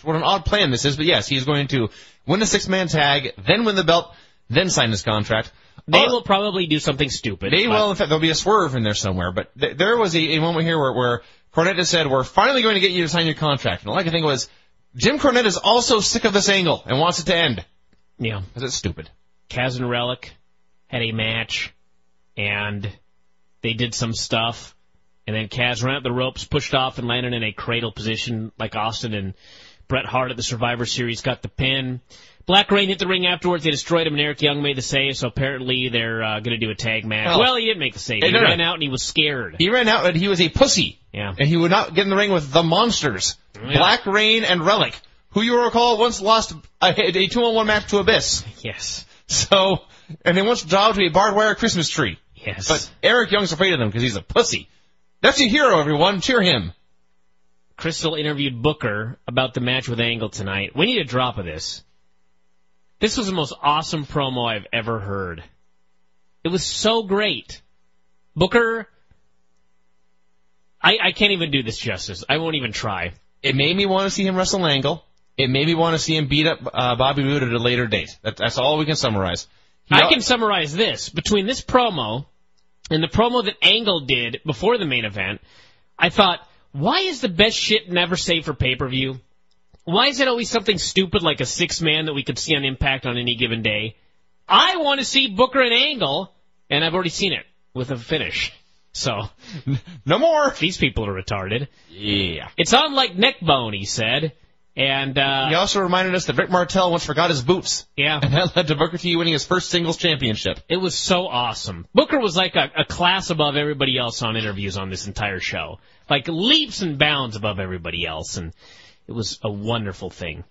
what an odd plan this is. But yes, he's going to win the six-man tag, then win the belt, then sign his contract. They will probably do something stupid. They will. In fact, there'll be a swerve in there somewhere. But there was a moment here where Cornette has said, we're finally going to get you to sign your contract. And all I could think was, Jim Cornette is also sick of this angle and wants it to end. Yeah. Because it's stupid. Kaz and Rellik had a match, and they did some stuff. And then Kaz ran up the ropes, pushed off, and landed in a cradle position like Austin and Bret Hart at the Survivor Series, got the pin. Black Rain hit the ring afterwards. They destroyed him, and Eric Young made the save, so apparently they're going to do a tag match. Oh. Well, he didn't make the save. He ran out, and he was scared. He ran out, and he was a pussy. Yeah. And he would not get in the ring with the monsters. Yeah. Black Rain and Rellik, who you will recall once lost a 2-on-1 match to Abyss. Yes. So, and they once jobbed to a barbed wire Christmas tree. Yes. But Eric Young's afraid of them because he's a pussy. That's your hero, everyone. Cheer him. Crystal interviewed Booker about the match with Angle tonight. We need a drop of this. This was the most awesome promo I've ever heard. It was so great. Booker, I can't even do this justice. I won't even try. It made me want to see him wrestle Angle. It made me want to see him beat up Bobby Roode at a later date. That's all we can summarize. I can summarize this. Between this promo and the promo that Angle did before the main event, I thought, why is the best shit never saved for pay-per-view? Why is it always something stupid like a 6-man that we could see on Impact on any given day? I want to see Booker and Angle, and I've already seen it with a finish. So, no more. These people are retarded. Yeah. It's on like neck bone, he said. And he also reminded us that Rick Martel once forgot his boots. Yeah. And that led to Booker T winning his first singles championship. It was so awesome. Booker was like a class above everybody else on interviews on this entire show. Like leaps and bounds above everybody else, and it was a wonderful thing.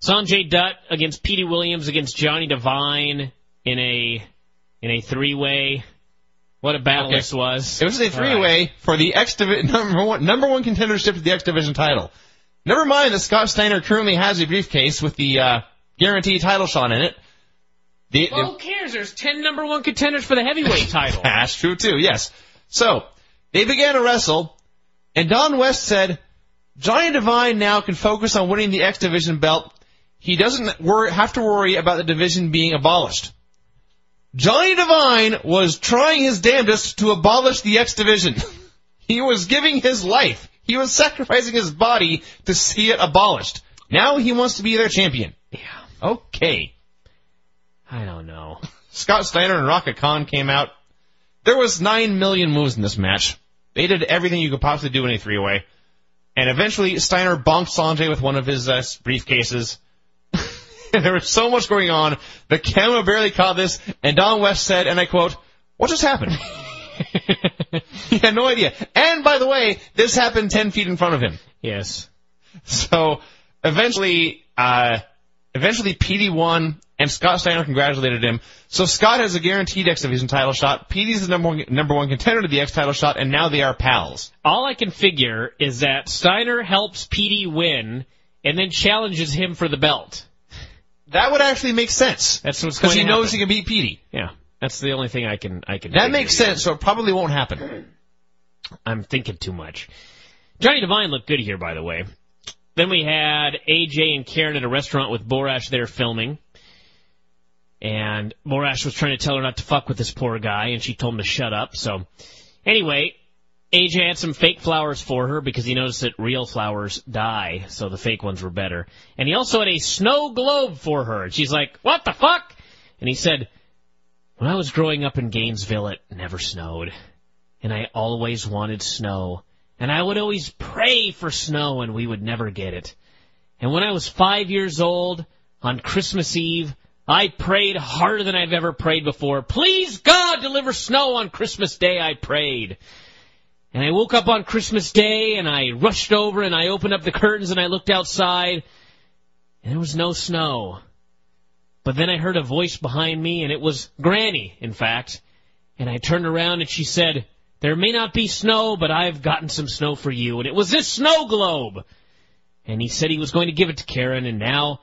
Sanjay Dutt against Petey Williams against Johnny Devine in a three-way. What a battle this was. It was a three-way for the number one contendership to the X Division title. Never mind that Scott Steiner currently has a briefcase with the guaranteed title shot in it. Who cares? There's 10 number one contenders for the heavyweight title. That's true, too, yes. So, they began to wrestle, and Don West said, Johnny Devine now can focus on winning the X Division belt. He doesn't have to worry about the division being abolished. Johnny Devine was trying his damnedest to abolish the X Division. He was giving his life. He was sacrificing his body to see it abolished. Now he wants to be their champion. Yeah. Okay. I don't know. Scott Steiner and Rocket Khan came out. There was 9 million moves in this match. They did everything you could possibly do in a three-way. And eventually, Steiner bonked Sanjay with one of his briefcases. And there was so much going on, the camera barely caught this, and Don West said, and I quote, "What just happened?" He had no idea. And, by the way, this happened 10 feet in front of him. Yes. So, eventually Petey won, and Scott Steiner congratulated him. So Scott has a guaranteed X Division title shot. Petey's the number one contender to the X title shot, and now they are pals. All I can figure is that Steiner helps Petey win, and then challenges him for the belt. That would actually make sense. That's what's going to happen. Because he knows he can beat Petey. Yeah. That's the only thing I can. That makes sense, so it probably won't happen. I'm thinking too much. Johnny Devine looked good here, by the way. Then we had AJ and Karen at a restaurant with Borash there filming. And Borash was trying to tell her not to fuck with this poor guy, and she told him to shut up. So, anyway, AJ had some fake flowers for her because he noticed that real flowers die, so the fake ones were better. And he also had a snow globe for her. And she's like, "What the fuck?" And he said, "When I was growing up in Gainesville, it never snowed. And I always wanted snow. And I would always pray for snow, and we would never get it. And when I was 5 years old, on Christmas Eve, I prayed harder than I've ever prayed before. Please, God, deliver snow on Christmas Day, I prayed. And I woke up on Christmas Day, and I rushed over, and I opened up the curtains, and I looked outside, and there was no snow. But then I heard a voice behind me, and it was Granny, in fact. And I turned around, and she said, 'There may not be snow, but I've gotten some snow for you.' And it was this snow globe. And he said he was going to give it to Karen, and now,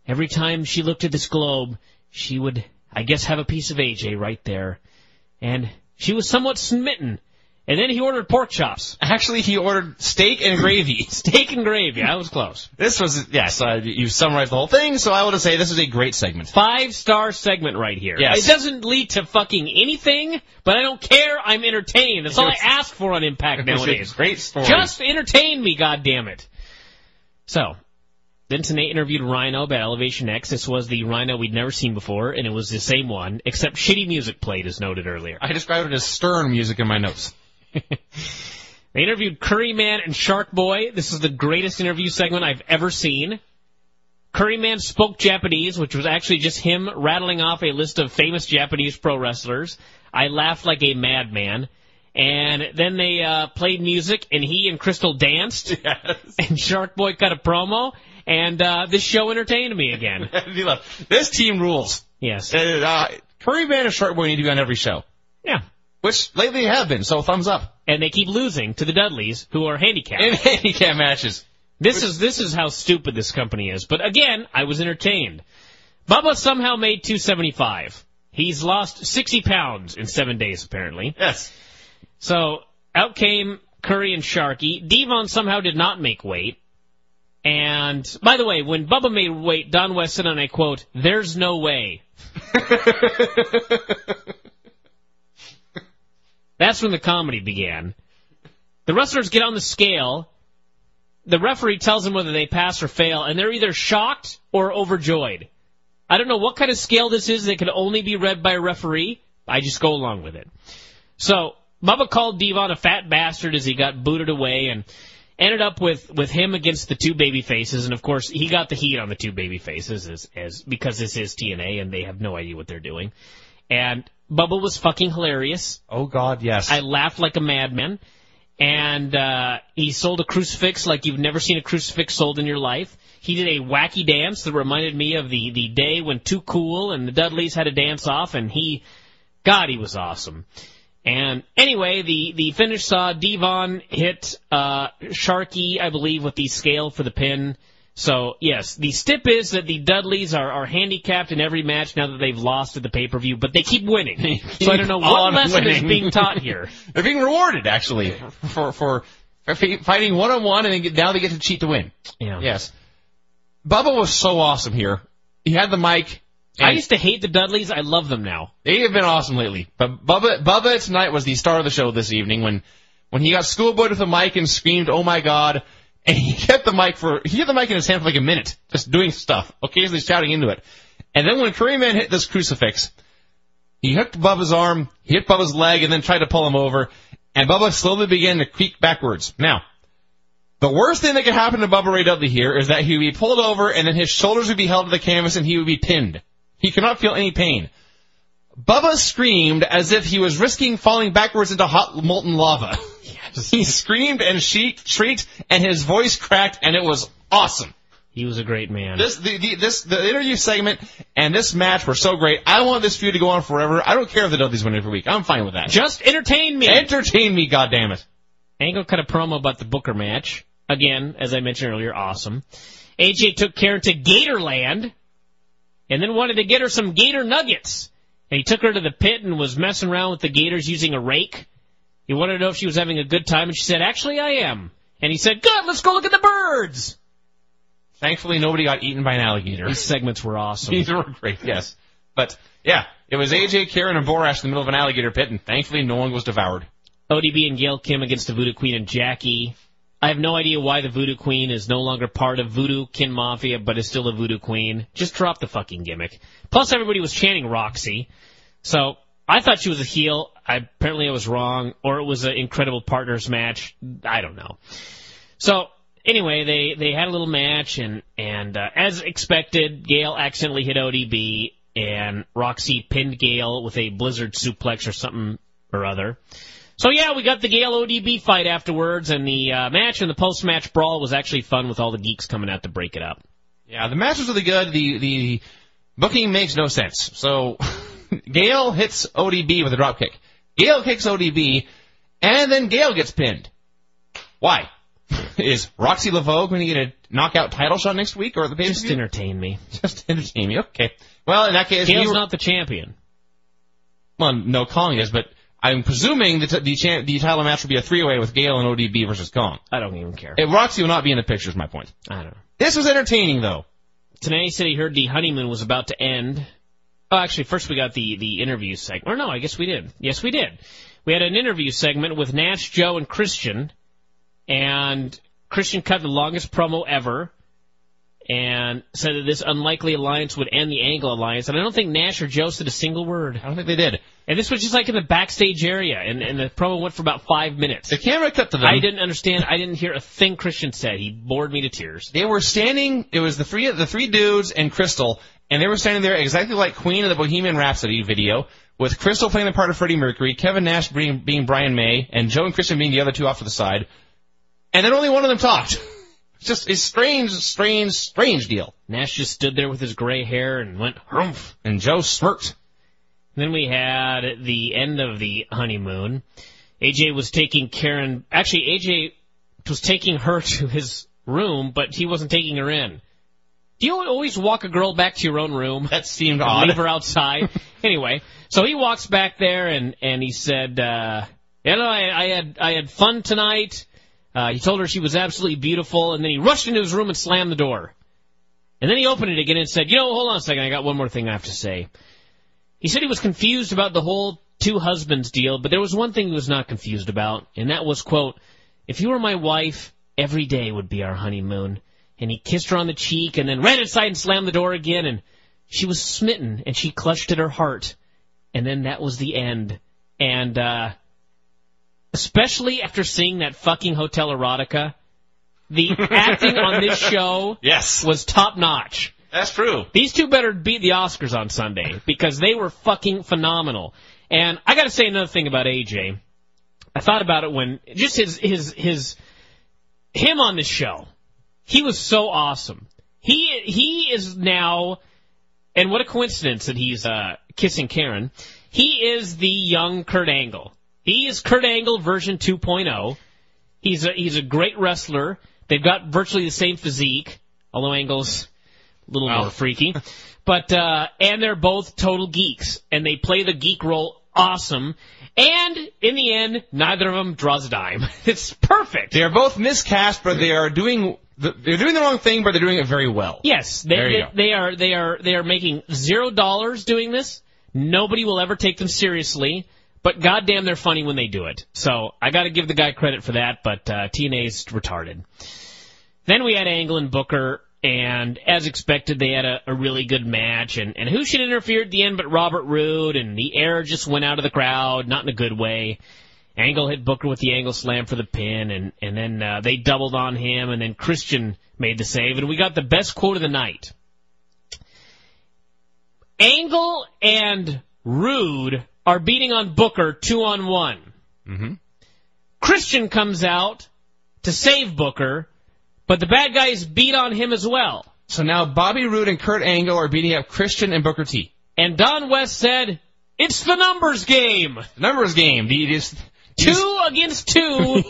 every time she looked at this globe, she would, I guess, have a piece of AJ right there. And she was somewhat smitten. And then he ordered pork chops. Actually, he ordered steak and gravy. Steak and gravy. I was close. This was, yes, you summarized the whole thing, so I would say this is a great segment. 5-star segment right here. Yes. It doesn't lead to fucking anything, but I don't care. I'm entertained. That's all I ask for on Impact nowadays. Great story. Just entertain me, goddammit. So, then TNA interviewed Rhino about Elevation X. This was the Rhino we'd never seen before, and it was the same one, except shitty music played, as noted earlier. I described it as stern music in my notes. They interviewed Curryman and Shark Boy. This is the greatest interview segment I've ever seen. Curryman spoke Japanese, which was actually just him rattling off a list of famous Japanese pro wrestlers. I laughed like a madman. And then they played music, and he and Crystal danced. Yes. And Shark Boy cut a promo, and this show entertained me again. This team rules. Yes. Curryman and Shark Boy need to be on every show. Yeah. Which lately have been, so thumbs up. And they keep losing to the Dudleys, who are handicapped. In handicap matches. This is how stupid this company is. But again, I was entertained. Bubba somehow made $275. He's lost 60 pounds in 7 days, apparently. Yes. So, out came Curry and Sharky. Devon somehow did not make weight. And, by the way, when Bubba made weight, Don West said, and I quote, "There's no way." That's when the comedy began. The wrestlers get on the scale. The referee tells them whether they pass or fail, and they're either shocked or overjoyed. I don't know what kind of scale this is that can only be read by a referee. I just go along with it. So, Bubba called Devon a fat bastard as he got booted away and ended up with him against the two baby faces. And, of course, he got the heat on the two baby faces because this is TNA and they have no idea what they're doing. And Bubba was fucking hilarious. Oh, God, yes. I laughed like a madman. And he sold a crucifix like you've never seen a crucifix sold in your life. He did a wacky dance that reminded me of the day when Too Cool and the Dudleys had a dance-off, and he was awesome. And anyway, the finish saw Devon hit Sharky, I believe, with the scale for the pin. So, yes, the stip is that the Dudleys are handicapped in every match now that they've lost at the pay-per-view, but they keep winning. So I don't know what lesson is being taught here. They're being rewarded, actually, for fighting one-on-one, and now they get to cheat to win. Yeah. Yes. Bubba was so awesome here. He had the mic. I used to hate the Dudleys. I love them now. They have been awesome lately. But Bubba tonight was the star of the show this evening when he got schoolboyed with a mic and screamed, "Oh my God!" And he kept the mic in his hand for like a minute, just doing stuff, occasionally shouting into it. And then when Curryman hit this crucifix, he hooked Bubba's arm, he hit Bubba's leg, and then tried to pull him over. And Bubba slowly began to creak backwards. Now, the worst thing that could happen to Bubba Ray Dudley here is that he would be pulled over, and then his shoulders would be held to the canvas, and he would be pinned. He could not feel any pain. Bubba screamed as if he was risking falling backwards into hot molten lava. Yes. He screamed and shrieked, and his voice cracked, and it was awesome. He was a great man. The interview segment and this match were so great. I want this feud to go on forever. I don't care if the Dudleys win every week. I'm fine with that. Just entertain me. Entertain me, goddammit. Angle cut a promo about the Booker match. Again, as I mentioned earlier, awesome. AJ took Karen to Gatorland and then wanted to get her some Gator nuggets. And he took her to the pit and was messing around with the Gators using a rake. He wanted to know if she was having a good time, and she said, "Actually, I am." And he said, "Good, let's go look at the birds." Thankfully, nobody got eaten by an alligator. These segments were awesome. These were great, yes. But, yeah, it was AJ, Karen, and Borash in the middle of an alligator pit, and thankfully no one was devoured. ODB and Gail Kim against the Voodoo Queen and Jackie. I have no idea why the Voodoo Queen is no longer part of Voodoo Kin Mafia, but is still a Voodoo Queen. Just drop the fucking gimmick. Plus, everybody was chanting Roxxy. So, I thought she was a heel. Apparently I was wrong, or it was an Incredible Partners match. I don't know. So, anyway, they had a little match, and as expected, Gail accidentally hit ODB, and Roxy pinned Gail with a blizzard suplex or something or other. So, yeah, we got the Gail ODB fight afterwards, and the match and the post-match brawl was actually fun with all the geeks coming out to break it up. Yeah, the match was really good. The booking makes no sense. So, Gail hits ODB with a dropkick. Gail kicks ODB, and then Gail gets pinned. Why? Is Roxxy Laveau going to get a knockout title shot next week or the pay-per-view? Just entertain me. Just entertain me. Okay. Well, in that case, Gail's not the champion. Well, no, Kong is, but I'm presuming that the title match will be a three-way with Gail and ODB versus Kong. I don't even care. Roxy will not be in the picture, is my point. I don't know. This was entertaining, though. Today said he heard the honeymoon was about to end. Oh, actually, first we got the interview segment. Or no, I guess we did. Yes, we did. We had an interview segment with Nash, Joe, and Christian. And Christian cut the longest promo ever and said that this unlikely alliance would end the Angle alliance. And I don't think Nash or Joe said a single word. I don't think they did. And this was just like in the backstage area, and the promo went for about 5 minutes. The camera cut to them. I didn't understand. I didn't hear a thing Christian said. He bored me to tears. They were standing. It was the three dudes and Crystal, and they were standing there exactly like Queen of the Bohemian Rhapsody video, with Crystal playing the part of Freddie Mercury, Kevin Nash being Brian May, and Joe and Christian being the other two off to the side. And then only one of them talked. It's just a strange deal. Nash just stood there with his gray hair and went, humph. And Joe smirked. Then we had the end of the honeymoon. AJ was taking Karen. Actually, AJ was taking her to his room, but he wasn't taking her in. Do you always walk a girl back to your own room? That seemed odd. Leave her outside. Anyway, so he walks back there and he said, I had fun tonight. He told her she was absolutely beautiful, and then he rushed into his room and slammed the door. And then he opened it again and said, hold on a second, I got one more thing I have to say. He said he was confused about the whole two husbands deal, but there was one thing he was not confused about, and that was, quote, if you were my wife, every day would be our honeymoon. And he kissed her on the cheek and then ran inside and slammed the door again, and she was smitten, and she clutched at her heart. And then that was the end. And, especially after seeing that fucking Hotel Erotica, the acting on this show was top-notch. That's true. These two better beat the Oscars on Sunday, because they were fucking phenomenal. And I gotta say another thing about AJ. I thought about it when, just him on this show, he was so awesome. He is now, and what a coincidence that he's kissing Karen, he is the young Kurt Angle. He is Kurt Angle version 2.0. He's a great wrestler. They've got virtually the same physique, although Angle's a little more freaky. But and they're both total geeks, and they play the geek role awesome. And in the end, neither of them draws a dime. It's perfect. They are both miscast, but they are doing the wrong thing, but they're doing it very well. Yes, they are making $0 doing this. Nobody will ever take them seriously. But goddamn, they're funny when they do it. So I got to give the guy credit for that. But TNA's retarded. Then we had Angle and Booker, and as expected, they had a really good match. And who should interfere at the end but Robert Roode? And the air just went out of the crowd, not in a good way. Angle hit Booker with the Angle Slam for the pin, and then they doubled on him, and then Christian made the save, and we got the best quote of the night. Angle and Roode are beating on Booker 2-on-1. Mm-hmm. Christian comes out to save Booker, but the bad guys beat on him as well. So now Bobby Roode and Kurt Angle are beating up Christian and Booker T. And Don West said, it's the numbers game. Numbers game. 2 against 2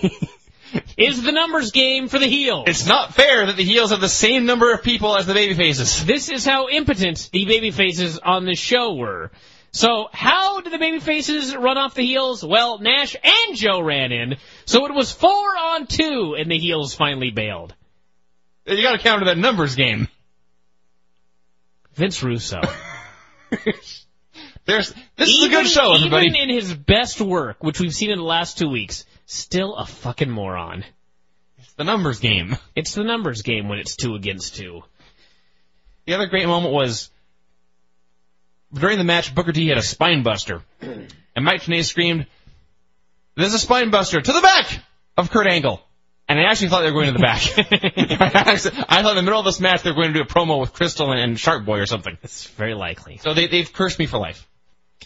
is the numbers game for the heels. It's not fair that the heels have the same number of people as the babyfaces. This is how impotent the babyfaces on this show were. So how did the babyfaces run off the heels? Well, Nash and Joe ran in, so it was 4-on-2, and the heels finally bailed. You got to counter that numbers Vince Russo. This is a good show, everybody. Even in his best work, which we've seen in the last 2 weeks, still a fucking moron. It's the numbers game. It's the numbers game when it's 2 against 2. The other great moment was during the match, Booker T had a spine buster. And Mike Tenay screamed, there's a spine buster to the back of Kurt Angle. And I actually thought they were going to the back. I thought in the middle of this match they were going to do a promo with Crystal and Shark Boy or something. It's very likely. So they've cursed me for life.